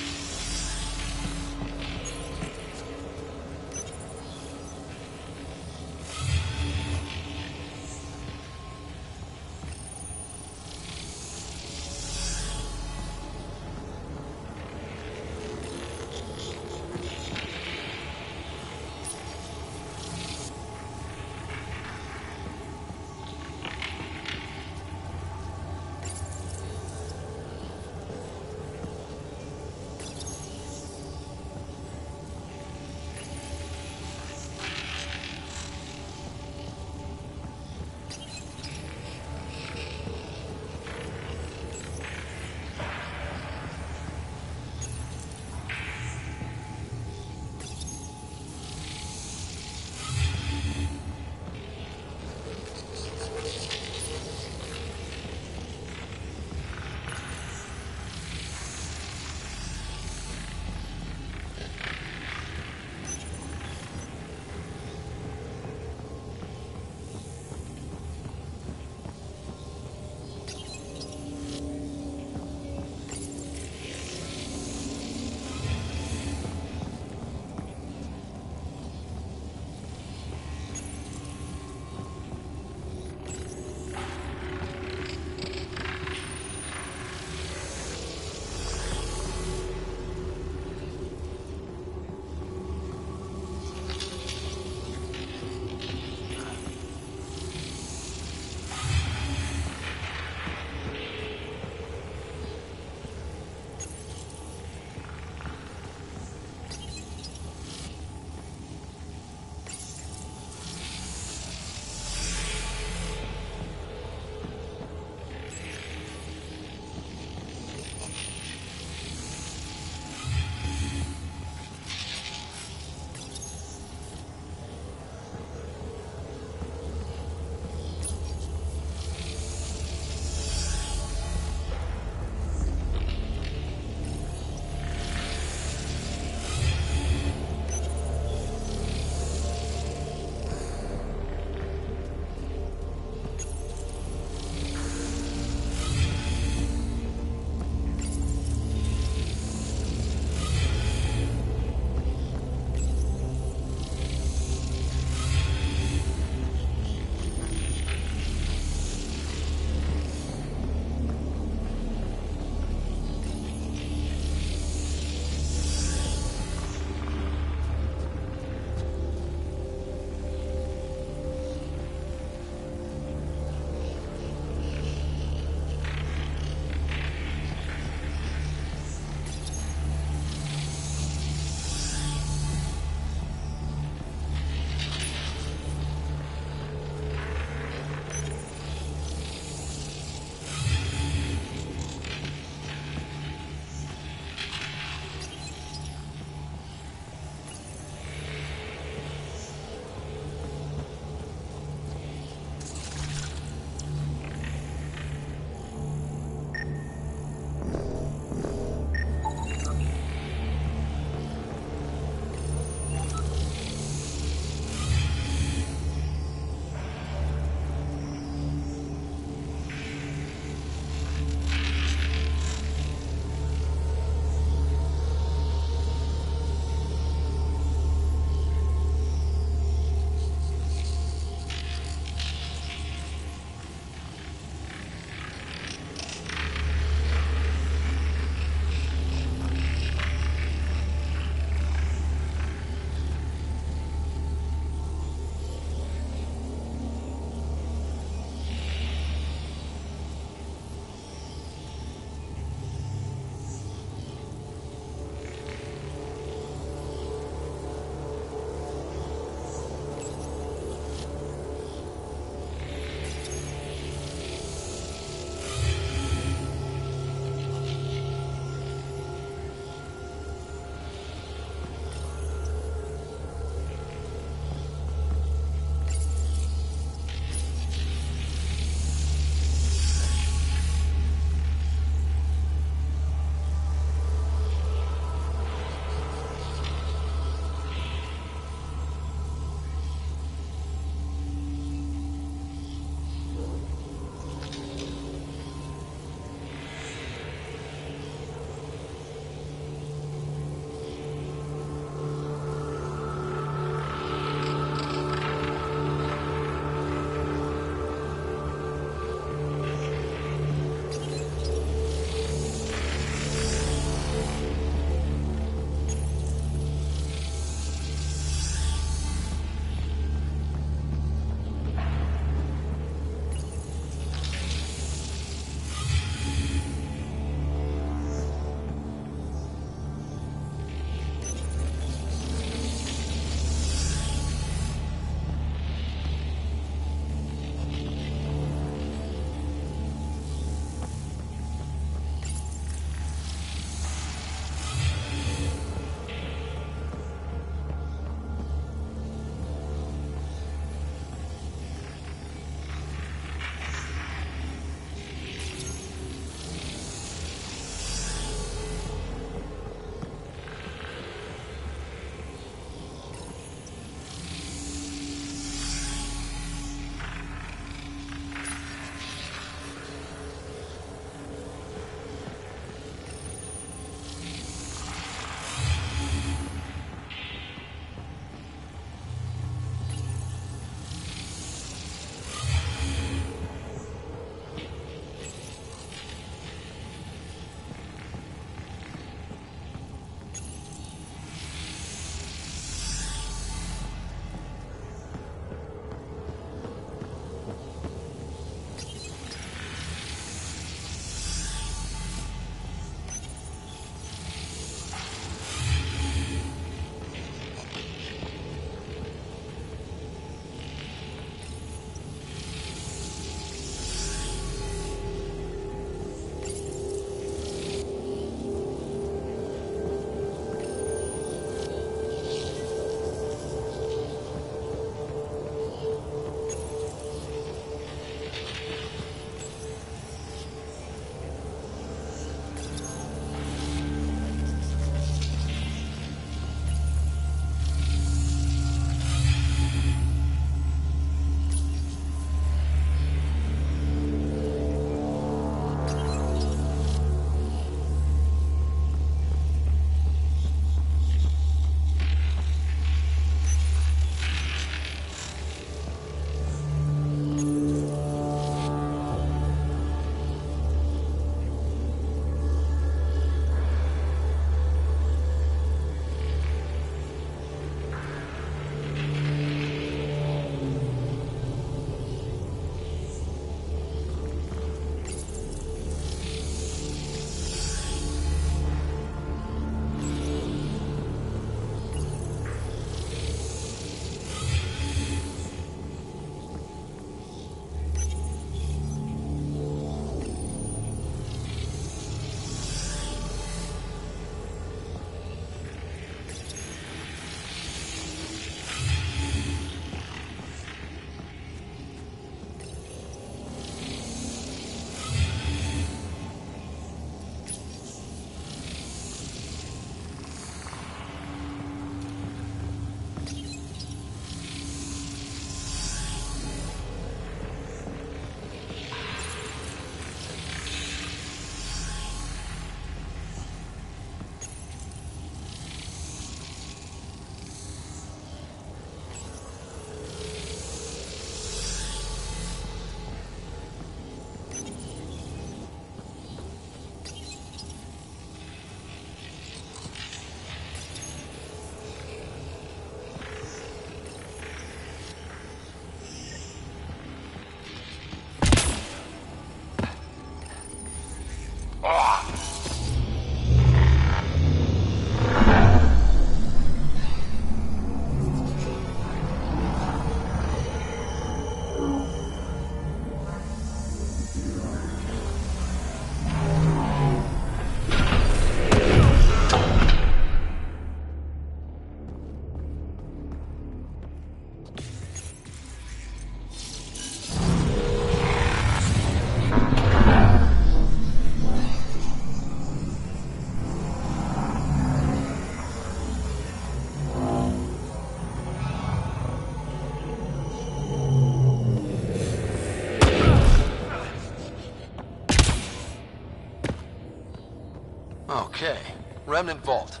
Okay, Remnant Vault.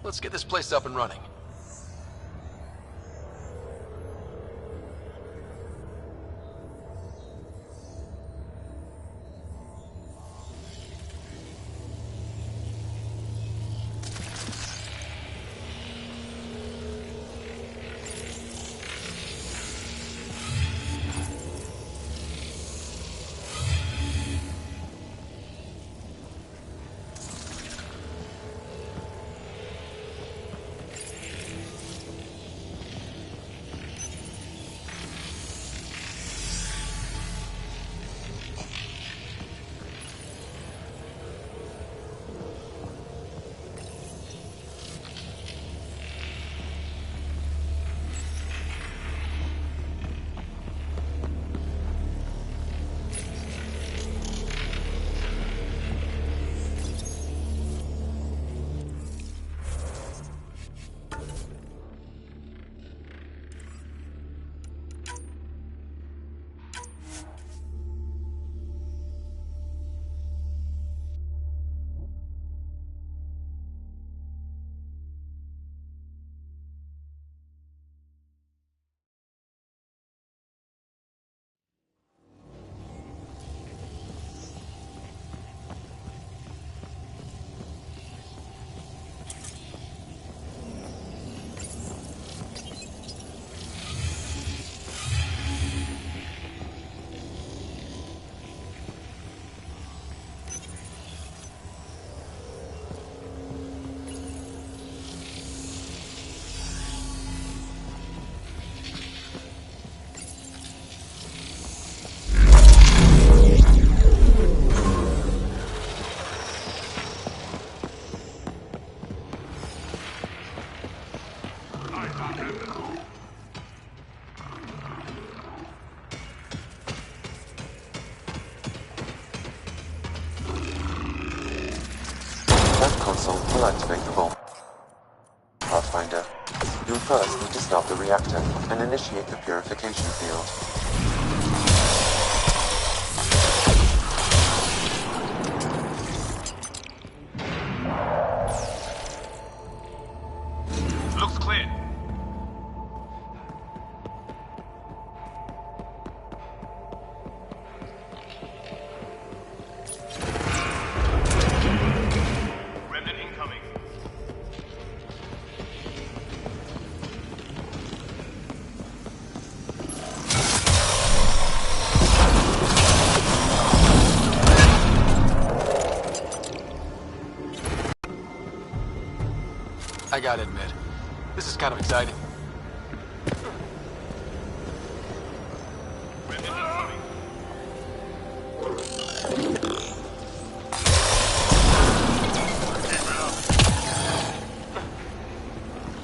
Let's get this place up and running. That console will activate the vault. Pathfinder, you'll first need to start the reactor and initiate the purification field. Looks clear. Remnant incoming. I gotta admit, this is kind of exciting.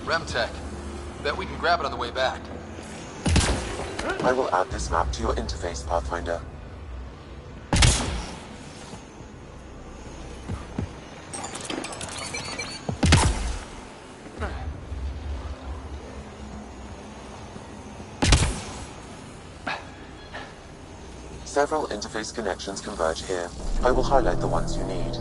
Remtech. Bet we can grab it on the way back. I will add this map to your interface, Pathfinder. Several interface connections converge here. I will highlight the ones you need.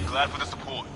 Glad for the support.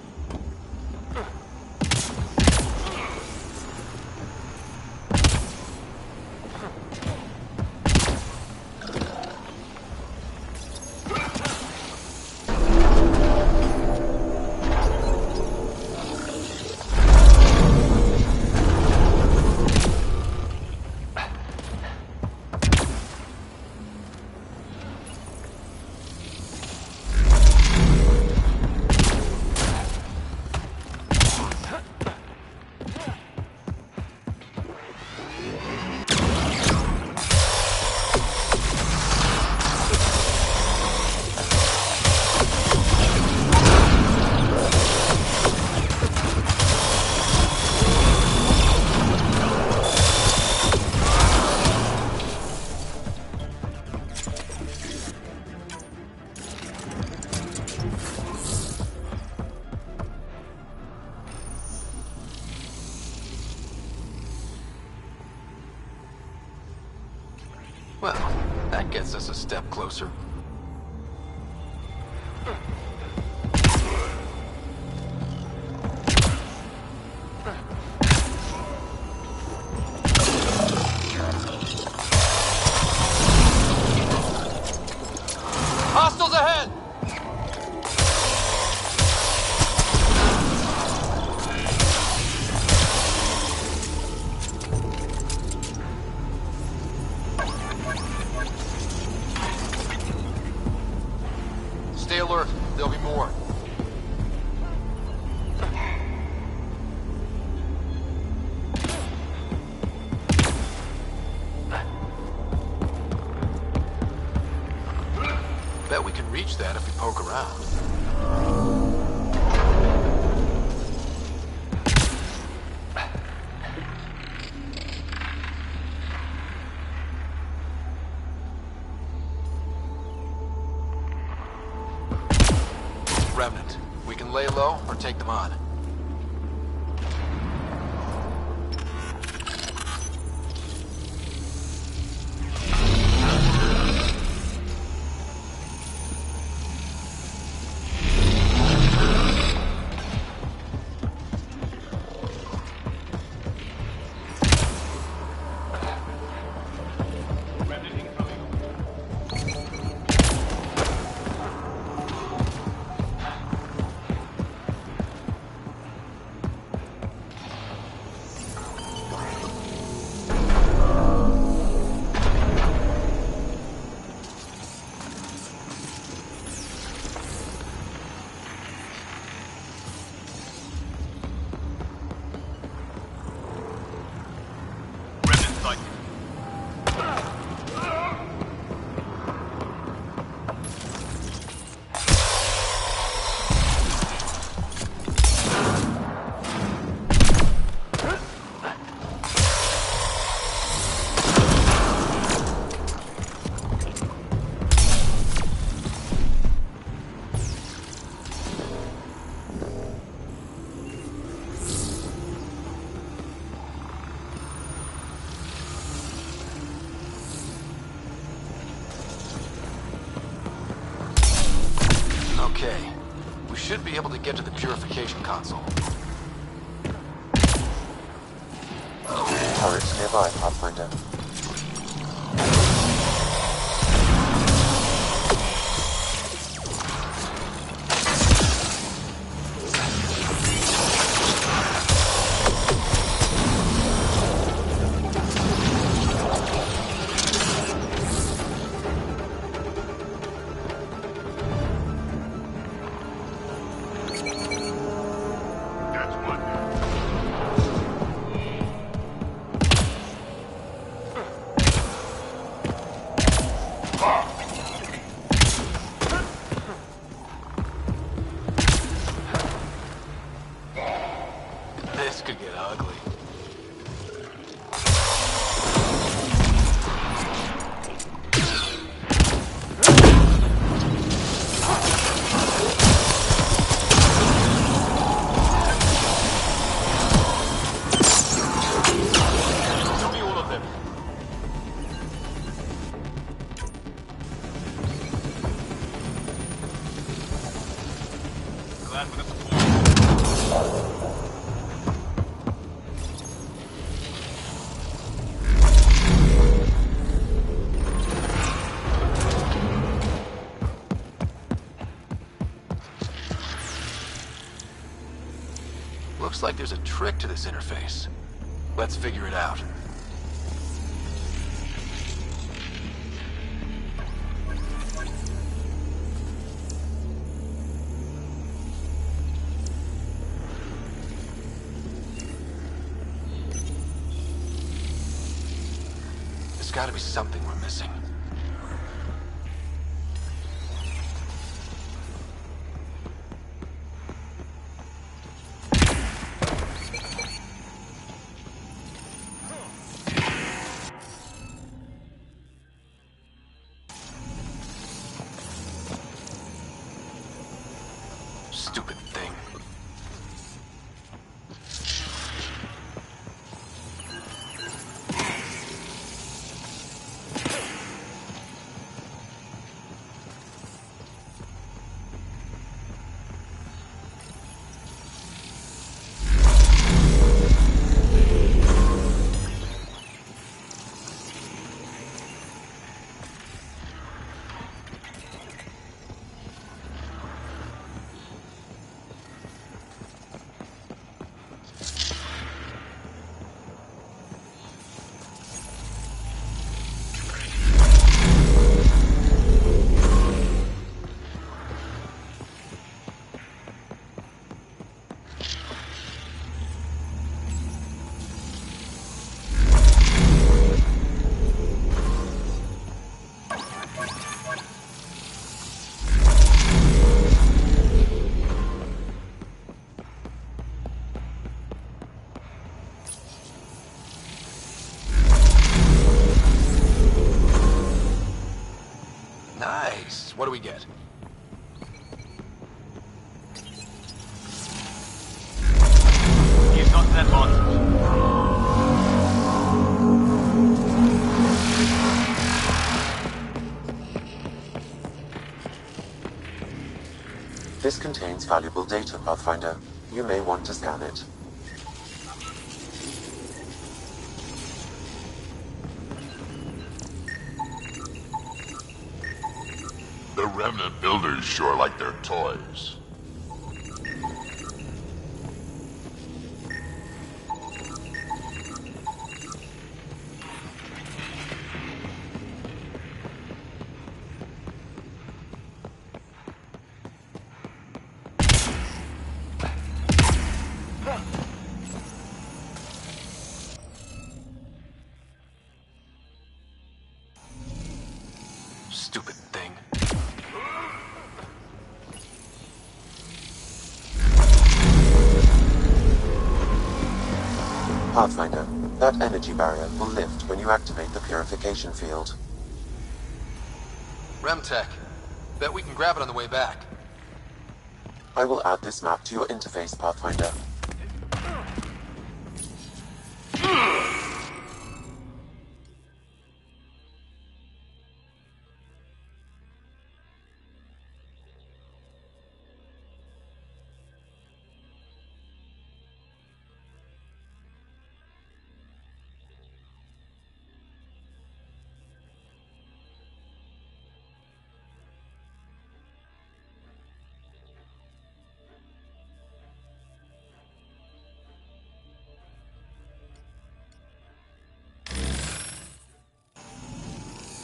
Well, that gets us a step closer. Hostiles ahead! Stay alert. There'll be more. Bet we can reach that if we poke around. Remnant. We can lay low or take them on. Okay. We should be able to get to the purification console. Turrets nearby, Pathfinder. This could get ugly. Show me all of them. Glad for the support. Looks like there's a trick to this interface. Let's figure it out. There's gotta be something we're missing. Stupid thing. this. What do we get? You've got them on. This contains valuable data, Pathfinder. You may want to scan it. The Remnant builders sure like their toys. Stupid thing. Pathfinder, that energy barrier will lift when you activate the purification field. Remtech. Bet we can grab it on the way back. I will add this map to your interface, Pathfinder.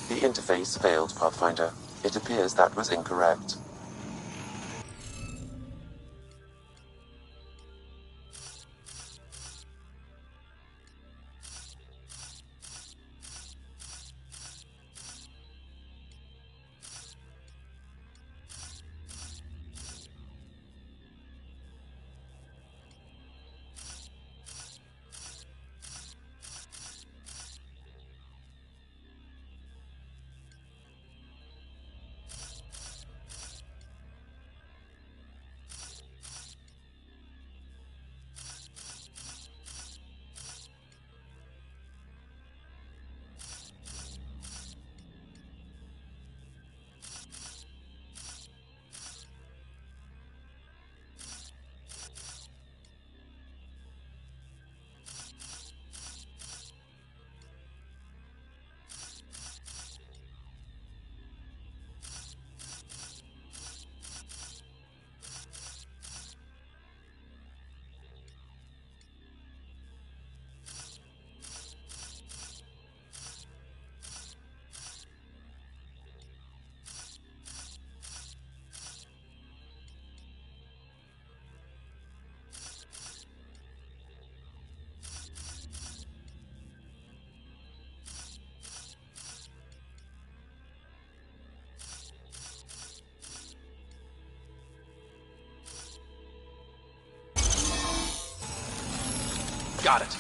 The interface failed, Pathfinder. It appears that was incorrect. Got it.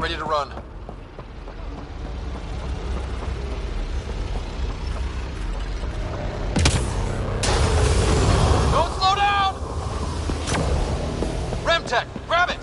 Ready to run. Don't slow down! Remtech, grab it!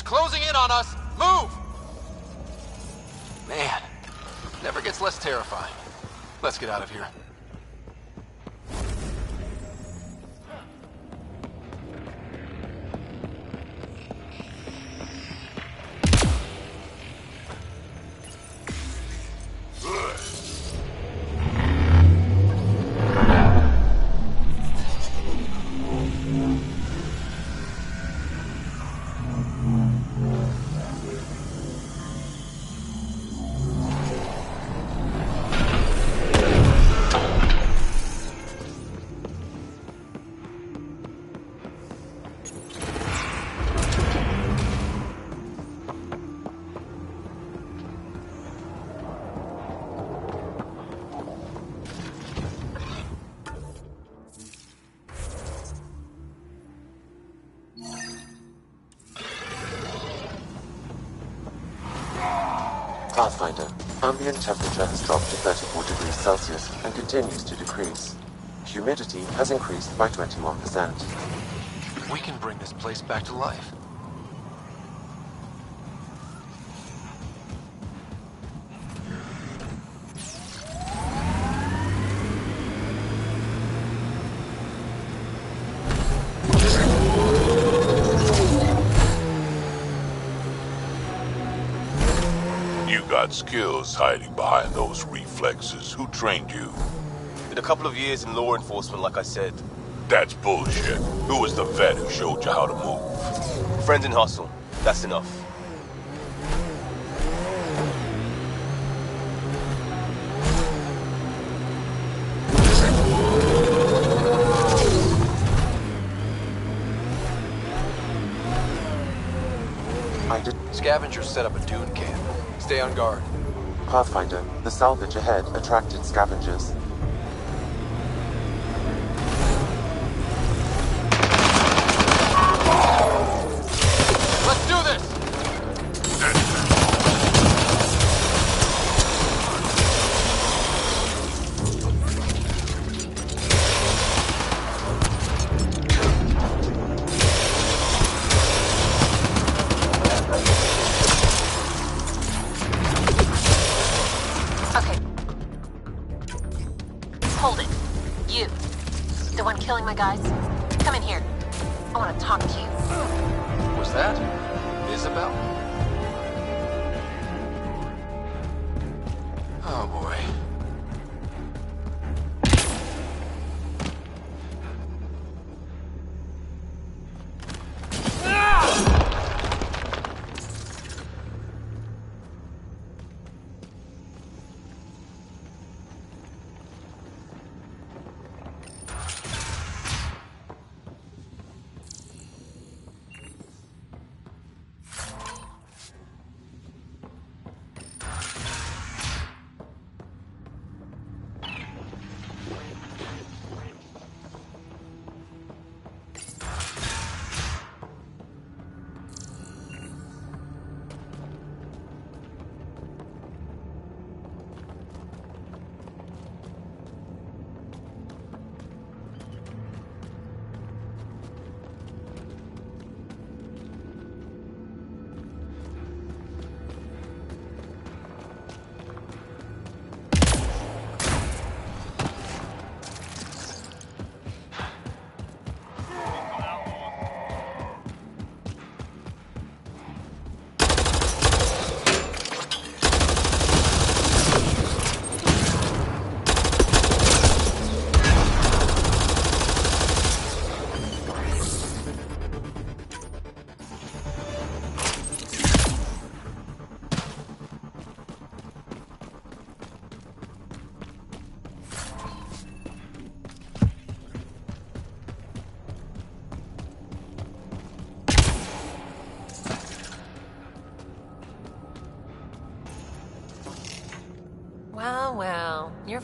Closing in on us! Move! Man, never gets less terrifying. Let's get out of here. Pathfinder, ambient temperature has dropped to 34 degrees Celsius and continues to decrease. Humidity has increased by 21%. We can bring this place back to life. Skills hiding behind those reflexes. Who trained you? Did a couple of years in law enforcement, like I said. That's bullshit. Who was the vet who showed you how to move? Friend in hustle. That's enough. Scavengers set up a dune camp. Stay on guard. Pathfinder, the salvage ahead attracted scavengers. Let's do this! Killing my guys. Come in here. I want to talk to you. Was that Isabel? Oh boy.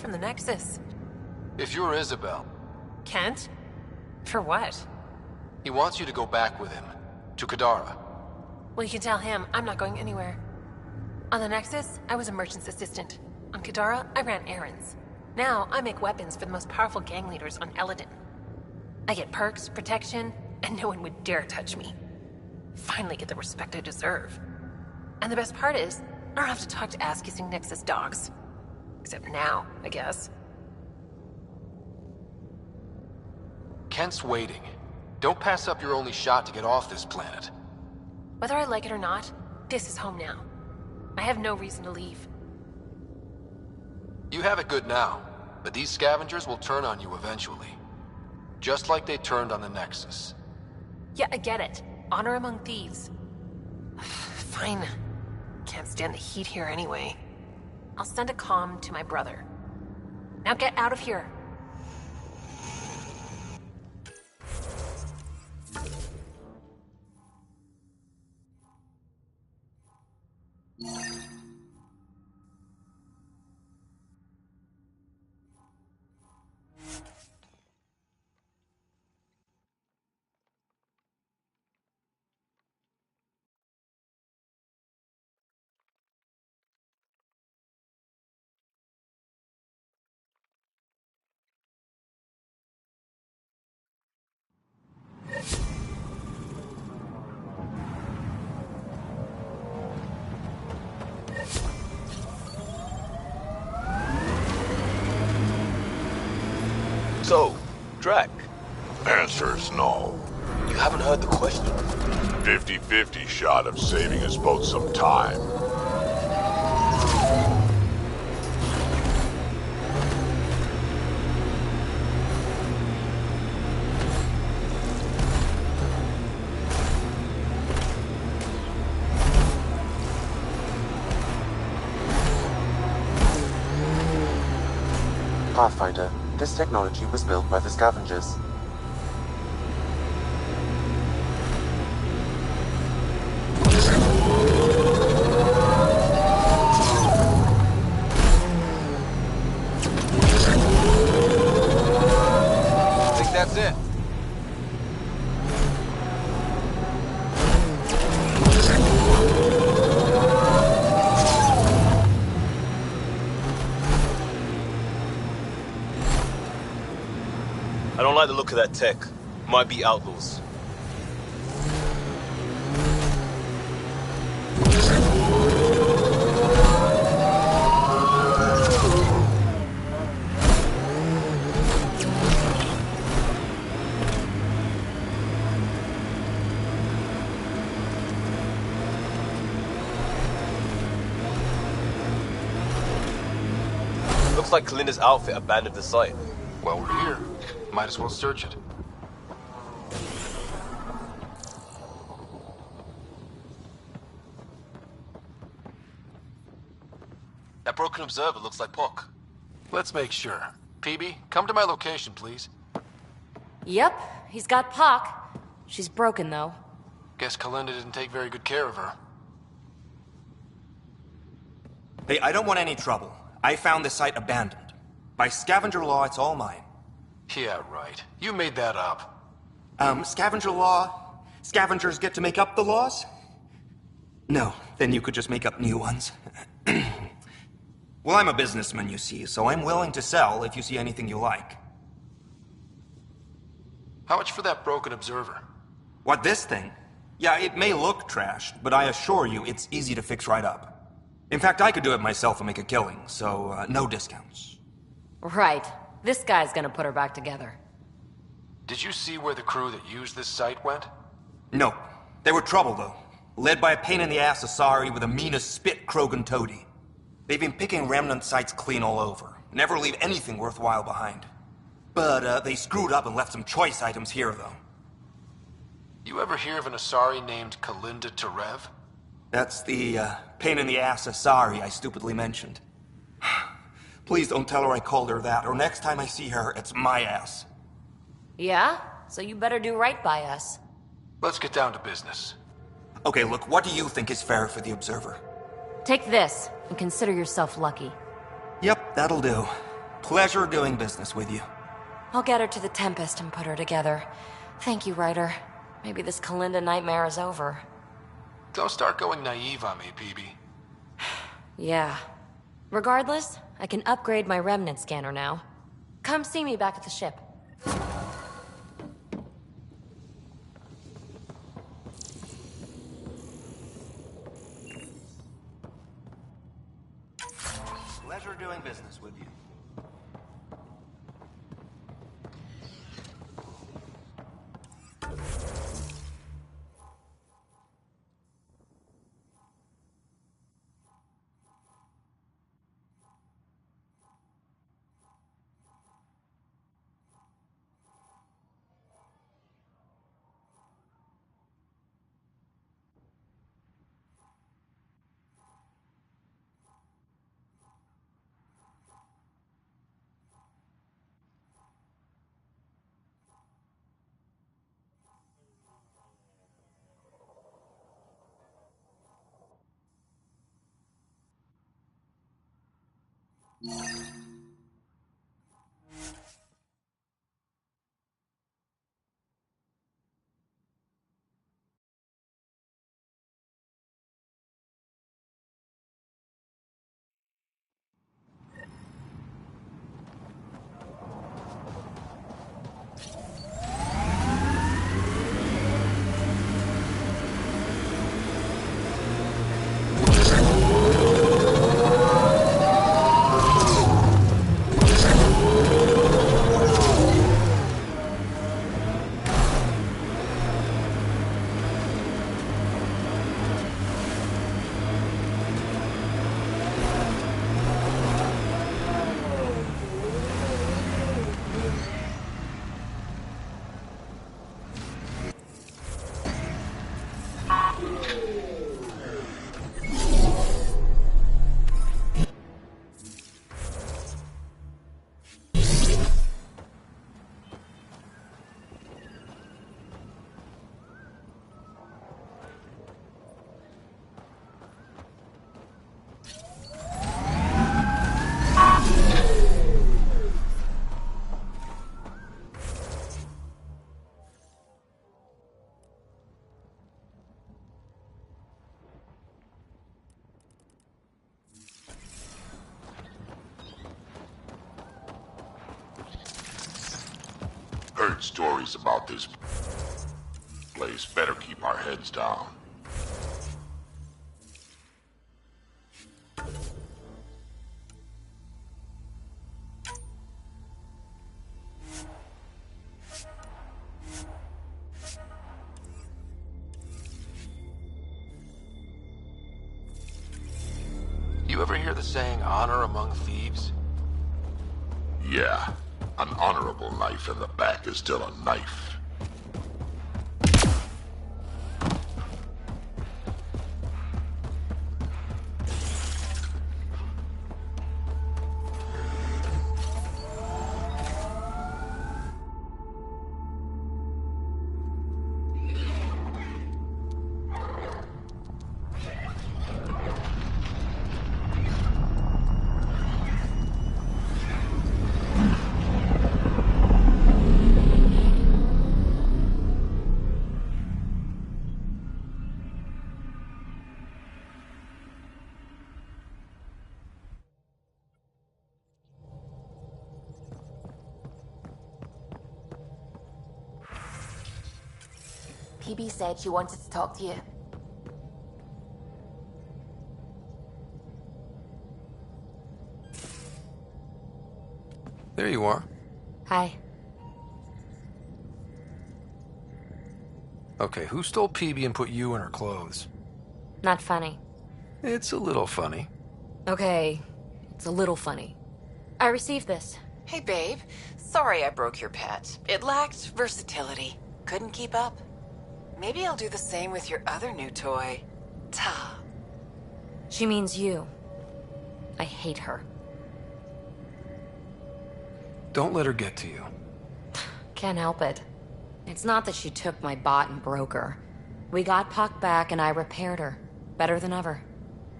from the Nexus. If you're Isabel, Kent? For what? he wants you to go back with him. To Kadara. Well, you can tell him I'm not going anywhere. On the Nexus, I was a merchant's assistant. On Kadara, I ran errands. Now, I make weapons for the most powerful gang leaders on Eladin. I get perks, protection, and no one would dare touch me. Finally get the respect I deserve. And the best part is, I don't have to talk to ass-kissing Nexus dogs. Except now, I guess. Kent's waiting. Don't pass up your only shot to get off this planet. Whether I like it or not, this is home now. I have no reason to leave. You have it good now, but these scavengers will turn on you eventually. Just like they turned on the Nexus. Yeah, I get it. Honor among thieves. Fine. Can't stand the heat here anyway. I'll send a comm to my brother. Now get out of here. So, Drac. Answer's no. You haven't heard the question. 50-50 shot of saving us both some time. Pathfinder, this technology was built by the scavengers. I think that's it. I don't like the look of that tech. Might be outlaws. Looks like Kalinda's outfit abandoned the site. Well, we're here. Might as well search it. That broken observer looks like Puck. Let's make sure. PB, come to my location, please. Yep, he's got Pock. She's broken, though. Guess Kalinda didn't take very good care of her. Hey, I don't want any trouble. I found the site abandoned. By scavenger law, it's all mine. Yeah, right. You made that up. Scavenger law? Scavengers get to make up the laws? No, then you could just make up new ones. Well, I'm a businessman, you see, so I'm willing to sell if you see anything you like. How much for that broken observer? What, this thing? Yeah, it may look trashed, but I assure you it's easy to fix right up. In fact, I could do it myself and make a killing, so no discounts. Right. This guy's gonna put her back together. Did you see where the crew that used this site went? No. They were trouble, though. Led by a pain-in-the-ass Asari with the meanest spit Krogan toady. They've been picking remnant sites clean all over. Never leave anything worthwhile behind. But, they screwed up and left some choice items here, though. You ever hear of an Asari named Kalinda Terev? That's the, pain-in-the-ass Asari I stupidly mentioned. Please don't tell her I called her that, or next time I see her, it's my ass. Yeah? So you better do right by us. Let's get down to business. Okay, look, what do you think is fair for the Observer? Take this, and consider yourself lucky. Yep, that'll do. Pleasure doing business with you. I'll get her to the Tempest and put her together. Thank you, Ryder. Maybe this Kalinda nightmare is over. Don't start going naive on me, PB. Yeah. Regardless, I can upgrade my Remnant scanner now. Come see me back at the ship. Pleasure doing business with you. Heard stories about this place. Better keep our heads down. You ever hear the saying, honor among thieves? Yeah, an honorable knife in the back is still a knife. PB said she wanted to talk to you. There you are. Hi. Okay, who stole PB and put you in her clothes? Not funny. It's a little funny. Okay, it's a little funny. I received this. Hey, babe. Sorry I broke your pet. It lacked versatility. Couldn't keep up. Maybe I'll do the same with your other new toy. Ta. She means you. I hate her. Don't let her get to you. Can't help it. It's not that she took my bot and broke her. We got Puck back and I repaired her. Better than ever.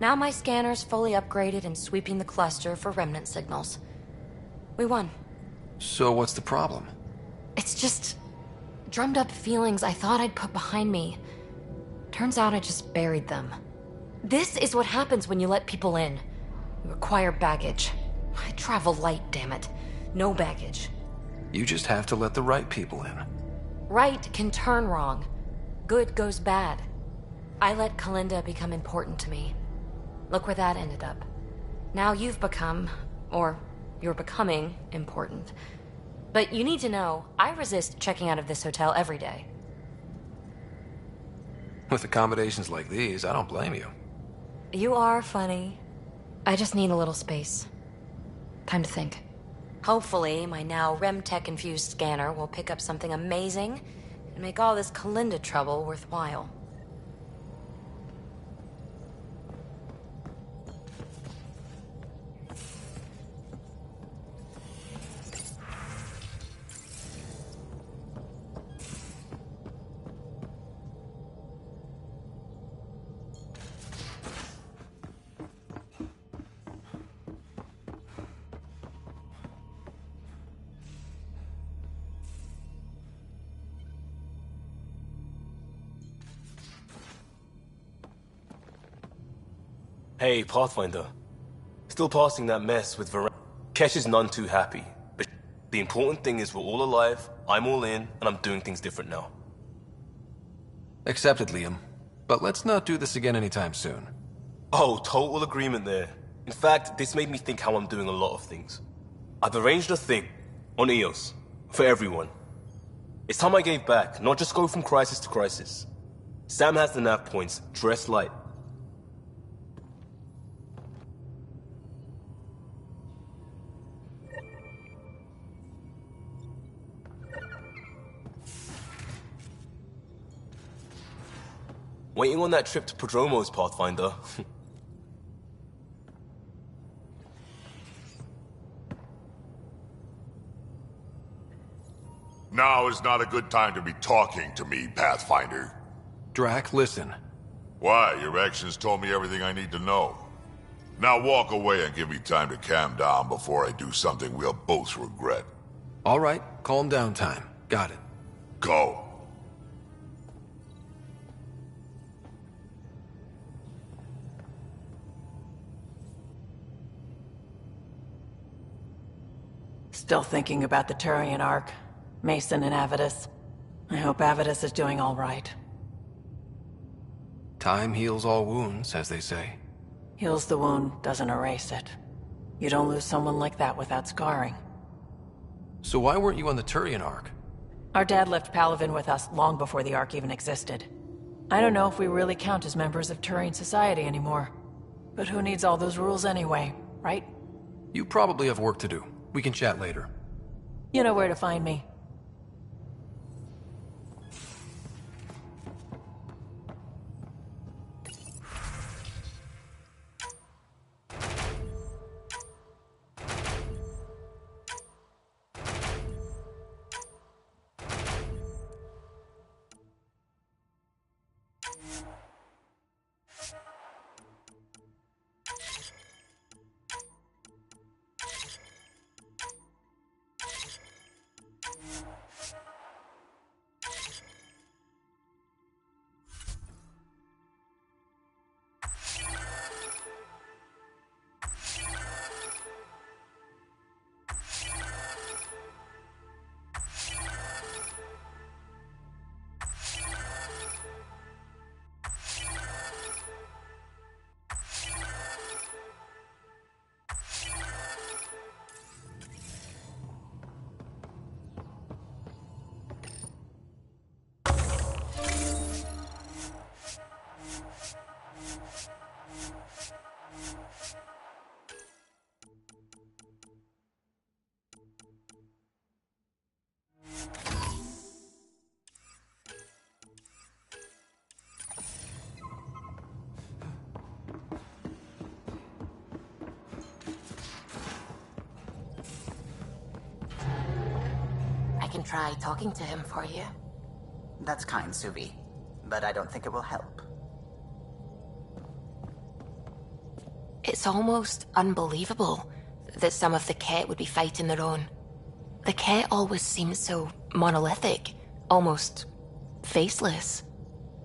Now my scanner's fully upgraded and sweeping the cluster for remnant signals. We won. So what's the problem? It's just drummed up feelings I thought I'd put behind me. Turns out I just buried them. This is what happens when you let people in. You acquire baggage. I travel light, damn it. No baggage. You just have to let the right people in. Right can turn wrong. Good goes bad. I let Kalinda become important to me. Look where that ended up. Now you've become, or you're becoming, important. But you need to know, I resist checking out of this hotel every day. With accommodations like these, I don't blame you. You are funny. I just need a little space. Time to think. Hopefully, my now RemTech-infused scanner will pick up something amazing and make all this Kalinda trouble worthwhile. Hey, Pathfinder. Still passing that mess with Varan. Kesh is none too happy, but the important thing is we're all alive, I'm all in, and I'm doing things different now. Accepted, Liam. But let's not do this again anytime soon. Oh, total agreement there. In fact, this made me think how I'm doing a lot of things. I've arranged a thing, on EOS, for everyone. It's time I gave back, not just go from crisis to crisis. Sam has the nav points, dress light. Waiting on that trip to Prodromos, Pathfinder. Now is not a good time to be talking to me, Pathfinder. Drac, listen. Why? Your actions told me everything I need to know. Now walk away and give me time to calm down before I do something we'll both regret. All right, calm down time. Got it. Go. Still thinking about the Turian Ark, Mason and Avidus. I hope Avidus is doing all right. Time heals all wounds, as they say. Heals the wound, doesn't erase it. You don't lose someone like that without scarring. So why weren't you on the Turian Ark? Our dad left Palaven with us long before the Ark even existed. I don't know if we really count as members of Turian society anymore. But who needs all those rules anyway, right? You probably have work to do. We can chat later. You know where to find me. I can try talking to him for you. That's kind, Suvi. But I don't think it will help. It's almost unbelievable. that some of the Ket would be fighting their own. The Ket always seemed so monolithic, almost faceless.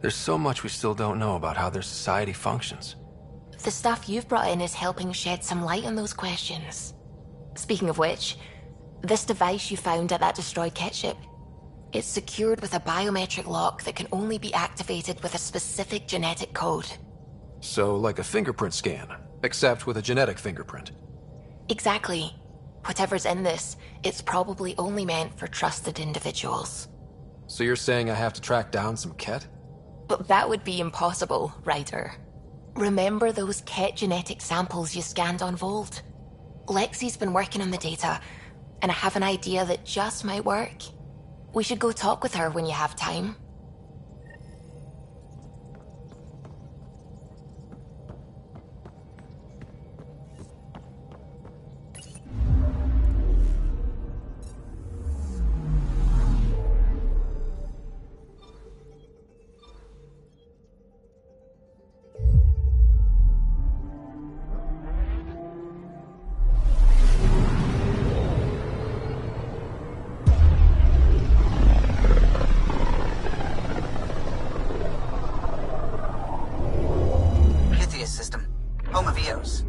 There's so much we still don't know about how their society functions. The stuff you've brought in is helping shed some light on those questions. Speaking of which, this device you found at that destroyed Ket ship, it's secured with a biometric lock that can only be activated with a specific genetic code. So, like a fingerprint scan, except with a genetic fingerprint. Exactly. Whatever's in this, it's probably only meant for trusted individuals. So you're saying I have to track down some Ket? But that would be impossible, Ryder. Remember those Ket genetic samples you scanned on Volt? Lexi's been working on the data, and I have an idea that just might work. We should go talk with her when you have time.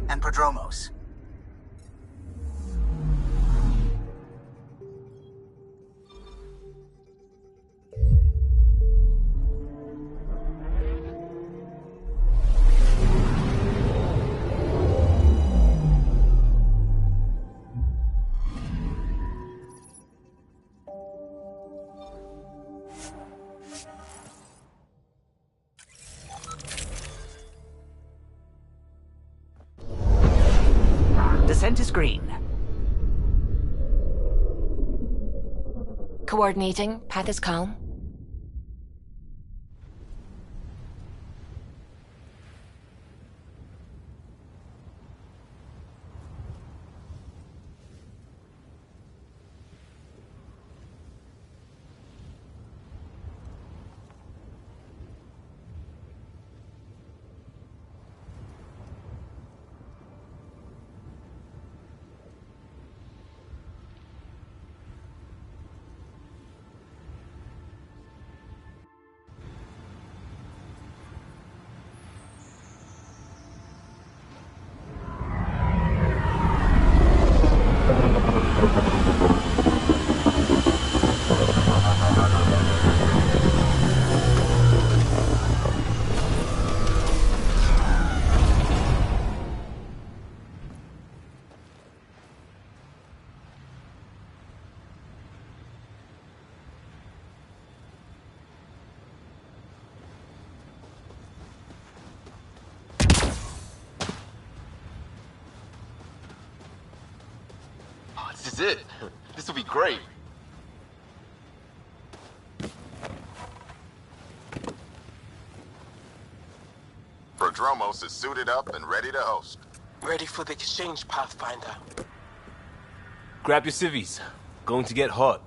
And Prodromos. Descent is green. Coordinating. Path is calm. This is it. This will be great. Prodromos is suited up and ready to host. Ready for the exchange, Pathfinder. Grab your civvies. Going to get hot.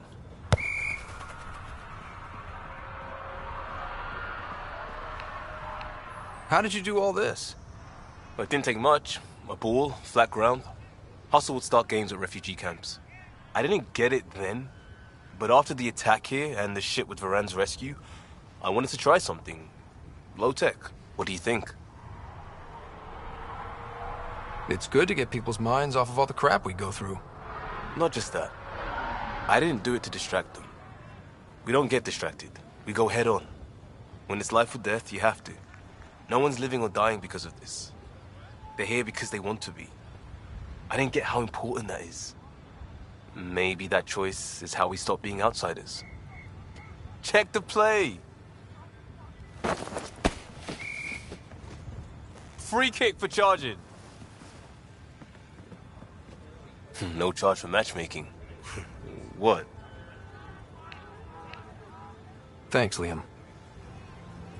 How did you do all this? Well, it didn't take much. A ball, flat ground. Hustle would start games at refugee camps. I didn't get it then, but after the attack here and the shit with Varan's rescue, I wanted to try something. Low-tech. What do you think? It's good to get people's minds off of all the crap we go through. Not just that. I didn't do it to distract them. We don't get distracted. We go head on. When it's life or death, you have to. No one's living or dying because of this. They're here because they want to be. I didn't get how important that is. Maybe that choice is how we stop being outsiders. Check the play! Free kick for charging. No charge for matchmaking. What? Thanks, Liam.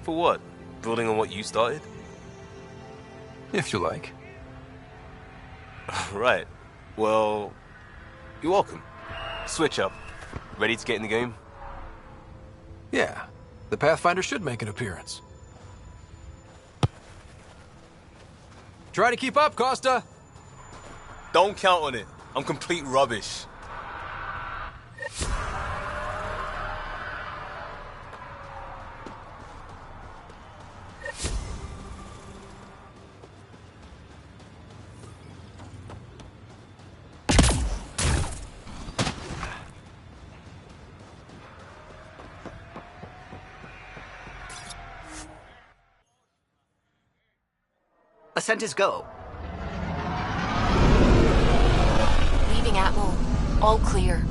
For what? Building on what you started? If you like. Right. Well, you're welcome. Switch up. Ready to get in the game? Yeah. The Pathfinder should make an appearance. Try to keep up, Costa! Don't count on it. I'm complete rubbish. Ascent is go. Leaving Atmo. All clear.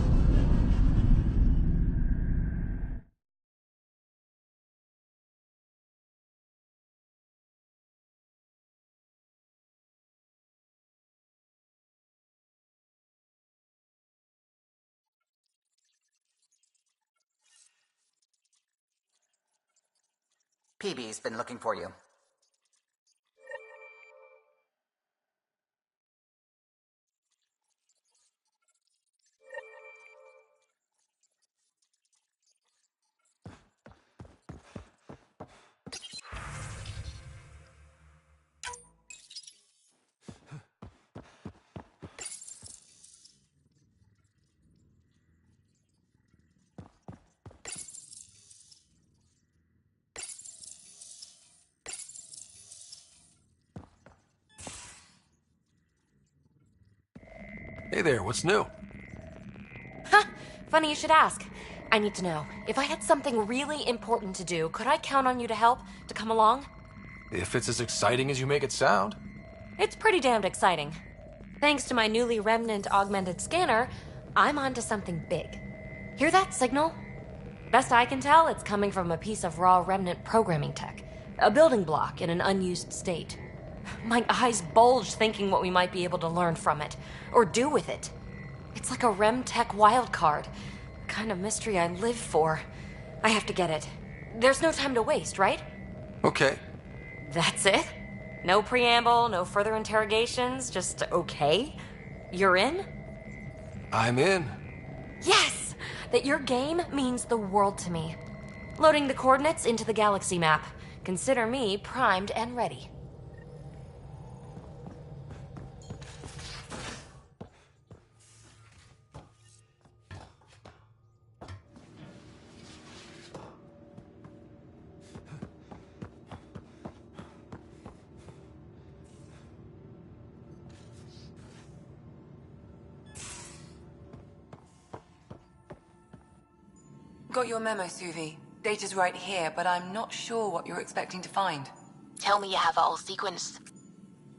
PB's been looking for you. Hey there, what's new? Huh, funny you should ask. I need to know, if I had something really important to do, could I count on you to help, to come along? If it's as exciting as you make it sound. It's pretty damned exciting. Thanks to my newly Remnant augmented scanner, I'm onto something big. Hear that signal? Best I can tell, it's coming from a piece of raw Remnant programming tech. A building block in an unused state. My eyes bulge thinking what we might be able to learn from it, or do with it. It's like a Rem Tech wildcard. Kind of mystery I live for. I have to get it. There's no time to waste, right? Okay. That's it? No preamble, no further interrogations, just okay? You're in? I'm in. Yes! That your game means the world to me. Loading the coordinates into the galaxy map. Consider me primed and ready. Got your memo, Suvi. Data's right here, but I'm not sure what you're expecting to find. Tell me you have it all sequenced.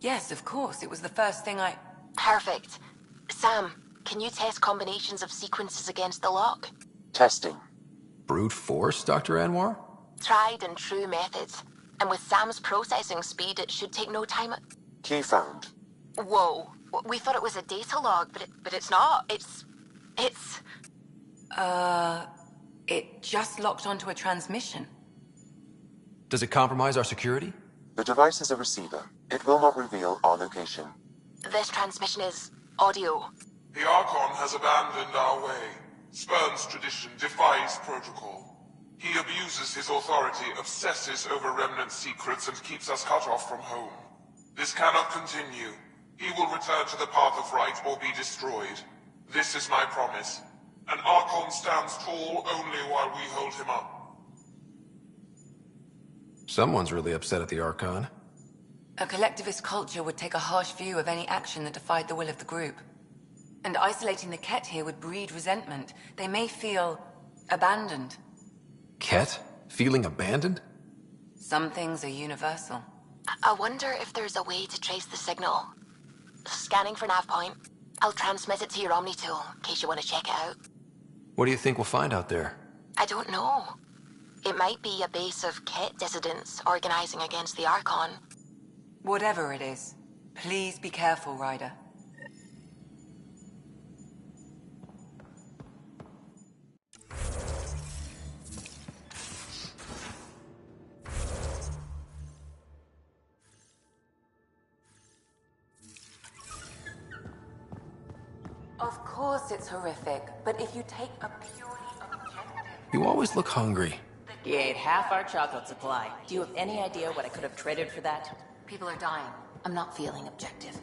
Yes, of course. It was the first thing I... Perfect. Sam, can you test combinations of sequences against the lock? Testing. Brute force, Dr. Anwar? Tried and true methods. And with Sam's processing speed, it should take no time. Key found. Whoa. We thought it was a data log, but it's not. It's... It just locked onto a transmission. Does it compromise our security? The device is a receiver. It will not reveal our location. This transmission is audio. The Archon has abandoned our way, spurns tradition, defies protocol. He abuses his authority, obsesses over Remnant secrets, and keeps us cut off from home. This cannot continue. He will return to the path of right or be destroyed. This is my promise. An Archon stands tall only while we hold him up. Someone's really upset at the Archon. A collectivist culture would take a harsh view of any action that defied the will of the group. And isolating the Ket here would breed resentment. They may feel abandoned. Ket? Feeling abandoned? Some things are universal. I wonder if there's a way to trace the signal. Scanning for nav point. I'll transmit it to your Omni tool, in case you want to check it out. What do you think we'll find out there? I don't know. It might be a base of Ket dissidents organizing against the Archon. Whatever it is, please be careful, Ryder. Of course it's horrific, but if you take a purely objective... You always look hungry. You ate half our chocolate supply. Do you have any idea what I could have traded for that? People are dying. I'm not feeling objective.